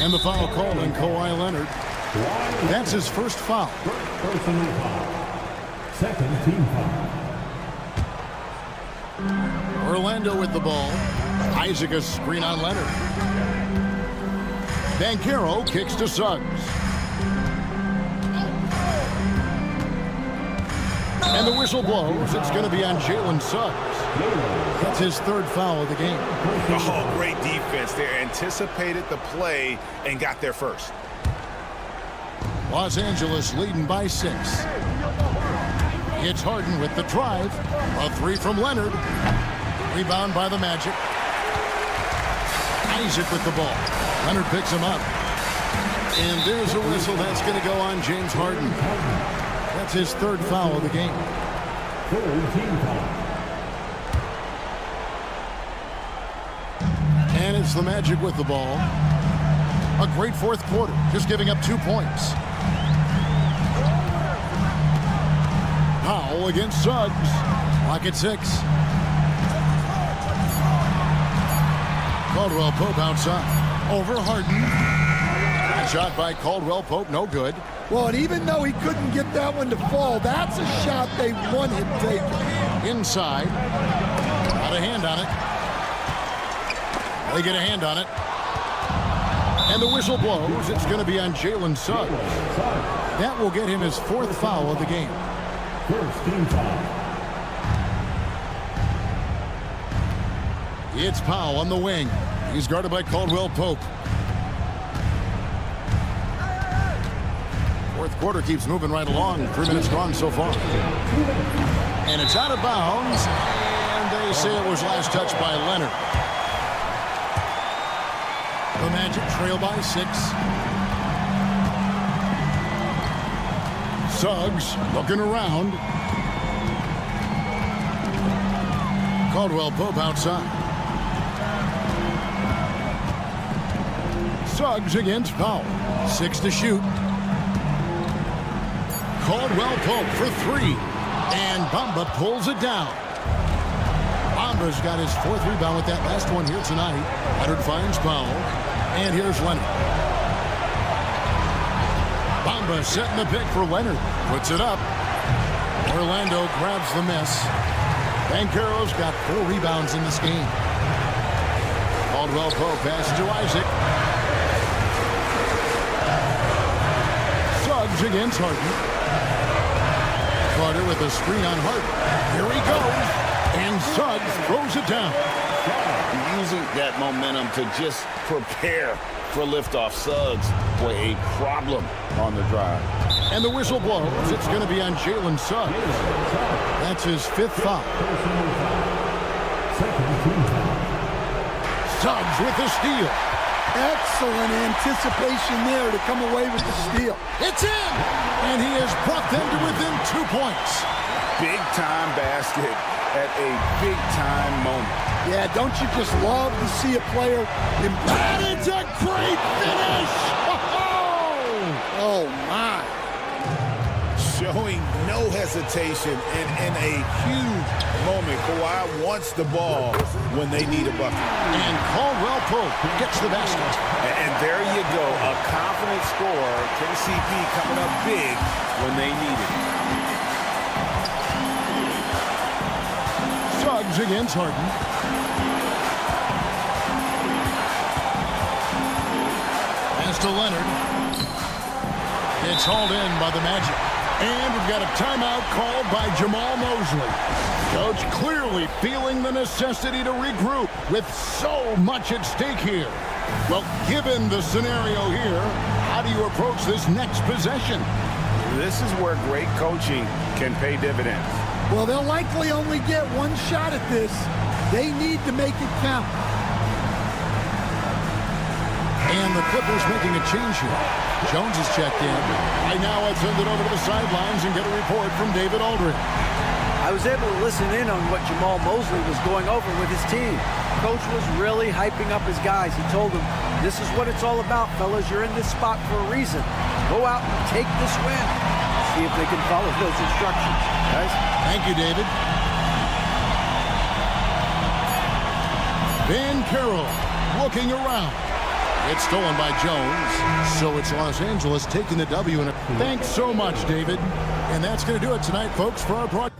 And the foul call on Kawhi Leonard. That's his first foul. Personal foul. Second team foul. Orlando with the ball. Isaac a screen on Leonard. Banchero kicks to Suggs. And the whistle blows. It's going to be on Jalen Suggs. That's his third foul of the game. Oh, great defense there. Anticipated the play and got there first. Los Angeles leading by 6. It's Harden with the drive. A three from Leonard. Rebound by the Magic. Isaac with the ball. Leonard picks him up. And there's a whistle that's going to go on James Harden. That's his third foul of the game. Third team foul. And it's the Magic with the ball. A great fourth quarter, just giving up 2 points. Powell against Suggs. Clock at 6. Caldwell Pope outside. Over Harden. Shot by Caldwell Pope, no good. Well, and even though he couldn't get that one to fall, that's a shot they want him taking. Inside. Got a hand on it. They get a hand on it. And the whistle blows. It's going to be on Jalen Suggs. That will get him his fourth foul of the game. First team foul. It's Powell on the wing. He's guarded by Caldwell Pope. Fourth quarter keeps moving right along. 3 minutes gone so far. And it's out of bounds. And they say it was last touched by Leonard. The Magic trail by 6. Suggs looking around. Caldwell Pope outside. Suggs against Powell. 6 to shoot. Caldwell Pope for 3. And Bamba pulls it down. Bamba's got his fourth rebound with that last one here tonight. Leonard finds Powell. And here's Leonard. Bamba setting the pick for Leonard. Puts it up. Orlando grabs the miss. Banchero's got 4 rebounds in this game. Caldwell Pope passes to Isaac. Suggs against Harden. Carter with a screen on Harden. Here he goes. And Suggs throws it down. Using that momentum to just prepare for liftoff. Suggs, boy, a problem on the drive. And the whistle blows. It's going to be on Jalen Suggs. That's his 5th foul. Suggs with the steal. Excellent anticipation there to come away with the steal. It's in! And he has brought them to within 2 points. Big-time basket at a big-time moment. Yeah, don't you just love to see a player And it's a great finish! Oh, my. Showing no hesitation and in a huge moment. Kawhi wants the ball when they need a bucket. And Caldwell Pope gets the basket. And there you go, a confident scorer. KCP coming up big when they need it. Suggs against Harden. Pass to Leonard. It's hauled in by the Magic. And we've got a timeout called by Jamal Mosley. Coach clearly feeling the necessity to regroup with so much at stake here. Well, given the scenario here, how do you approach this next possession? This is where great coaching can pay dividends. Well, they'll likely only get one shot at this. They need to make it count. And the Clippers making a change here. Jones is checked in. Right now, I'll send it over to the sidelines and get a report from David Aldridge. I was able to listen in on what Jamal Mosley was going over with his team. Coach was really hyping up his guys. He told them, this is what it's all about, fellas. You're in this spot for a reason. Go out and take this win. See if they can follow those instructions, guys. Thank you, David. Van Carroll looking around. It's stolen by Jones, so it's Los Angeles taking the W. Thanks so much, David. And that's going to do it tonight, folks, for our broadcast.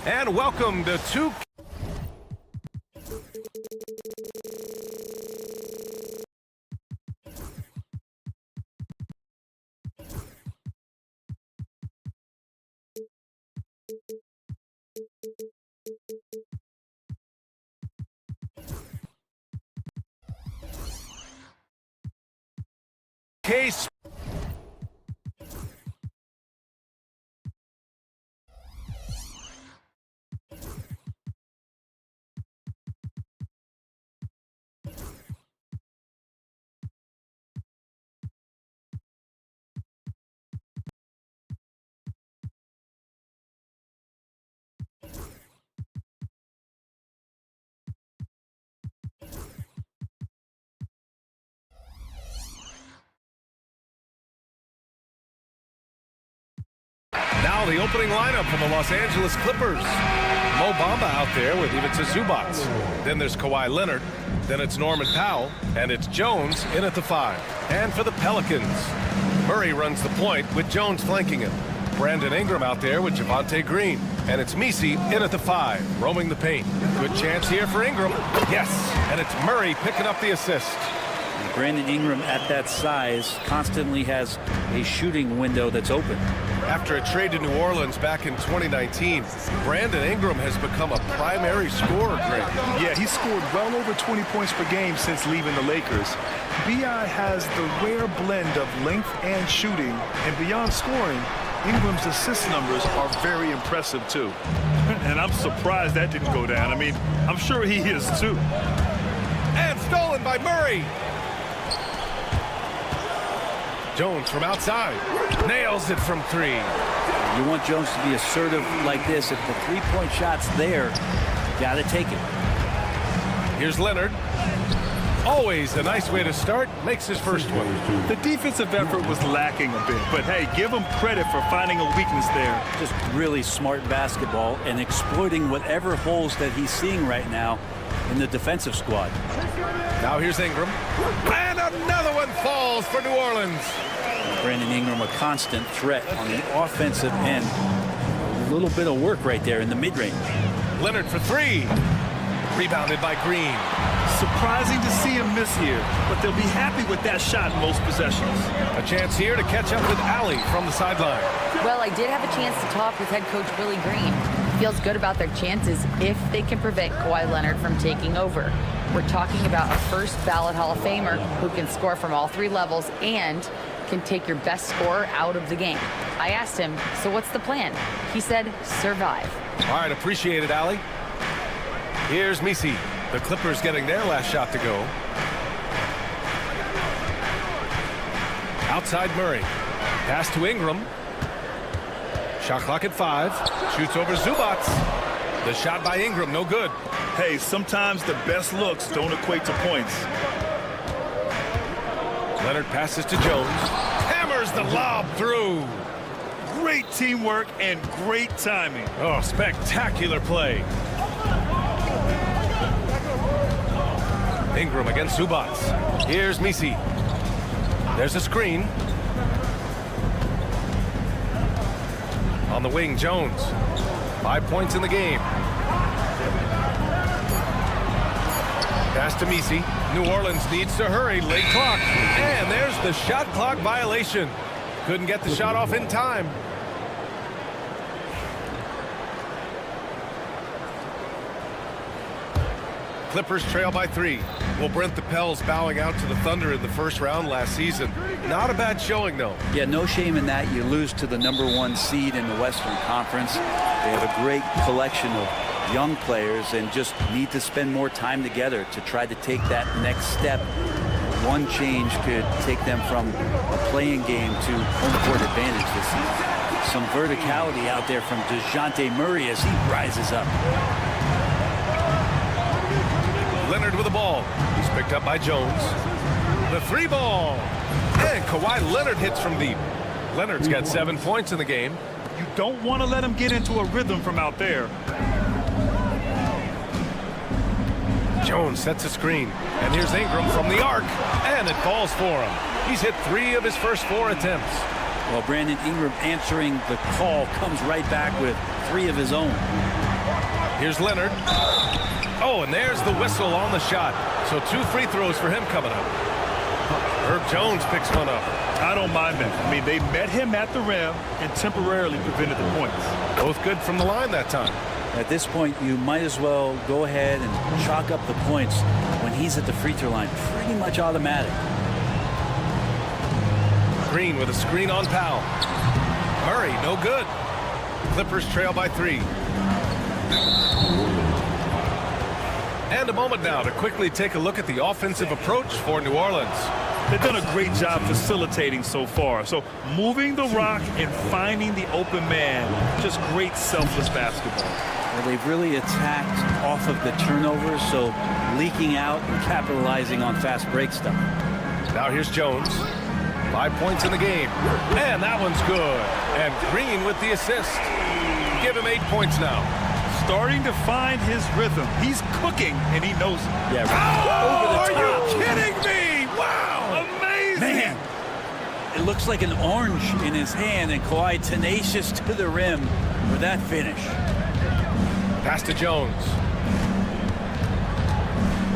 And welcome to two. Case. Now the opening lineup for the Los Angeles Clippers. Mo Bamba out there with Ivica Zubac. Then there's Kawhi Leonard. Then it's Norman Powell. And it's Jones in at the 5. And for the Pelicans, Murray runs the point with Jones flanking him. Brandon Ingram out there with Javonte Green. And it's Misi in at the 5, roaming the paint. Good chance here for Ingram. Yes, and it's Murray picking up the assist. Brandon Ingram at that size constantly has a shooting window that's open. After a trade to New Orleans back in 2019, Brandon Ingram has become a primary scorer, Greg. Yeah, he scored well over 20 points per game since leaving the Lakers. B.I. has the rare blend of length and shooting, and beyond scoring, Ingram's assist numbers are very impressive, too. And I'm surprised that didn't go down. I mean, I'm sure he is, too. And stolen by Murray. Jones from outside. Nails it from 3. You want Jones to be assertive like this. If the three-point shot's there, got to take it. Here's Leonard. Always a nice way to start. Makes his first one. The defensive effort was lacking a bit, but hey, give him credit for finding a weakness there. Just really smart basketball and exploiting whatever holes that he's seeing right now in the defensive squad. Now here's Ingram. And another one falls for New Orleans. Brandon Ingram, a constant threat on the offensive end. A little bit of work right there in the mid-range. Leonard for 3. Rebounded by Green. Surprising to see him miss here, but they'll be happy with that shot in most possessions. A chance here to catch up with Allie from the sideline. Well, I did have a chance to talk with head coach Willie Green. Feels good about their chances if they can prevent Kawhi Leonard from taking over. We're talking about a first ballot Hall of Famer who can score from all 3 levels and can take your best scorer out of the game. I asked him, so what's the plan? He said, survive. All right, appreciate it, Allie. Here's Misi. The Clippers getting their last shot to go. Outside Murray. Pass to Ingram. Shot clock at 5. Shoots over Zubac. The shot by Ingram, no good. Hey, sometimes the best looks don't equate to points. Leonard passes to Jones. Hammers the lob through. Great teamwork and great timing. Oh, spectacular play. Ingram against Zubac. Here's Misi. There's a screen. On the wing, Jones. 5 points in the game. Pass to Misi. New Orleans needs to hurry. Late clock. And there's the shot clock violation. Couldn't get the shot off in time. Clippers trail by 3. Well, Brent, the Pels bowing out to the Thunder in the first round last season. Not a bad showing, though. Yeah, no shame in that. You lose to the #1 seed in the Western Conference. They have a great collection of young players and just need to spend more time together to try to take that next step. One change could take them from a playing game to home court advantage this season. Some verticality out there from DeJounte Murray as he rises up. Leonard with the ball. He's picked up by Jones. The 3 ball. And Kawhi Leonard hits from deep. Leonard's got 7 points in the game. You don't want to let him get into a rhythm from out there. Jones sets a screen. And here's Ingram from the arc. And it falls for him. He's hit 3 of his first 4 attempts. Well, Brandon Ingram answering the call comes right back with 3 of his own. Here's Leonard. Oh, and there's the whistle on the shot. So 2 free throws for him coming up. Herb Jones picks one up. I don't mind that. I mean, they met him at the rim and temporarily prevented the points. Both good from the line that time. At this point, you might as well go ahead and chalk up the points when he's at the free throw line. Pretty much automatic. Green with a screen on Powell. Murray, no good. Clippers trail by 3. And a moment now to quickly take a look at the offensive approach for New Orleans. They've done a great job facilitating so far. So moving the rock and finding the open man, just great selfless basketball. Well, they've really attacked off of the turnovers, so leaking out and capitalizing on fast break stuff. Now here's Jones. 5 points in the game. And that one's good. And Green with the assist. Give him 8 points now. Starting to find his rhythm. He's cooking, and he knows it. Yeah, oh, over the are top. you kidding me? Wow. Amazing. Man, it looks like an orange in his hand, and Kawhi tenacious to the rim for that finish. Pass to Jones.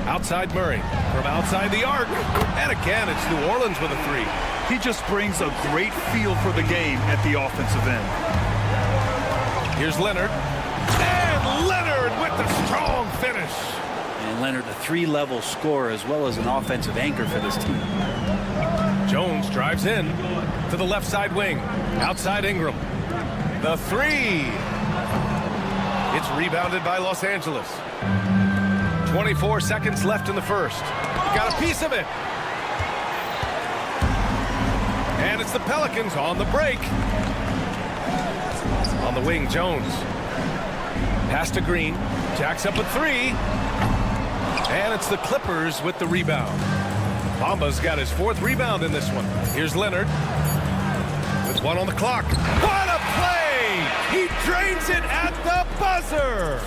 Outside Murray. From outside the arc. And again, it's New Orleans with a 3. He just brings a great feel for the game at the offensive end. Here's Leonard. And Leonard with the strong finish. And Leonard, a 3-level scorer as well as an offensive anchor for this team. Jones drives in to the left side wing. Outside Ingram. The 3. It's rebounded by Los Angeles. 24 seconds left in the first. Got a piece of it. And it's the Pelicans on the break. On the wing, Jones. Pass to Green. Jacks up a 3. And it's the Clippers with the rebound. Bamba's got his 4th rebound in this one. Here's Leonard with 1 on the clock. What a play! He drains it at the buzzer.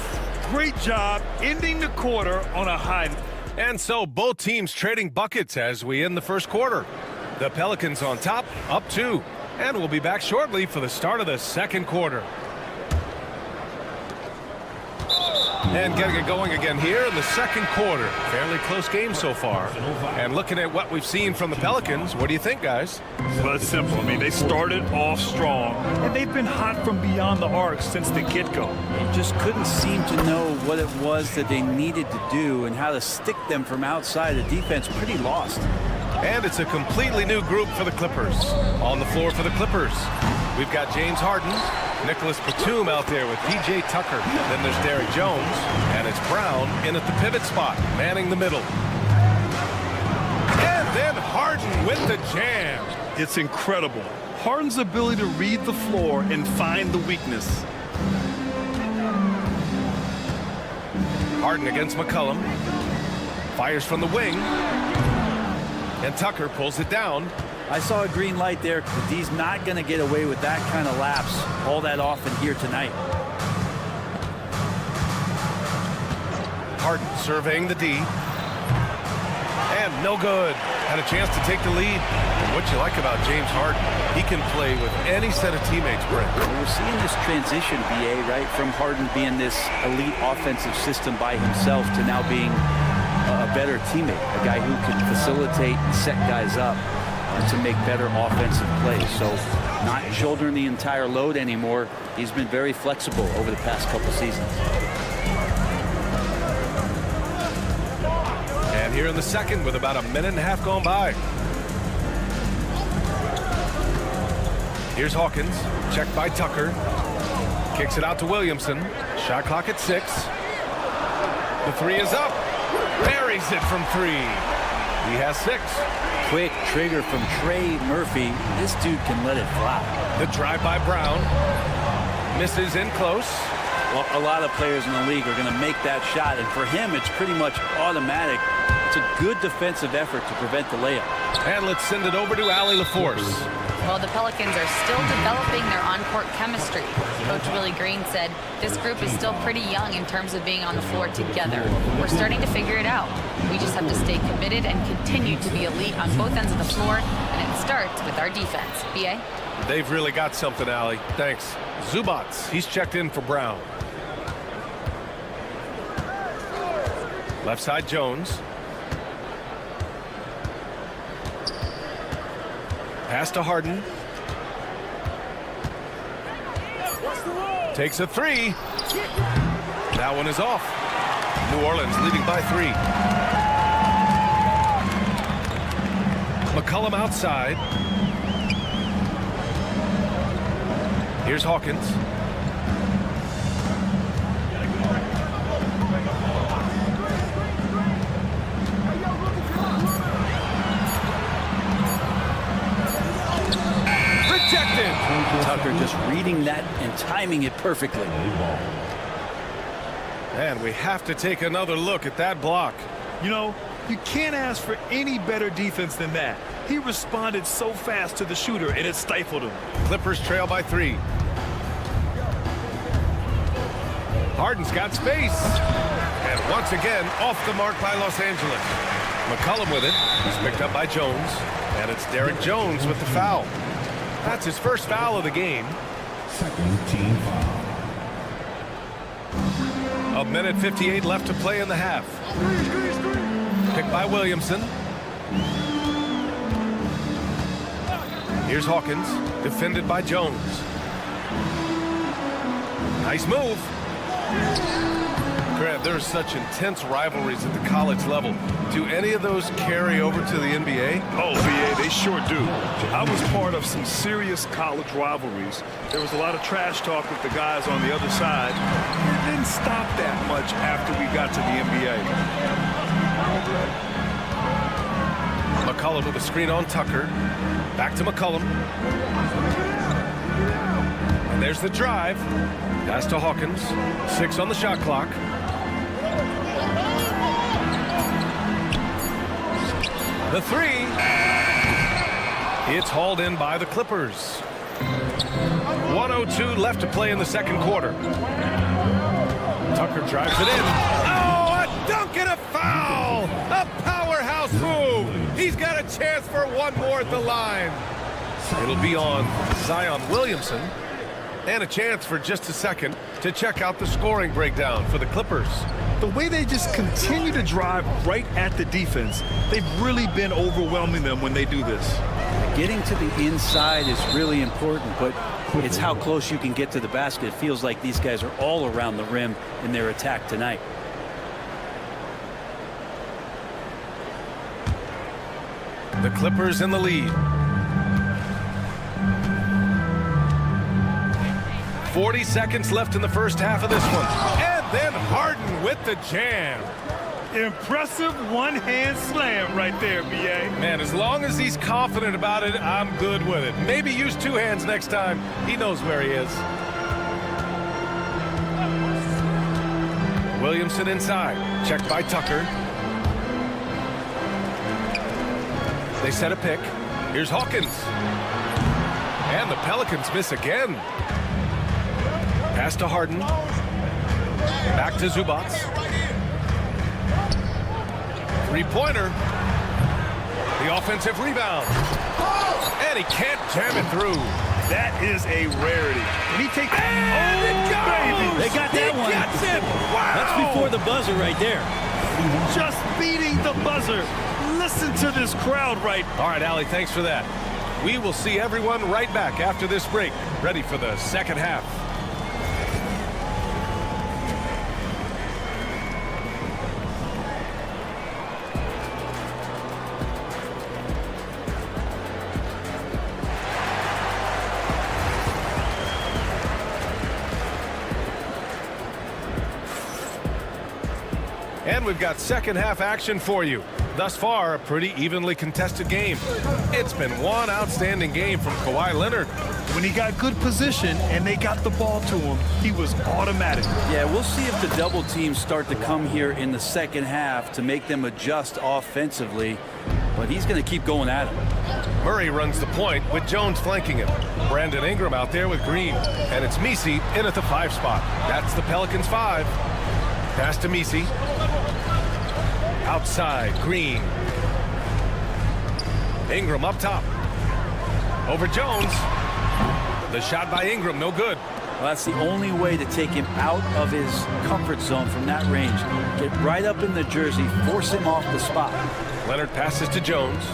Great job ending the quarter on a high. And so both teams trading buckets as we end the first quarter. The Pelicans on top, up 2. And we'll be back shortly for the start of the second quarter. And getting it going again here in the second quarter. Fairly close game so far. And looking at what we've seen from the Pelicans, what do you think, guys? Well, it's simple. I mean, they started off strong, and they've been hot from beyond the arc since the get-go. They just couldn't seem to know what it was that they needed to do and how to stick them from outside. The defense pretty lost. And it's a completely new group for the Clippers. On the floor for the Clippers, we've got James Harden, Nicholas Batum out there with P.J. Tucker. Then there's Derrick Jones, and it's Brown in at the pivot spot, manning the middle. And then Harden with the jam. It's incredible. Harden's ability to read the floor and find the weakness. Harden against McCollum. Fires from the wing. And Tucker pulls it down. I saw a green light there. D's not going to get away with that kind of lapse all that often here tonight. Harden surveying the D. And no good. Had a chance to take the lead. And what you like about James Harden, he can play with any set of teammates, Brent. We're seeing this transition, BA, right? From Harden being this elite offensive system by himself to now being a better teammate, a guy who can facilitate and set guys up to make better offensive plays. So not shouldering the entire load anymore. He's been very flexible over the past couple seasons. And here in the second with about a minute and a half gone by. Here's Hawkins, checked by Tucker. Kicks it out to Williamson. Shot clock at 6. The 3 is up. Buries it from 3. He has 6. Quick trigger from Trey Murphy. This dude can let it fly. The drive by Brown. Misses in close. Well, a lot of players in the league are going to make that shot, and for him, it's pretty much automatic. It's a good defensive effort to prevent the layup. And let's send it over to Allie LaForce. Well, the Pelicans are still developing their on-court chemistry. Coach Willie Green said this group is still pretty young in terms of being on the floor together. We're starting to figure it out. We just have to stay committed and continue to be elite on both ends of the floor, and it starts with our defense. B.A.? They've really got something, Allie. Thanks. Zubats, he's checked in for Brown. Left side Jones. Pass to Harden. Takes a three. That one is off. New Orleans leading by 3. McCollum outside. Here's Hawkins. Rejected. Tucker just reading that and timing it perfectly. And we have to take another look at that block. You know, you can't ask for any better defense than that. He responded so fast to the shooter, and it stifled him. Clippers trail by 3. Harden's got space. And once again, off the mark by Los Angeles. McCollum with it. He's picked up by Jones. And it's Derek Jones with the foul. That's his first foul of the game. Second team foul. 1:58 left to play in the half. Picked by Williamson. Here's Hawkins, defended by Jones. Nice move. Grant, there's such intense rivalries at the college level. Do any of those carry over to the NBA? Oh, BA, they sure do. I was part of some serious college rivalries. There was a lot of trash talk with the guys on the other side. It didn't stop that much after we got to the NBA. McCollum with a screen on Tucker. Back to McCollum. And there's the drive. Pass to Hawkins. 6 on the shot clock. The 3. It's hauled in by the Clippers. 1:02 left to play in the second quarter. Tucker drives it in. Oh, a dunk and a foul! A powerhouse move! He's got a chance for one more at the line. It'll be on Zion Williamson. And a chance for just a second to check out the scoring breakdown for the Clippers. The way they just continue to drive right at the defense, they've really been overwhelming them when they do this. Getting to the inside is really important, but it's how close you can get to the basket. It feels like these guys are all around the rim in their attack tonight. The Clippers in the lead. 40 seconds left in the first half of this one. And then Harden with the jam. Impressive one-hand slam right there, BA. Man, as long as he's confident about it, I'm good with it. Maybe use 2 hands next time. He knows where he is. Williamson inside. Checked by Tucker. They set a pick. Here's Hawkins. And the Pelicans miss again. Pass to Harden. Back to Zubac. 3-pointer. The offensive rebound. And he can't jam it through. That is a rarity. When he takes and it goes! Baby. They got that one. Gets it. Wow. That's before the buzzer right there. Just beating the buzzer. Listen to this crowd right. All right, Allie, thanks for that. We will see everyone right back after this break. Ready for the second half. And we've got second half action for you. Thus far, a pretty evenly contested game. It's been one outstanding game from Kawhi Leonard. When he got good position and they got the ball to him, he was automatic. Yeah, we'll see if the double teams start to come here in the second half to make them adjust offensively. But he's going to keep going at him. Murray runs the point with Jones flanking him. Brandon Ingram out there with Green. And it's Messi in at the 5 spot. That's the Pelicans 5. Pass to Messi. Outside, Green. Ingram up top. Over Jones. The shot by Ingram, no good. Well, that's the only way to take him out of his comfort zone from that range. Get right up in the jersey, force him off the spot. Leonard passes to Jones.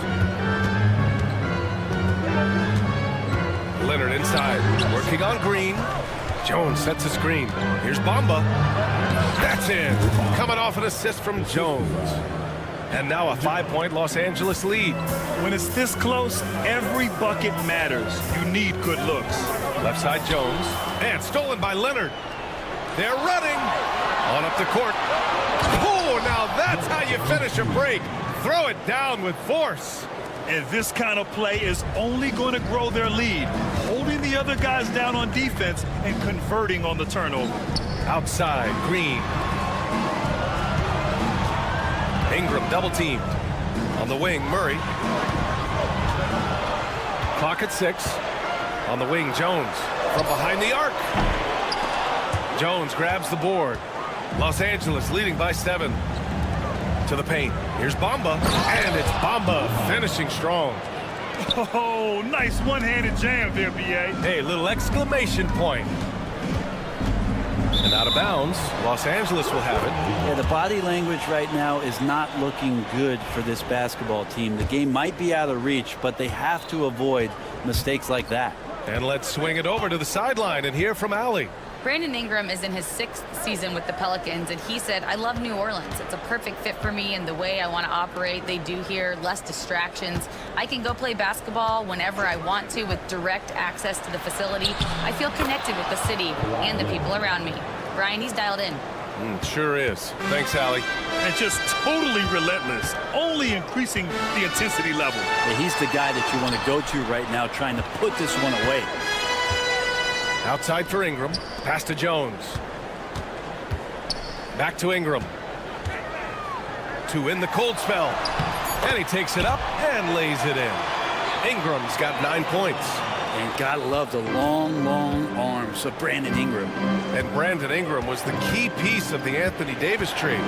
Leonard inside, working on Green. Jones sets a screen. Here's Bamba. That's in. Coming off an assist from Jones. And now a 5-point Los Angeles lead. When it's this close, every bucket matters. You need good looks. Left side Jones. And stolen by Leonard. They're running. On up the court. Oh, now that's how you finish a break. Throw it down with force. And this kind of play is only going to grow their lead. Holding the other guys down on defense and converting on the turnover. Outside, Green. Ingram double teamed. On the wing, Murray. Clock at 6. On the wing, Jones. From behind the arc. Jones grabs the board. Los Angeles leading by 7. To the paint. Here's Bamba. And it's Bamba finishing strong. Oh, nice one-handed jam there, B.A. Hey, little exclamation point. And out of bounds, Los Angeles will have it. Yeah, the body language right now is not looking good for this basketball team. The game might be out of reach, but they have to avoid mistakes like that. And let's swing it over to the sideline and hear from Allie. Brandon Ingram is in his 6th season with the Pelicans, and he said, I love New Orleans. It's a perfect fit for me and the way I want to operate. They do here, less distractions. I can go play basketball whenever I want to with direct access to the facility. I feel connected with the city and the people around me. Brian, he's dialed in. Sure is. Thanks, Allie. And just totally relentless, only increasing the intensity level. Yeah, he's the guy that you want to go to right now, trying to put this one away. Outside for Ingram. Pass to Jones. Back to Ingram. To in the cold spell. And he takes it up and lays it in. Ingram's got 9 points. And gotta love the long, long arms of Brandon Ingram. And Brandon Ingram was the key piece of the Anthony Davis trade.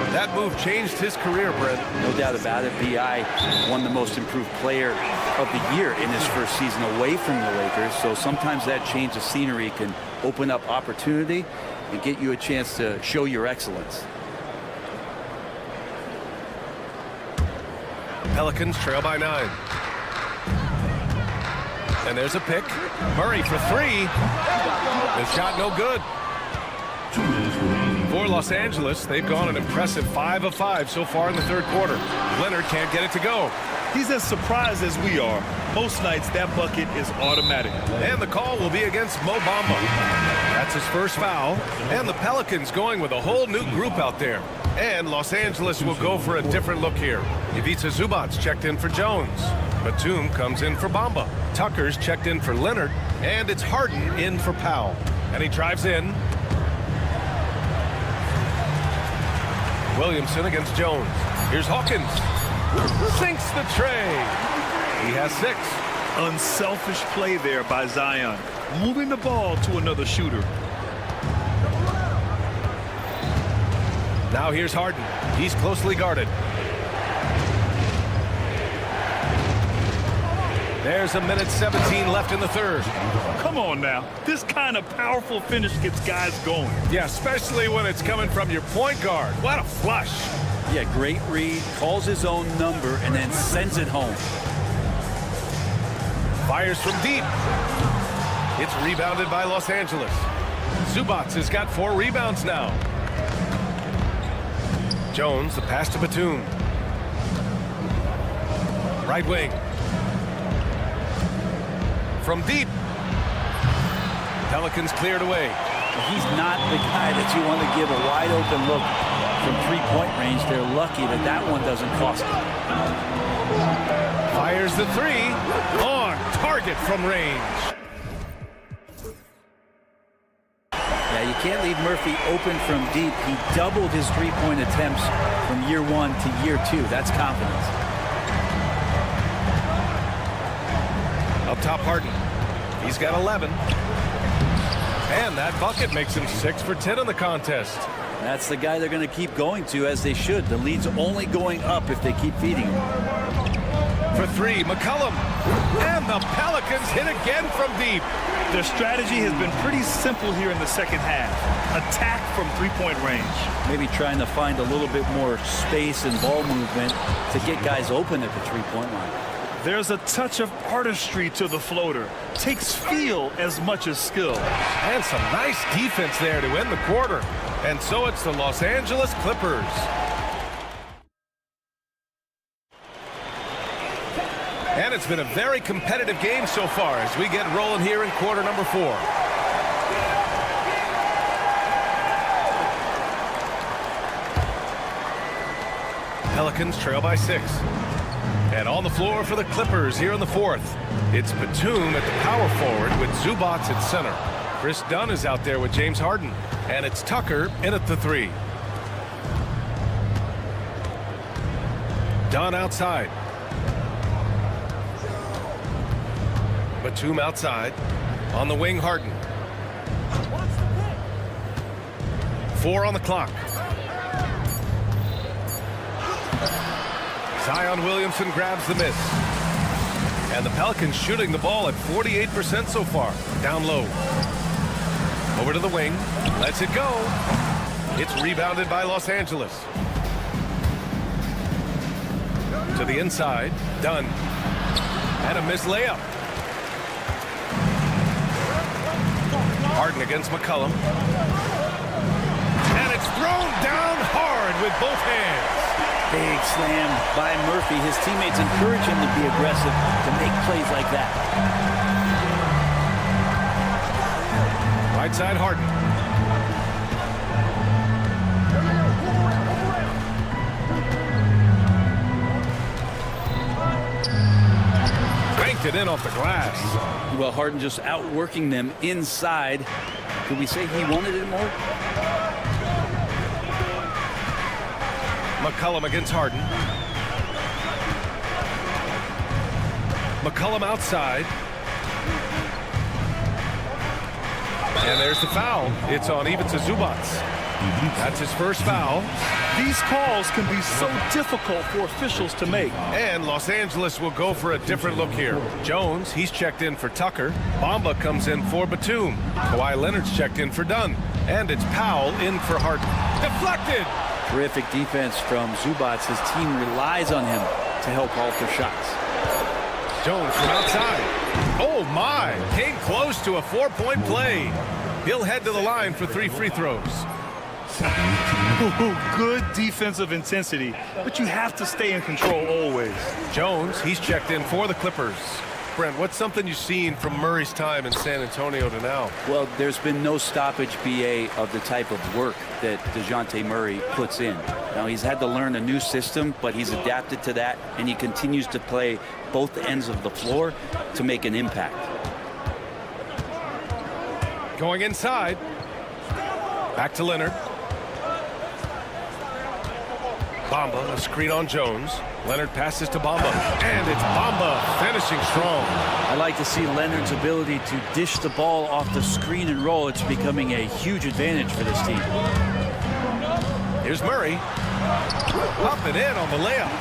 That move changed his career, Brent. No doubt about it. B.I. won the most improved player of the year in his first season away from the Lakers. So sometimes that change of scenery can open up opportunity and get you a chance to show your excellence. Pelicans trail by 9. And there's a pick. Murray for 3. The shot no good. For Los Angeles, they've gone an impressive 5 of 5 so far in the third quarter. Leonard can't get it to go. He's as surprised as we are. Most nights, that bucket is automatic. And the call will be against Mo Bamba. That's his first foul. And the Pelicans going with a whole new group out there. And Los Angeles will go for a different look here. Ivica Zubac's checked in for Jones. Batum comes in for Bamba. Tucker's checked in for Leonard. And it's Harden in for Powell. And he drives in. Williamson against Jones. Here's Hawkins. Sinks the tray. He has 6. Unselfish play there by Zion. Moving the ball to another shooter. Now here's Harden. He's closely guarded. There's a minute 17 left in the third. Come on now. This kind of powerful finish gets guys going. Yeah, especially when it's coming from your point guard. What a flush. Yeah, great read, calls his own number, and then sends it home. Fires from deep. It's rebounded by Los Angeles. Zubac has got 4 rebounds now. Jones, the pass to Batum. Right wing. From deep. Pelicans cleared away. He's not the guy that you want to give a wide open look from 3-point range. They're lucky that that one doesn't cost them. Fires the 3. On target from range. Yeah, you can't leave Murphy open from deep. He doubled his 3-point attempts from year 1 to year 2. That's confidence. Up top, Harden. He's got 11. And that bucket makes him 6 for 10 in the contest. That's the guy they're going to keep going to, as they should. The lead's only going up if they keep feeding him. For three, McCollum. And the Pelicans hit again from deep. Their strategy has been pretty simple here in the second half. Attack from three-point range. Maybe trying to find a little bit more space and ball movement to get guys open at the three-point line. There's a touch of artistry to the floater. Takes feel as much as skill. And some nice defense there to end the quarter. And so it's the Los Angeles Clippers. And it's been a very competitive game so far as we get rolling here in quarter number 4. Pelicans trail by 6. And on the floor for the Clippers here in the 4th. It's Batum at the power forward with Zubac at center. Chris Dunn is out there with James Harden. And it's Tucker in at the 3. Dunn outside. Batum outside. On the wing, Harden. 4 on the clock. Zion Williamson grabs the miss. And the Pelicans shooting the ball at 48% so far. Down low. Over to the wing. Lets it go. It's rebounded by Los Angeles. To the inside. Dunn. And a missed layup. Harden against McCollum. And it's thrown down hard with both hands. Big slam by Murphy. His teammates encourage him to be aggressive, to make plays like that. Right side, Harden. Banked it in off the glass. Well, Harden just outworking them inside. Could we say he wanted it more? McCollum against Harden. McCollum outside. And there's the foul. It's on Ivica Zubac. That's his first foul. These calls can be so difficult for officials to make. And Los Angeles will go for a different look here. Jones, he's checked in for Tucker. Bamba comes in for Batum. Kawhi Leonard's checked in for Dunn. And it's Powell in for Harden. Deflected! Terrific defense from Zubac. His team relies on him to help alter shots. Jones from outside. Oh my! Came close to a 4-point play. He'll head to the line for 3 free throws. Good defensive intensity, but you have to stay in control always. Jones, he's checked in for the Clippers. Brent, what's something you've seen from Murray's time in San Antonio to now? Well, there's been no stoppage, BA, of the type of work that DeJounte Murray puts in. Now, he's had to learn a new system, but he's adapted to that, and he continues to play both ends of the floor to make an impact. Going inside. Back to Leonard. Bamba, a screen on Jones. Leonard passes to Bamba, and it's Bamba finishing strong. I like to see Leonard's ability to dish the ball off the screen and roll. It's becoming a huge advantage for this team. Here's Murray. Popping in on the layup.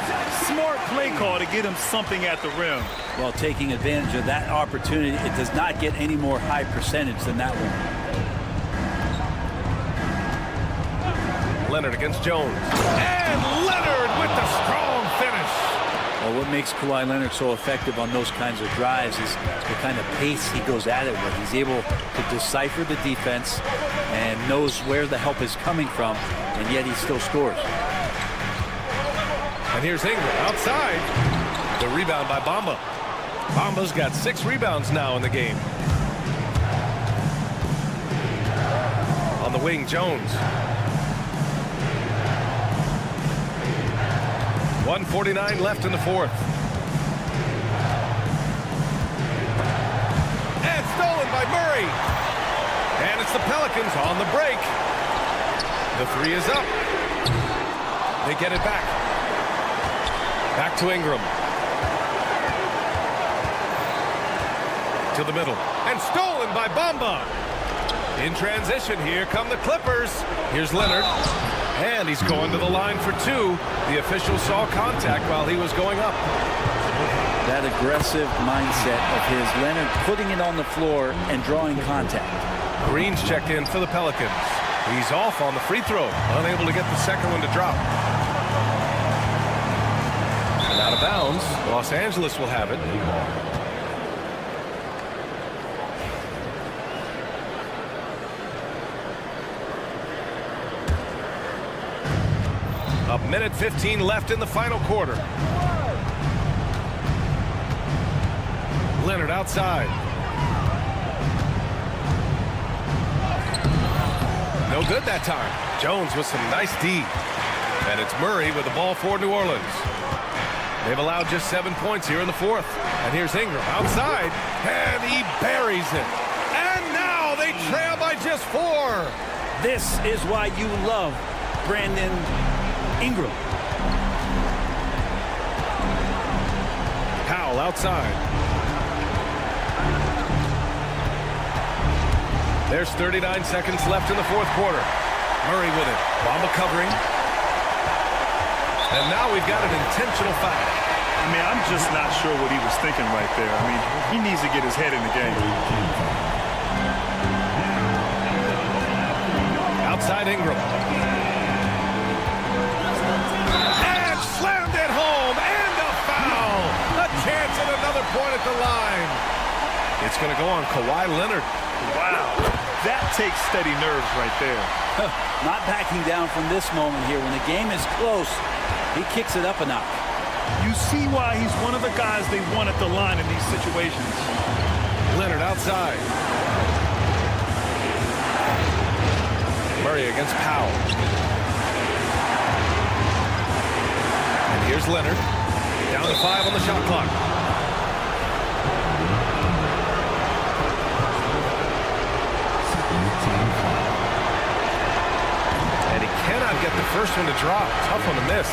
Smart play call to get him something at the rim. Well, taking advantage of that opportunity, it does not get any more high percentage than that one. Leonard against Jones. And Leonard with the strong finish. Well, what makes Kawhi Leonard so effective on those kinds of drives is the kind of pace he goes at it with. He's able to decipher the defense and knows where the help is coming from, and yet he still scores. And here's Ingram outside. The rebound by Bamba. Bamba's got 6 rebounds now in the game. On the wing, Jones. 1:49 left in the 4th. And stolen by Murray. And it's the Pelicans on the break. The 3 is up. They get it back. Back to Ingram. To the middle. And stolen by Bamba. In transition, here come the Clippers. Here's Leonard. And he's going to the line for two. The official saw contact while he was going up. That aggressive mindset of his, Leonard putting it on the floor and drawing contact. Green's checked in for the Pelicans. He's off on the free throw, unable to get the second one to drop. And out of bounds, Los Angeles will have it. A minute 15 left in the final quarter. Leonard outside. No good that time. Jones with some nice D. And it's Murray with the ball for New Orleans. They've allowed just 7 points here in the fourth. And here's Ingram outside. And he buries it. And now they trail by just 4. This is why you love Brandon Ingram. Powell outside. There's 39 seconds left in the fourth quarter. Murray with it. Bamba covering. And now we've got an intentional foul. I mean, I'm just not sure what he was thinking right there. I mean, he needs to get his head in the game. Outside Ingram. And slammed it home. And a foul. A chance at another point at the line. It's going to go on Kawhi Leonard. Wow. That takes steady nerves right there. Not backing down from this moment here. When the game is close, he kicks it up a notch. You see why he's one of the guys they want at the line in these situations. Leonard outside. Murray against Powell. And here's Leonard. Down to 5 on the shot clock. And he cannot get the first one to drop. Tough one to miss.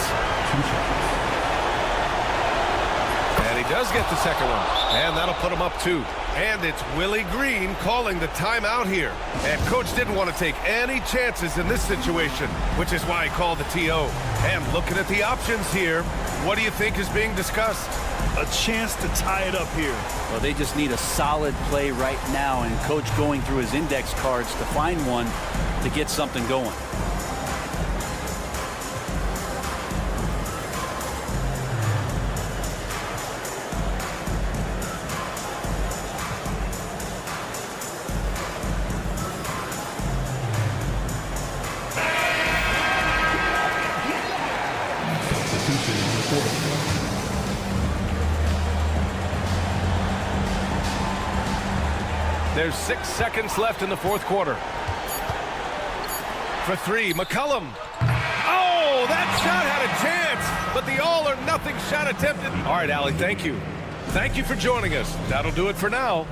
And he does get the second one. And that'll put him up 2. And it's Willie Green calling the timeout here. And coach didn't want to take any chances in this situation, which is why he called the TO. And looking at the options here, what do you think is being discussed? A chance to tie it up here. Well, they just need a solid play right now, and coach going through his index cards to find one to get something going. There's 6 seconds left in the fourth quarter. For 3, McCollum. Oh, that shot had a chance, but the all-or-nothing shot attempted. All right, Allie, thank you. Thank you for joining us. That'll do it for now.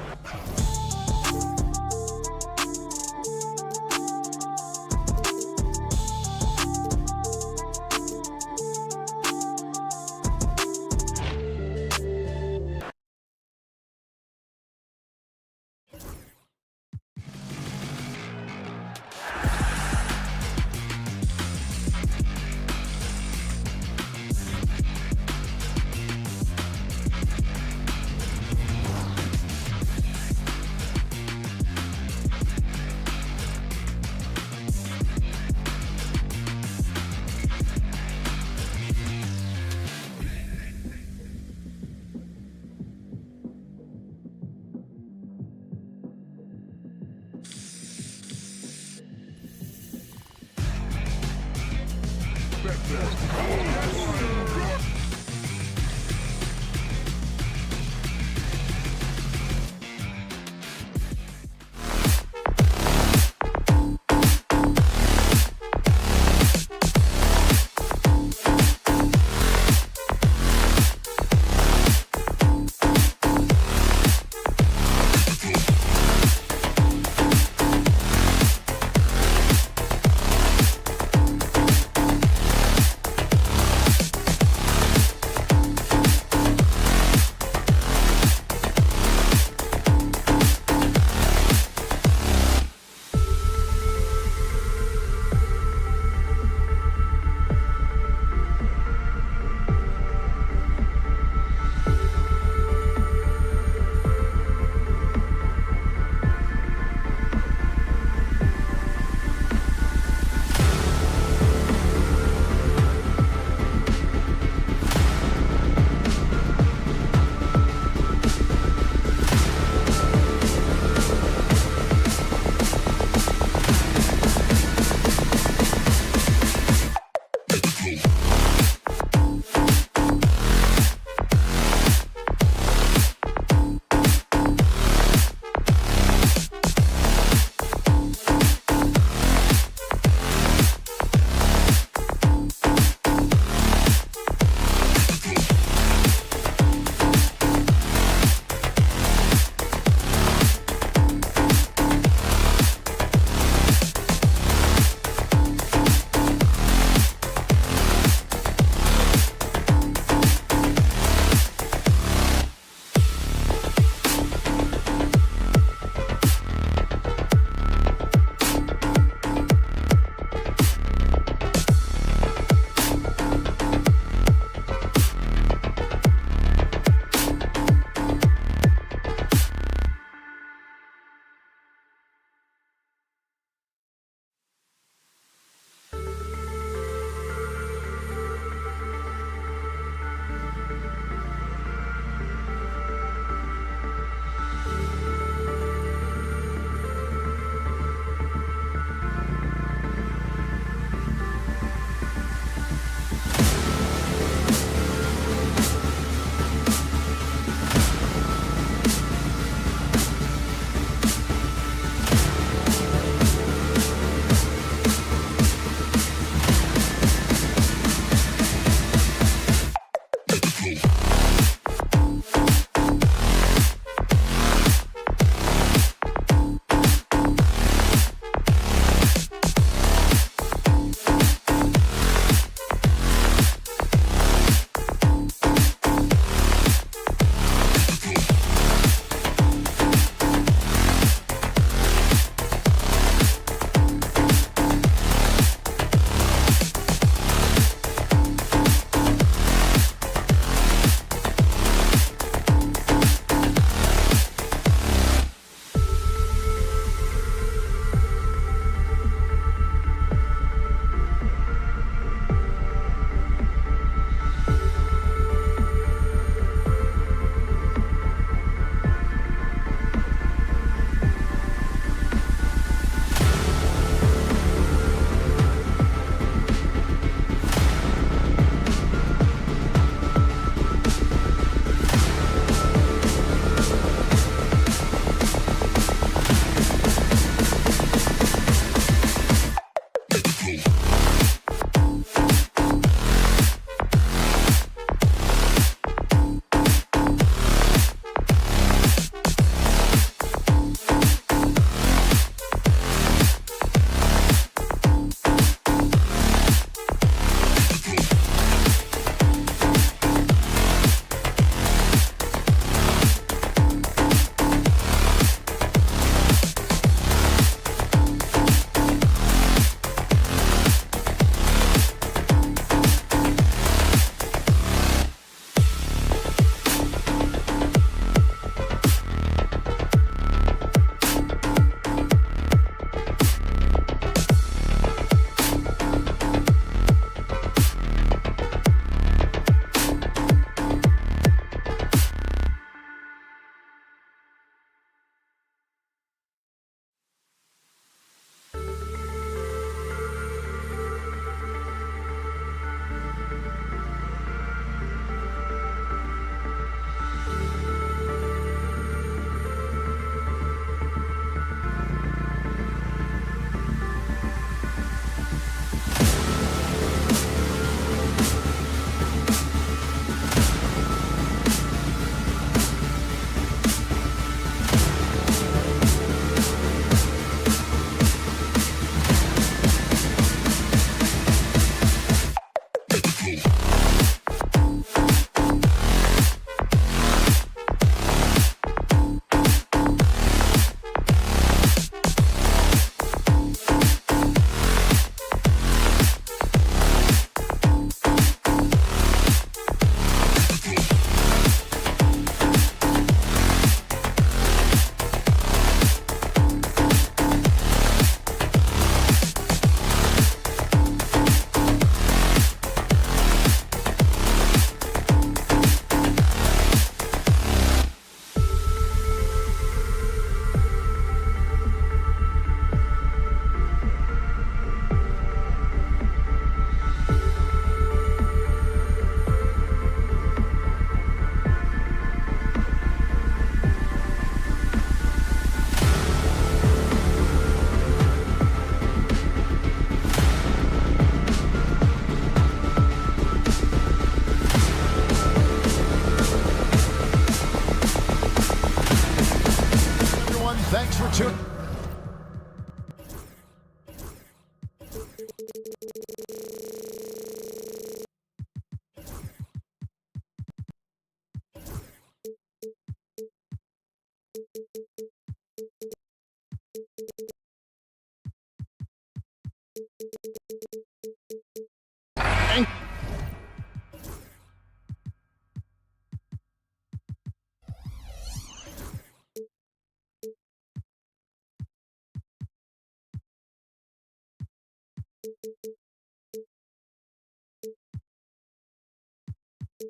Greg,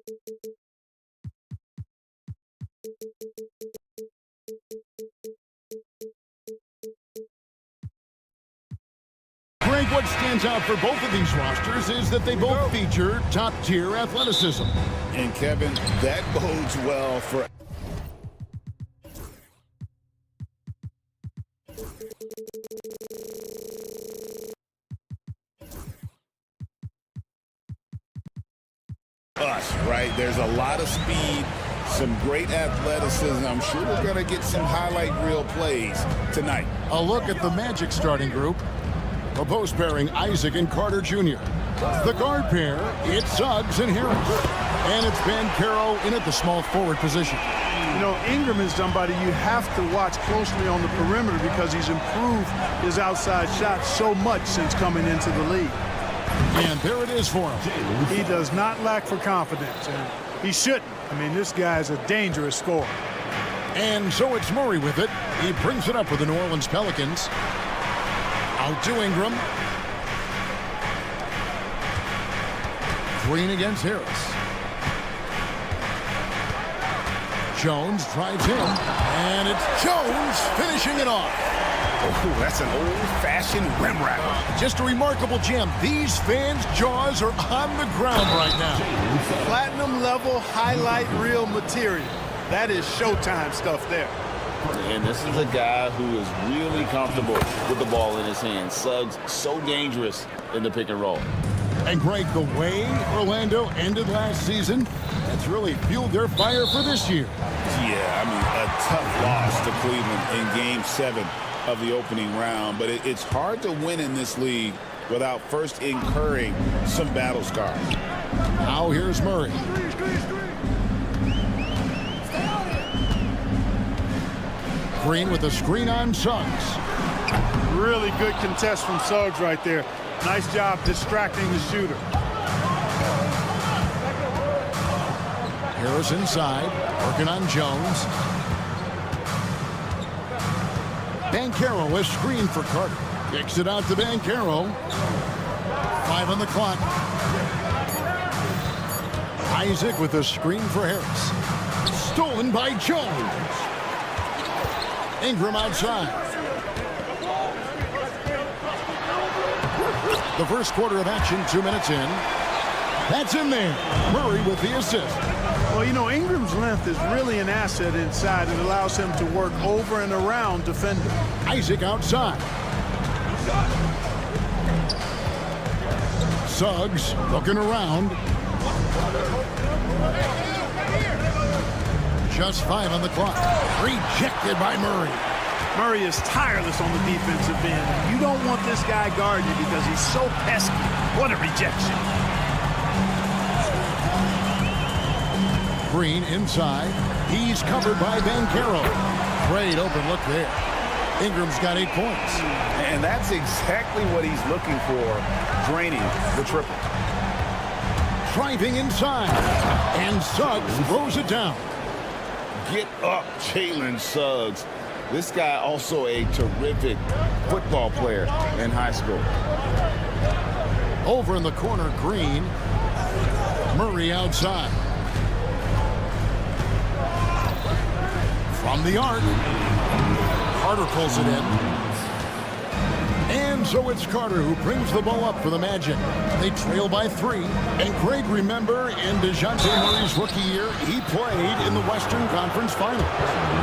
what stands out for both of these rosters is that they both feature top-tier athleticism. And Kevin, that bodes well for us, right? There's a lot of speed, some great athleticism. I'm sure we're going to get some highlight reel plays tonight. A look at the Magic starting group. A post pairing, Isaac and Carter Jr. The guard pair, it's Suggs and Harris. And it's Banchero in at the small forward position. You know, Ingram is somebody you have to watch closely on the perimeter because he's improved his outside shot so much since coming into the league. And there it is for him. He does not lack for confidence, and he shouldn't. I mean, this guy's a dangerous scorer. And so it's Murray with it. He brings it up with the New Orleans Pelicans. Out to Ingram. Green against Harris. Jones drives in, and it's Jones finishing it off. Oh, that's an old-fashioned rim wrap. Just a remarkable gem. These fans' jaws are on the ground right now. Platinum level highlight reel material. That is Showtime stuff there. And this is a guy who is really comfortable with the ball in his hands. Suggs, so dangerous in the pick and roll. And Greg, the way Orlando ended last season, that's really fueled their fire for this year. Yeah, I mean, a tough loss to Cleveland in Game 7 of the opening round. But it's hard to win in this league without first incurring some battle scars. Now here's Murray. Green with a screen on Suggs. Really good contest from Suggs right there. Nice job distracting the shooter. Harris inside, working on Jones. Banchero is screen for Carter. Kicks it out to Banchero. 5 on the clock. Isaac with a screen for Harris. Stolen by Jones. Ingram outside. The first quarter of action, 2 minutes in. That's in there. Murray with the assist. Well, you know, Ingram's length is really an asset inside. It allows him to work over and around defenders. Isaac outside. Suggs looking around. Just 5 on the clock. Rejected by Murray. Murray is tireless on the defensive end. You don't want this guy guarding you because he's so pesky. What a rejection. Green inside. He's covered by Banchero. Great open look there. Ingram's got 8 points. And that's exactly what he's looking for, draining the triple. Driving inside. And Suggs throws it down. Get up, Jalen Suggs. This guy also a terrific football player in high school. Over in the corner, Green. Murray outside. From the arc. Carter pulls it in. And so it's Carter who brings the ball up for the Magic. They trail by 3. And Greg, remember, in DeJounte Murray's rookie year, he played in the Western Conference Finals.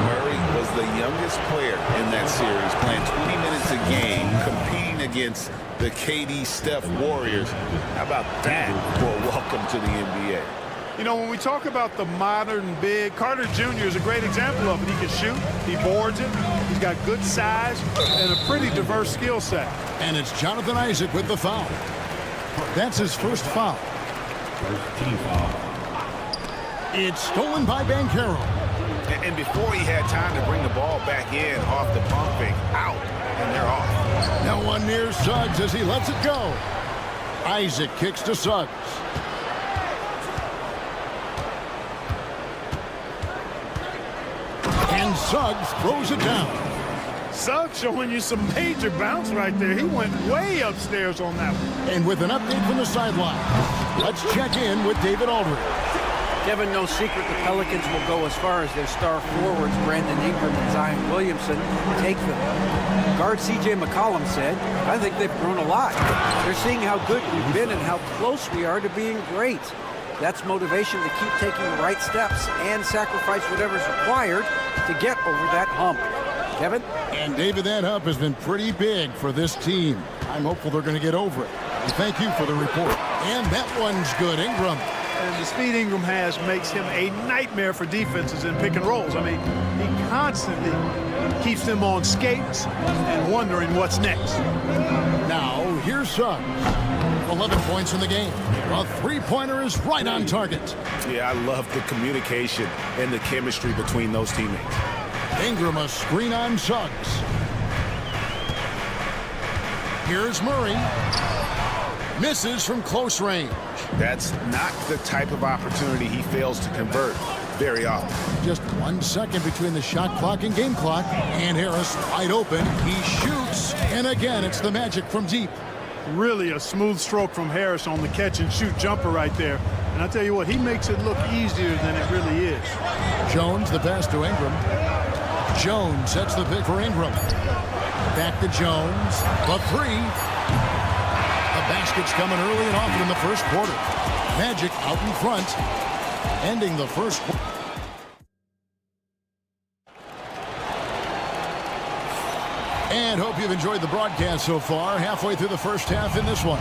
Murray was the youngest player in that series, playing 20 minutes a game, competing against the KD Steph Warriors. How about that for a welcome to the NBA? You know, when we talk about the modern big, Carter Jr. is a great example of it. He can shoot, he boards it, he's got good size, and a pretty diverse skill set. And it's Jonathan Isaac with the foul. That's his first foul. First team foul. It's stolen by Banchero. And before he had time to bring the ball back in off the pump fake, out, and they're off. No one near Suggs as he lets it go. Isaac kicks to Suggs. And Suggs throws it down. Suggs showing you some major bounce right there. He went way upstairs on that one. And with an update from the sideline, let's check in with David Aldridge. Kevin, no secret the Pelicans will go as far as their star forwards, Brandon Ingram and Zion Williamson, take them. Guard C.J. McCollum said, I think they've grown a lot. They're seeing how good we've been and how close we are to being great. That's motivation to keep taking the right steps and sacrifice whatever's required to get over that hump. Kevin? And David, that hump has been pretty big for this team. I'm hopeful they're going to get over it. And thank you for the report. And that one's good. Ingram. And the speed Ingram has makes him a nightmare for defenses in pick and rolls. I mean, he constantly keeps them on skates and wondering what's next. Now, here's Suggs. 11 points in the game. A three-pointer is right on target. Yeah, I love the communication and the chemistry between those teammates. Ingram a screen on Suggs. Here's Murray. Misses from close range. That's not the type of opportunity he fails to convert very often. Just 1 second between the shot clock and game clock. And Harris wide open. He shoots. And again, it's the Magic from deep. Really a smooth stroke from Harris on the catch and shoot jumper right there. And I tell you what, he makes it look easier than it really is. Jones the pass to Ingram. Jones sets the pick for Ingram. Back to Jones. The three. The basket's coming early and often in the first quarter. Magic out in front, ending the first quarter. And hope you've enjoyed the broadcast so far. Halfway through the first half in this one.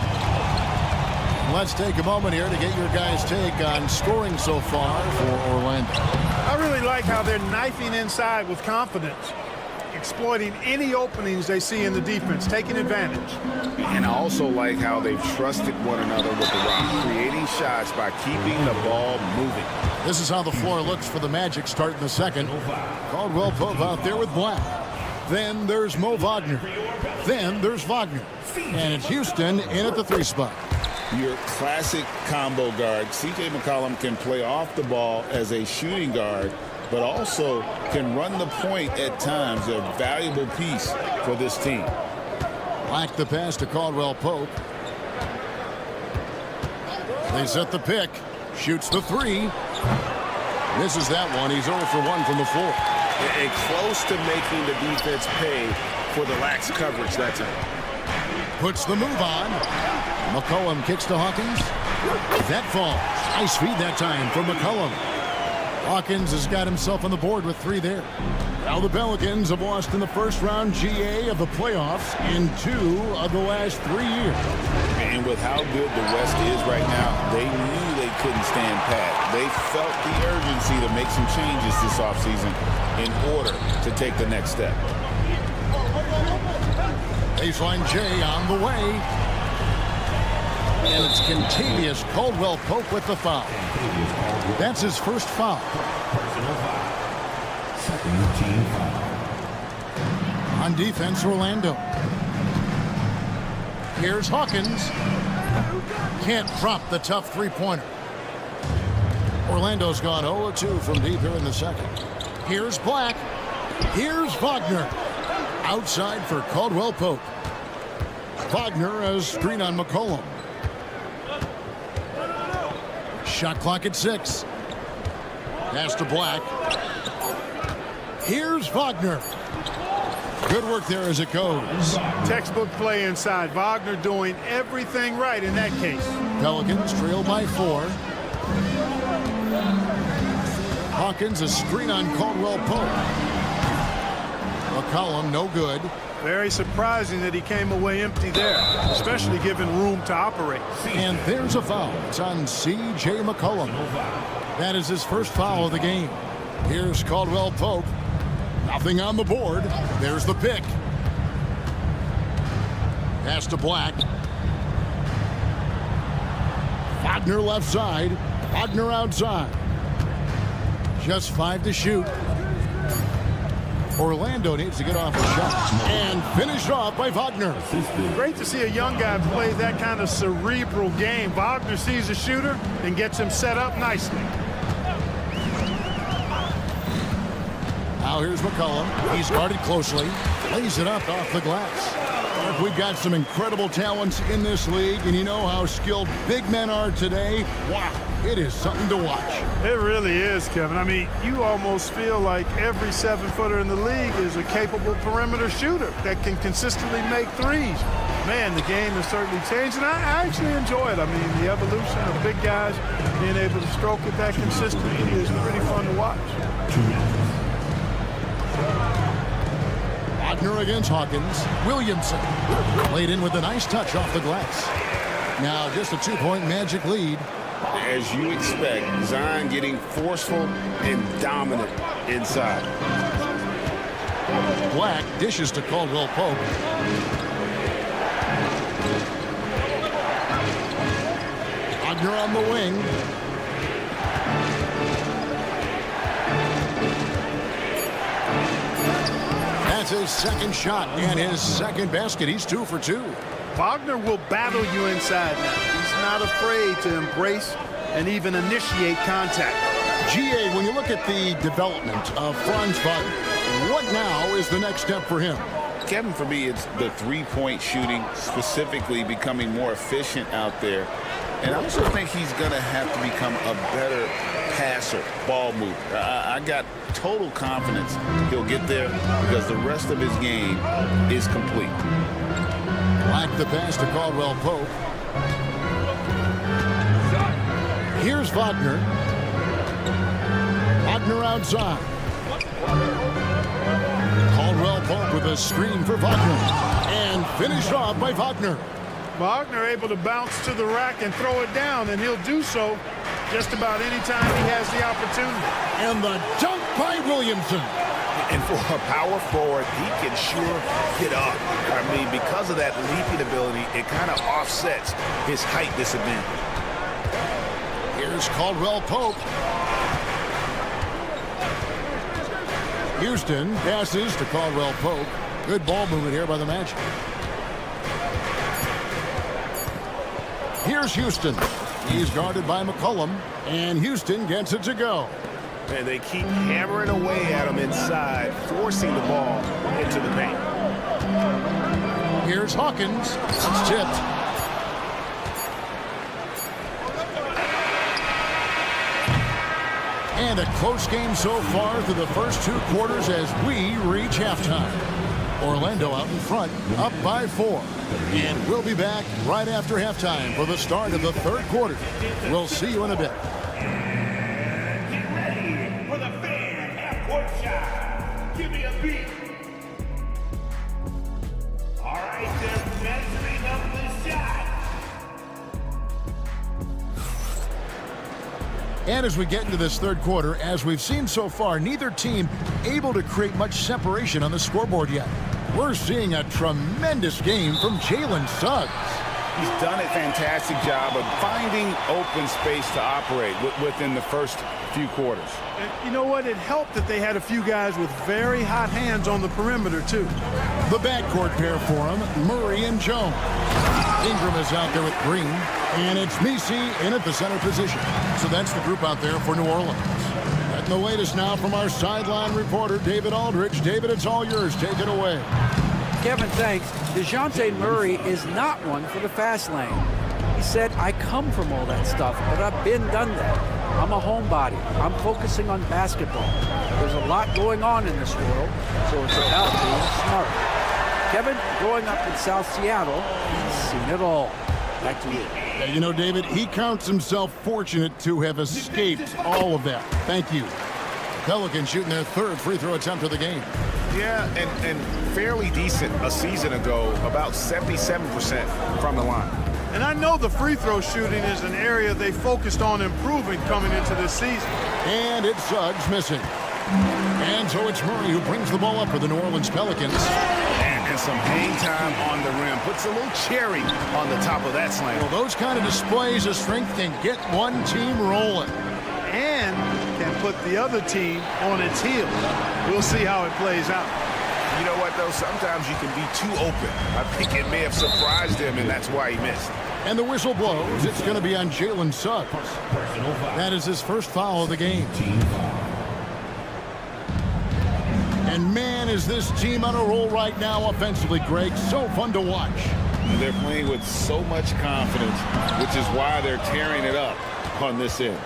Let's take a moment here to get your guys' take on scoring so far for Orlando. I really like how they're knifing inside with confidence, exploiting any openings they see in the defense, taking advantage. And I also like how they've trusted one another with the rock, creating shots by keeping the ball moving. This is how the floor looks for the Magic starting the second. Caldwell Pope out there with Black. Then there's Mo Wagner. Then there's Wagner. And it's Houston in at the three spot. Your classic combo guard. C.J. McCollum can play off the ball as a shooting guard, but also can run the point at times, a valuable piece for this team. Black the pass to Caldwell Pope. They set the pick. Shoots the three. Misses that one. He's 0 for 1 from the floor. And close to making the defense pay for the lax coverage that time. Puts the move on. McCollum kicks to Hawkins. That falls. Nice feed that time from McCollum. Hawkins has got himself on the board with 3 there. Now the Pelicans have lost in the first round GA of the playoffs in 2 of the last 3 years. And with how good the West is right now, they knew they couldn't stand pat. They felt the urgency to make some changes this offseason in order to take the next step. Baseline J on the way. And it's Contavious Caldwell Pope with the foul. That's his first foul. On defense, Orlando. Here's Hawkins. Can't drop the tough three-pointer. Orlando's gone 0-2 from deep here in the second. Here's Black. Here's Wagner. Outside for Caldwell Pope. Wagner a screen on McCollum. Shot clock at 6. Pass to Black. Here's Wagner. Good work there as it goes. Textbook play inside. Wagner doing everything right in that case. Pelicans trail by 4. Hawkins a screen on Caldwell Pope. McCollum no good. Very surprising that he came away empty there, especially given room to operate. And there's a foul. It's on C.J. McCollum. That is his first foul of the game. Here's Caldwell Pope. Nothing on the board. There's the pick. Pass to Black. Wagner left side. Wagner outside. Just 5 to shoot. Orlando needs to get off a shot. And finished off by Wagner. Great to see a young guy play that kind of cerebral game. Wagner sees a shooter and gets him set up nicely. Now here's McCollum. He's guarded closely. Lays it up off the glass. We've got some incredible talents in this league, and you know how skilled big men are today. Wow, it is something to watch. It really is, Kevin. I mean, you almost feel like every 7-footer in the league is a capable perimeter shooter that can consistently make threes. Man, the game has certainly changed, and I actually enjoy it. I mean, the evolution of big guys being able to stroke it that consistently is pretty fun to watch. Wagner against Hawkins. Williamson laid in with a nice touch off the glass. Now just a 2-point Magic lead. As you expect, Zion getting forceful and dominant inside. Black dishes to Caldwell Pope. Wagner on the wing. That's his second shot and his second basket. He's 2 for 2. Wagner will battle you inside now. He's not afraid to embrace and even initiate contact. GA, when you look at the development of Franz Wagner, what now is the next step for him? Kevin, for me, it's the three-point shooting, specifically becoming more efficient out there. And I also think he's going to have to become a better passer, ball mover. I got total confidence he'll get there because the rest of his game is complete. Black the pass to Caldwell Pope. Here's Wagner. Wagner outside. Caldwell Pope with a screen for Wagner. And finished off by Wagner. Wagner able to bounce to the rack and throw it down, and he'll do so just about any time he has the opportunity. And the dunk by Williamson. And for a power forward, he can sure get up. I mean, because of that leaping ability, it kind of offsets his height disadvantage. Here's Caldwell Pope. Houston passes to Caldwell Pope. Good ball movement here by the Magic. Here's Houston. He's guarded by McCollum, and Houston gets it to go. And they keep hammering away at him inside, forcing the ball into the paint. Here's Hawkins. It's tipped. And a close game so far through the first 2 quarters as we reach halftime. Orlando out in front, up by 4. And we'll be back right after halftime for the start of the 3rd quarter. We'll see you in a bit. Get ready for the fan half-court shot. Give me a beat. All right, they're measuring up the shot. And as we get into this 3rd quarter, as we've seen so far, neither team able to create much separation on the scoreboard yet. We're seeing a tremendous game from Jalen Suggs. He's done a fantastic job of finding open space to operate within the first few quarters. And you know what? It helped that they had a few guys with very hot hands on the perimeter, too. The backcourt pair for him, Murray and Jones. Ingram is out there with Green, and it's Messi in at the center position. So that's the group out there for New Orleans. And the latest now from our sideline reporter, David Aldridge. David, it's all yours. Take it away. Kevin, thanks. DeJounte Murray is not one for the fast lane. He said, I come from all that stuff, but I've done that. I'm a homebody. I'm focusing on basketball. There's a lot going on in this world, so it's about being smart. Kevin, growing up in South Seattle, he's seen it all. Back to you. You know, David, he counts himself fortunate to have escaped all of that. Thank you. The Pelicans shooting their 3rd free throw attempt of the game. Yeah, and fairly decent a season ago, about 77% from the line. And I know the free throw shooting is an area they focused on improving coming into this season. And it's Suggs missing. And so it's Murray who brings the ball up for the New Orleans Pelicans. And some hang time on the rim. Puts a little cherry on the top of that slam. Well, those kind of displays of strength can get one team rolling. And can put the other team on its heels. We'll see how it plays out. You know what, though? Sometimes you can be too open. I think it may have surprised him, and that's why he missed. And the whistle blows. It's going to be on Jalen Suggs. That is his first foul of the game. And man, is this team on a roll right now offensively, Greg. So fun to watch. They're playing with so much confidence, which is why they're tearing it up on this end.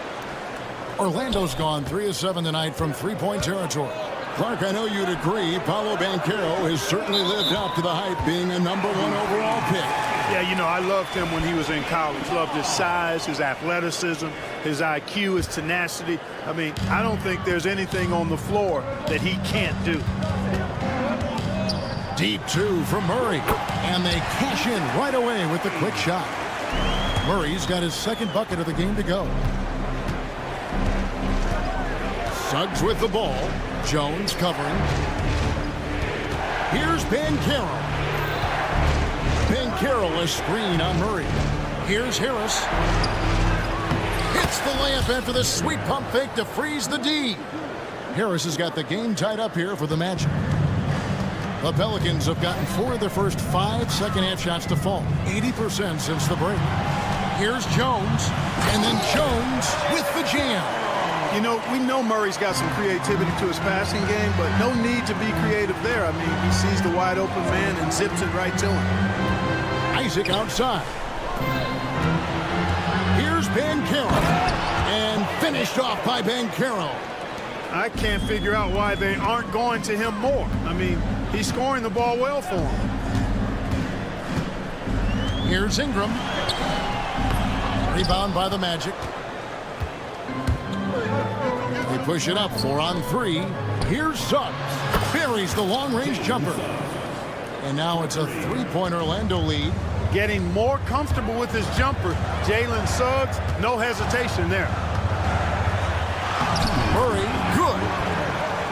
Orlando's gone 3 of 7 tonight from three-point territory. Clark, I know you'd agree, Paolo Banchero has certainly lived up to the hype, being a #1 overall pick. Yeah, you know, I loved him when he was in college. Loved his size, his athleticism, his IQ, his tenacity. I mean, I don't think there's anything on the floor that he can't do. Deep 2 from Murray, and they cash in right away with the quick shot. Murray's got his second bucket of the game to go. Suggs with the ball. Jones covering. Here's Banchero. Banchero, a screen on Murray. Here's Harris. Hits the layup after the sweet pump fake to freeze the D. Harris has got the game tied up here for the Magic. The Pelicans have gotten 4 of their first 5 second-half shots to fall. 80% since the break. Here's Jones. And then Jones with the jam. You know, we know Murray's got some creativity to his passing game, but no need to be creative there. I mean, he sees the wide open man and zips it right to him. Isaac outside. Here's Banchero. And finished off by Banchero. I can't figure out why they aren't going to him more. I mean, he's scoring the ball well for him. Here's Ingram. Rebound by the Magic. They push it up 4 on 3. Here's Suggs. Buries the long-range jumper. And now it's a 3-point Orlando lead. Getting more comfortable with his jumper. Jalen Suggs, no hesitation there. Murray, good.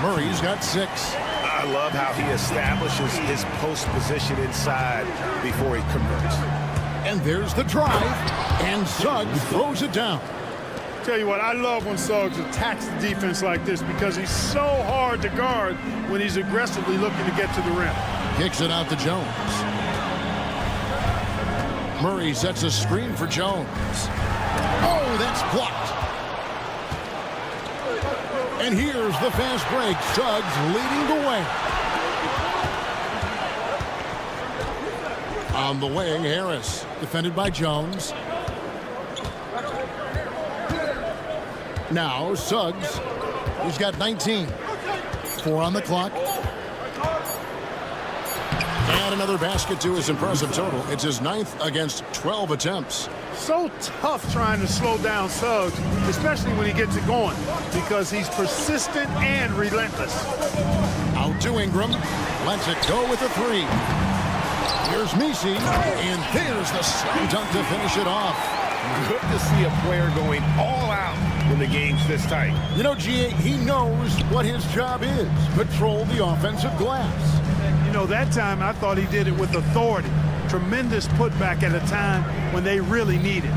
Murray's got 6. I love how he establishes his post position inside before he converts. And there's the drive. And Suggs throws it down. Tell you what, I love when Suggs attacks the defense like this because he's so hard to guard when he's aggressively looking to get to the rim. Kicks it out to Jones. Murray sets a screen for Jones. Oh, that's blocked. And here's the fast break. Suggs leading the way. On the wing, Harris. Defended by Jones. Now, Suggs. He's got 19. 4 on the clock. And another basket to his impressive total. It's his 9th against 12 attempts. So tough trying to slow down Suggs, especially when he gets it going, because he's persistent and relentless. Out to Ingram. Lets it go with a 3. Here's Messi. And there's the slam dunk to finish it off. Good to see a player going all out when the game's this tight. You know, G.A., he knows what his job is. Control the offensive glass. You know, that time I thought he did it with authority. Tremendous putback at a time when they really need it.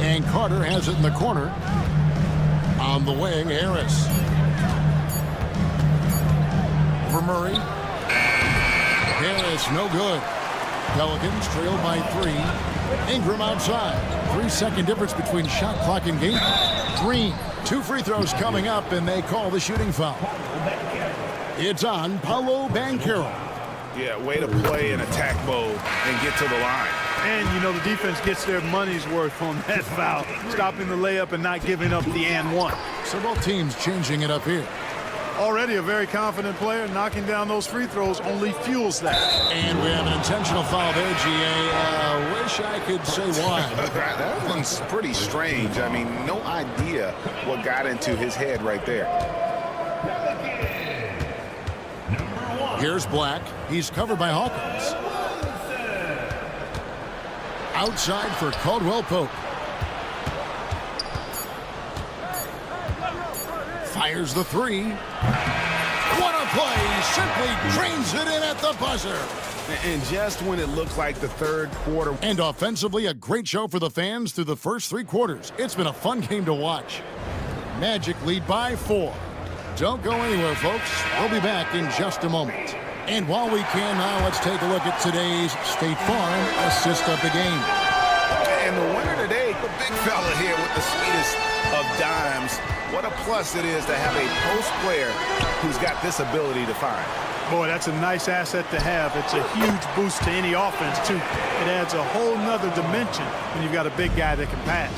And Carter has it in the corner. On the wing, Harris. For Murray. Harris, no good. Pelicans trail by 3. Ingram outside. 3-second difference between shot clock and game. Green. 2 free throws coming up, and they call the shooting foul. It's on Paolo Banchero. Yeah, way to play in attack mode and get to the line. And, you know, the defense gets their money's worth on that foul, stopping the layup and not giving up the and one. So both teams changing it up here. Already a very confident player. Knocking down those free throws only fuels that. And we have an intentional foul there, G.A. Wish I could say why. That one's pretty strange. I mean, no idea what got into his head right there. Here's Black. He's covered by Hawkins. Outside for Caldwell Pope. Fires the 3. What a play! Simply drains it in at the buzzer. And just when it looks like the third quarter. And offensively, a great show for the fans through the first 3 quarters. It's been a fun game to watch. Magic lead by 4. Don't go anywhere, folks. We'll be back in just a moment. And while we can now, let's take a look at today's State Farm assist of the game. And the winner today, the big fella here with the sweetest of dimes. What a plus it is to have a post player who's got this ability to find. Boy, that's a nice asset to have. It's a huge boost to any offense, too. It adds a whole nother dimension when you've got a big guy that can pass.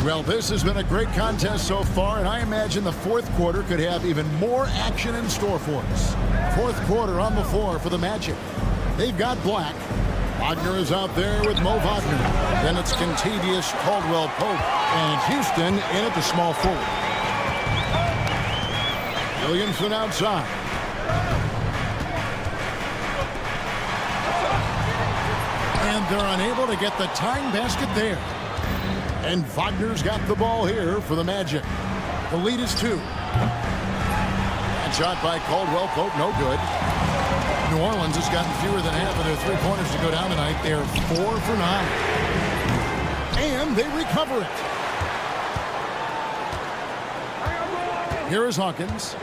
Well, this has been a great contest so far, and I imagine the fourth quarter could have even more action in store for us. Fourth quarter on the floor for the Magic. They've got Black. Wagner is out there with Mo Wagner. Then it's Contavious Caldwell-Pope and Houston in at the small forward. Williamson outside. And they're unable to get the tying basket there. And Wagner's got the ball here for the Magic. The lead is 2. And shot by Caldwell-Pope, no good. New Orleans has gotten fewer than half of their three-pointers to go down tonight. They're 4 for 9. And they recover it. Here is Hawkins.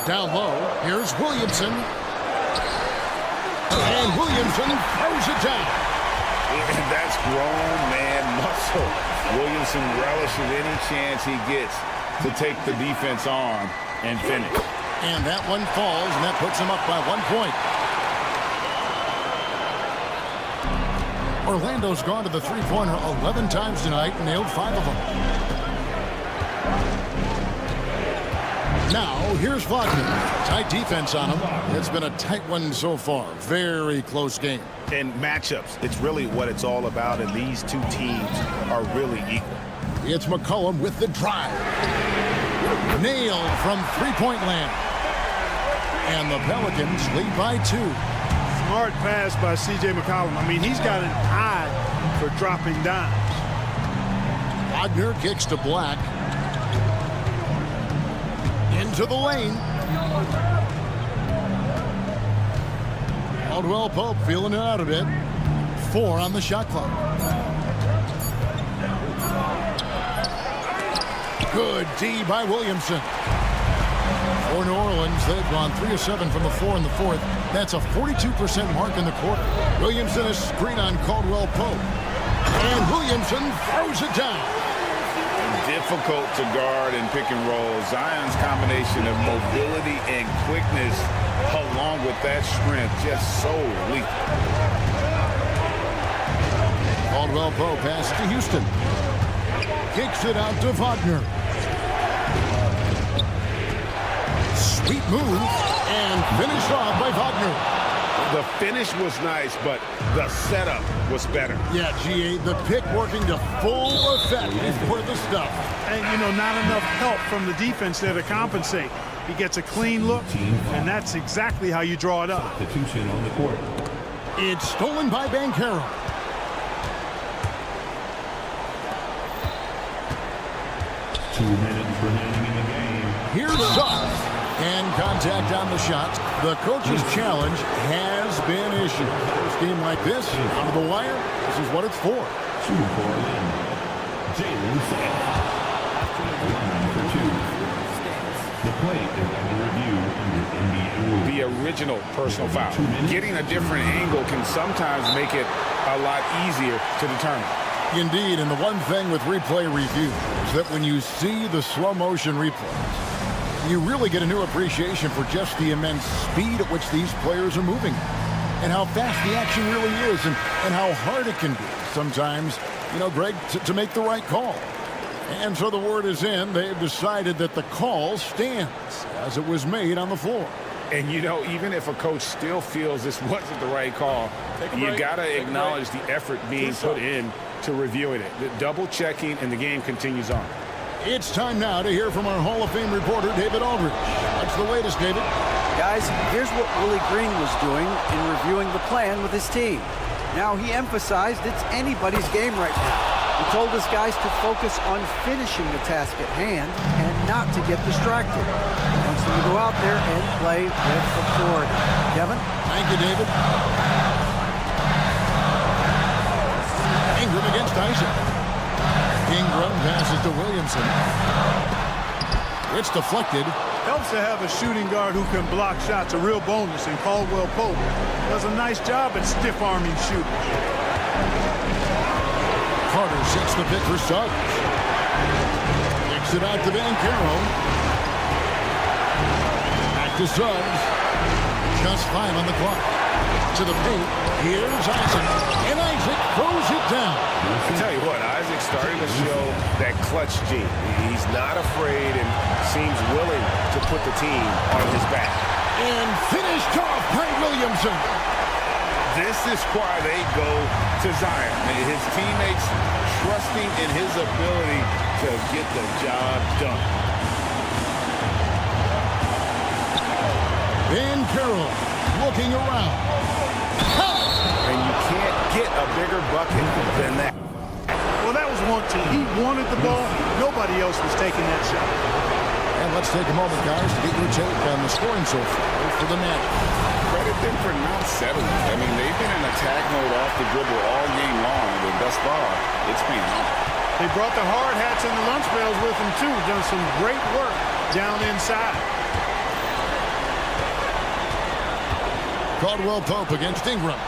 Down low, here's Williamson. And Williamson throws it down. And that's grown man muscle. Williamson relishes any chance he gets to take the defense on and finish. And that one falls, and that puts him up by 1 point. Orlando's gone to the three-pointer 11 times tonight and nailed 5 of them. Now, here's Wagner. Tight defense on him. It's been a tight one so far. Very close game. And matchups, it's really what it's all about, and these two teams are really equal. It's McCollum with the drive. Nailed from three-point land. And the Pelicans lead by 2. Smart pass by C.J. McCollum. I mean, he's got an eye for dropping dimes. Wagner kicks to Black. Into the lane. Caldwell-Pope feeling it out a bit. 4 on the shot clock. Good D by Williamson. For New Orleans, they've gone 3 of 7 from the floor in the fourth. That's a 42% mark in the quarter. Williamson is screen on Caldwell-Pope. And Williamson throws it down. Difficult to guard and pick and roll. Zion's combination of mobility and quickness along with that strength just so lethal. Caldwell-Pope pass to Houston. Kicks it out to Wagner. Sweet move and finished off by Wagner. The finish was nice, but the setup was better. Yeah, GA, the pick working to full effect before the stuff. And, you know, not enough help from the defense there to compensate. He gets a clean look, and that's exactly how you draw it up. Substitution on the court. It's stolen by Banchero. Two minutes remaining in the game. Here's Suggs. And contact on the shot. The coach's challenge has been issued. First game like this, out of the wire, this is what it's for. 2 for Orlando. Jalen Suggs. Line for 2. The play is under review under NBA rules. The original personal foul. Getting a different angle can sometimes make it a lot easier to determine. Indeed, and the one thing with replay review is that when you see the slow motion replays, you really get a new appreciation for just the immense speed at which these players are moving and how fast the action really is and how hard it can be sometimes, you know, Greg, to make the right call. And so the word is in. They've decided that the call stands as it was made on the floor. And, you know, even if a coach still feels this wasn't the right call, you got to acknowledge the effort being put in to reviewing it. The double checking, and the game continues on. It's time now to hear from our Hall of Fame reporter, David Aldridge. What's the latest, David? Guys, here's what Willie Green was doing in reviewing the plan with his team. Now, he emphasized it's anybody's game right now. He told his guys to focus on finishing the task at hand and not to get distracted. He wants them to go out there and play with authority. Kevin? Thank you, David. Ingram against Isaac. Ingram passes to Williamson. It's deflected. Helps to have a shooting guard who can block shots, a real bonus, and Caldwell Pope does a nice job at stiff-arming shooters. Carter sets the pick for Suggs. Kicks it out to Banchero. Back to Suggs. Just 5 on the clock. To the paint. Here's Isaac. And Isaac throws it down. I tell you what, Isaac's starting to show that clutch gene. He's not afraid and seems willing to put the team on his back. And finished off by Williamson. This is why they go to Zion. His teammates trusting in his ability to get the job done. Banchero looking around. And you can't get a bigger bucket than that. Well, that was one team. He wanted the ball. Nobody else was taking that shot. And let's take a moment, guys, to get your take on the scoring so far for the Magic. Credit them for not settling. I mean, they've been in attack mode off the dribble all game long, and thus far, it's been on. They brought the hard hats and the lunch pails with them, too. Done some great work down inside. Caldwell Pope against Ingram.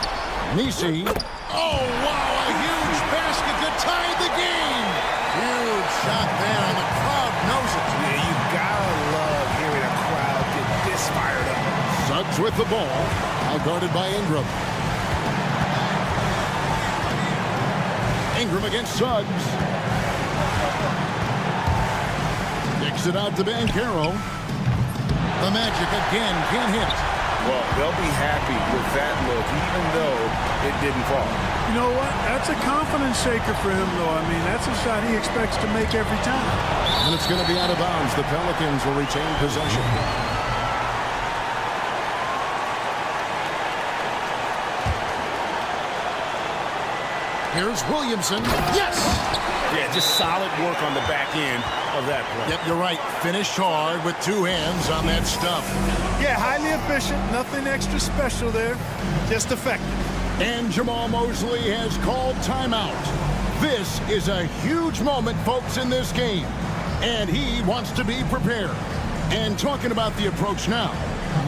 Nisi. Oh, wow, a huge basket to tie the game. Huge shot there, and the crowd knows it. Yeah, you gotta love hearing a crowd get this fired up. Suggs with the ball. Now guarded by Ingram. Ingram against Suggs. Kicks it out to Banchero. The Magic again can't hit. Well, they'll be happy with that look, even though it didn't fall. You know what? That's a confidence shaker for him, though. I mean, that's a shot he expects to make every time. And it's going to be out of bounds. The Pelicans will retain possession. Here's Williamson. Yes! Yeah, just solid work on the back end of that play. Yep, you're right. Finished hard with 2 hands on that stuff. Yeah, highly efficient. Nothing extra special there. Just effective. And Jamal Mosley has called timeout. This is a huge moment, folks, in this game. And he wants to be prepared. And talking about the approach now,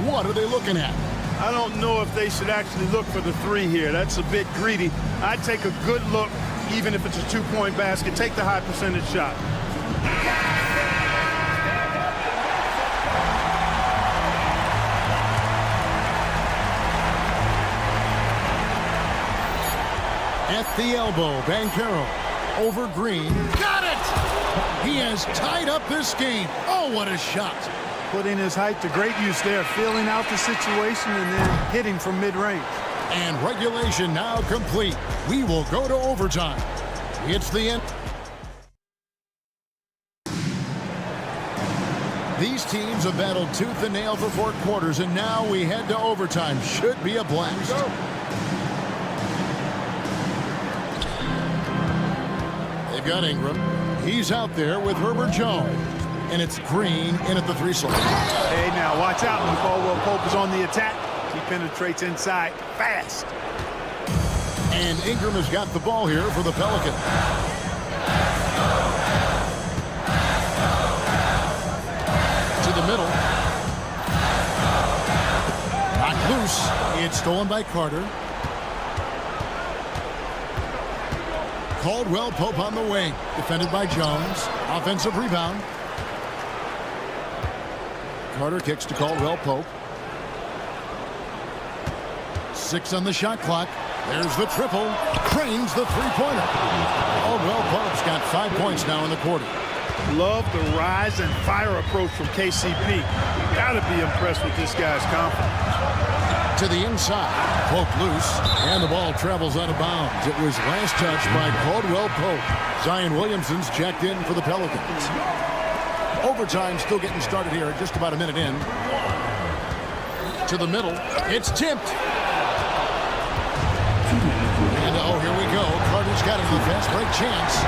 what are they looking at? I don't know if they should actually look for the 3 here. That's a bit greedy. I'd take a good look, even if it's a 2-point basket. Take the high percentage shot. At the elbow, Banchero over Green. Got it! He has tied up this game. Oh, what a shot. Putting his height to great use there, feeling out the situation and then hitting from mid-range. And regulation now complete. We will go to overtime. It's the end. These teams have battled tooth and nail for 4 quarters, and now we head to overtime. Should be a blast. They've got Ingram. He's out there with Herbert Jones. And it's Green in at the 3 slot. Hey, now watch out when Caldwell Pope is on the attack. He penetrates inside fast. And Ingram has got the ball here for the Pelicans. To the middle. Knocked loose. It's stolen by Carter. Caldwell Pope on the wing. Defended by Jones. Offensive rebound. Carter kicks to Caldwell Pope. 6 on the shot clock. There's the triple. Cranes the 3-pointer. Caldwell Pope's got 5 points now in the quarter. Love the rise and fire approach from KCP. Gotta be impressed with this guy's confidence. To the inside. Pope loose. And the ball travels out of bounds. It was last touched by Caldwell Pope. Zion Williamson's checked in for the Pelicans. Overtime still getting started here, just about a minute in. To the middle. It's tipped. And oh, here we go. Carter's got it for the fast break chance.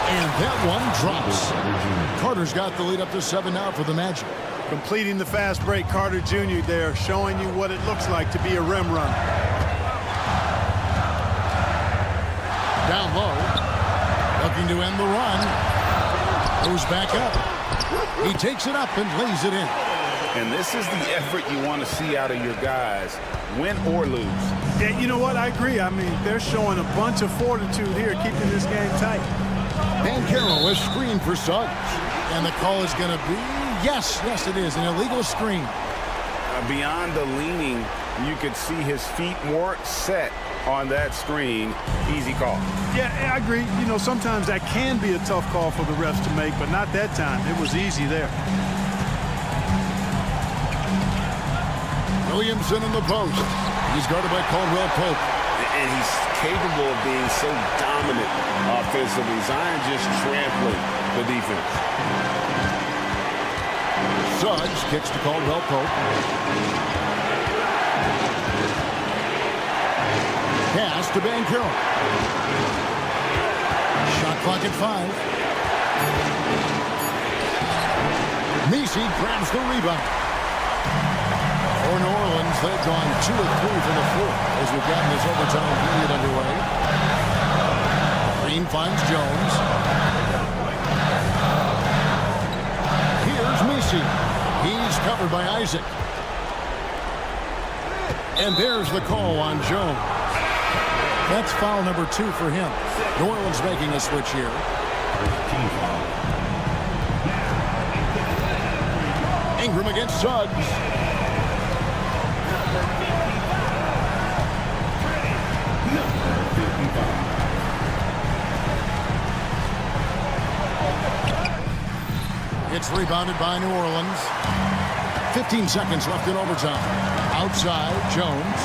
And that one drops. Carter's got the lead up to 7 now for the Magic. Completing the fast break, Carter Jr. there, showing you what it looks like to be a rim runner. Down low. Looking to end the run. Goes back up. He takes it up and lays it in. And this is the effort you want to see out of your guys, win or lose. Yeah, you know what? I agree. I mean, they're showing a bunch of fortitude here, keeping this game tight. Banchero is screened for Suggs. And the call is going to be, yes, it is, an illegal screen. Beyond the leaning, you could see his feet weren't set on that screen. Easy call. Yeah, I agree. You know, sometimes that can be a tough call for the refs to make, but not that time. It was easy there. Williamson in the post. He's guarded by Caldwell Pope. And he's capable of being so dominant offensively. Zion just trampling the defense. Suggs kicks to Caldwell Pope. Pass to Banchero. Shot clock at 5. Messi grabs the rebound. For New Orleans, they've gone 2 of 3 from the floor as we've gotten this overtime period underway. Green finds Jones. Here's Messi. He's covered by Isaac. And there's the call on Jones. That's foul number 2 for him. New Orleans making a switch here. Ingram against Suggs. It's rebounded by New Orleans. 15 seconds left in overtime. Outside, Jones.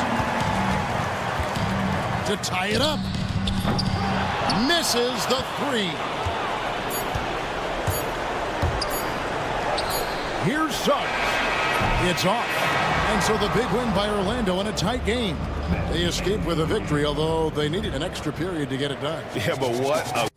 To tie it up. Misses the 3. Here's Suggs. It's off. And so the big win by Orlando in a tight game. They escaped with a victory, although they needed an extra period to get it done. Yeah, but what a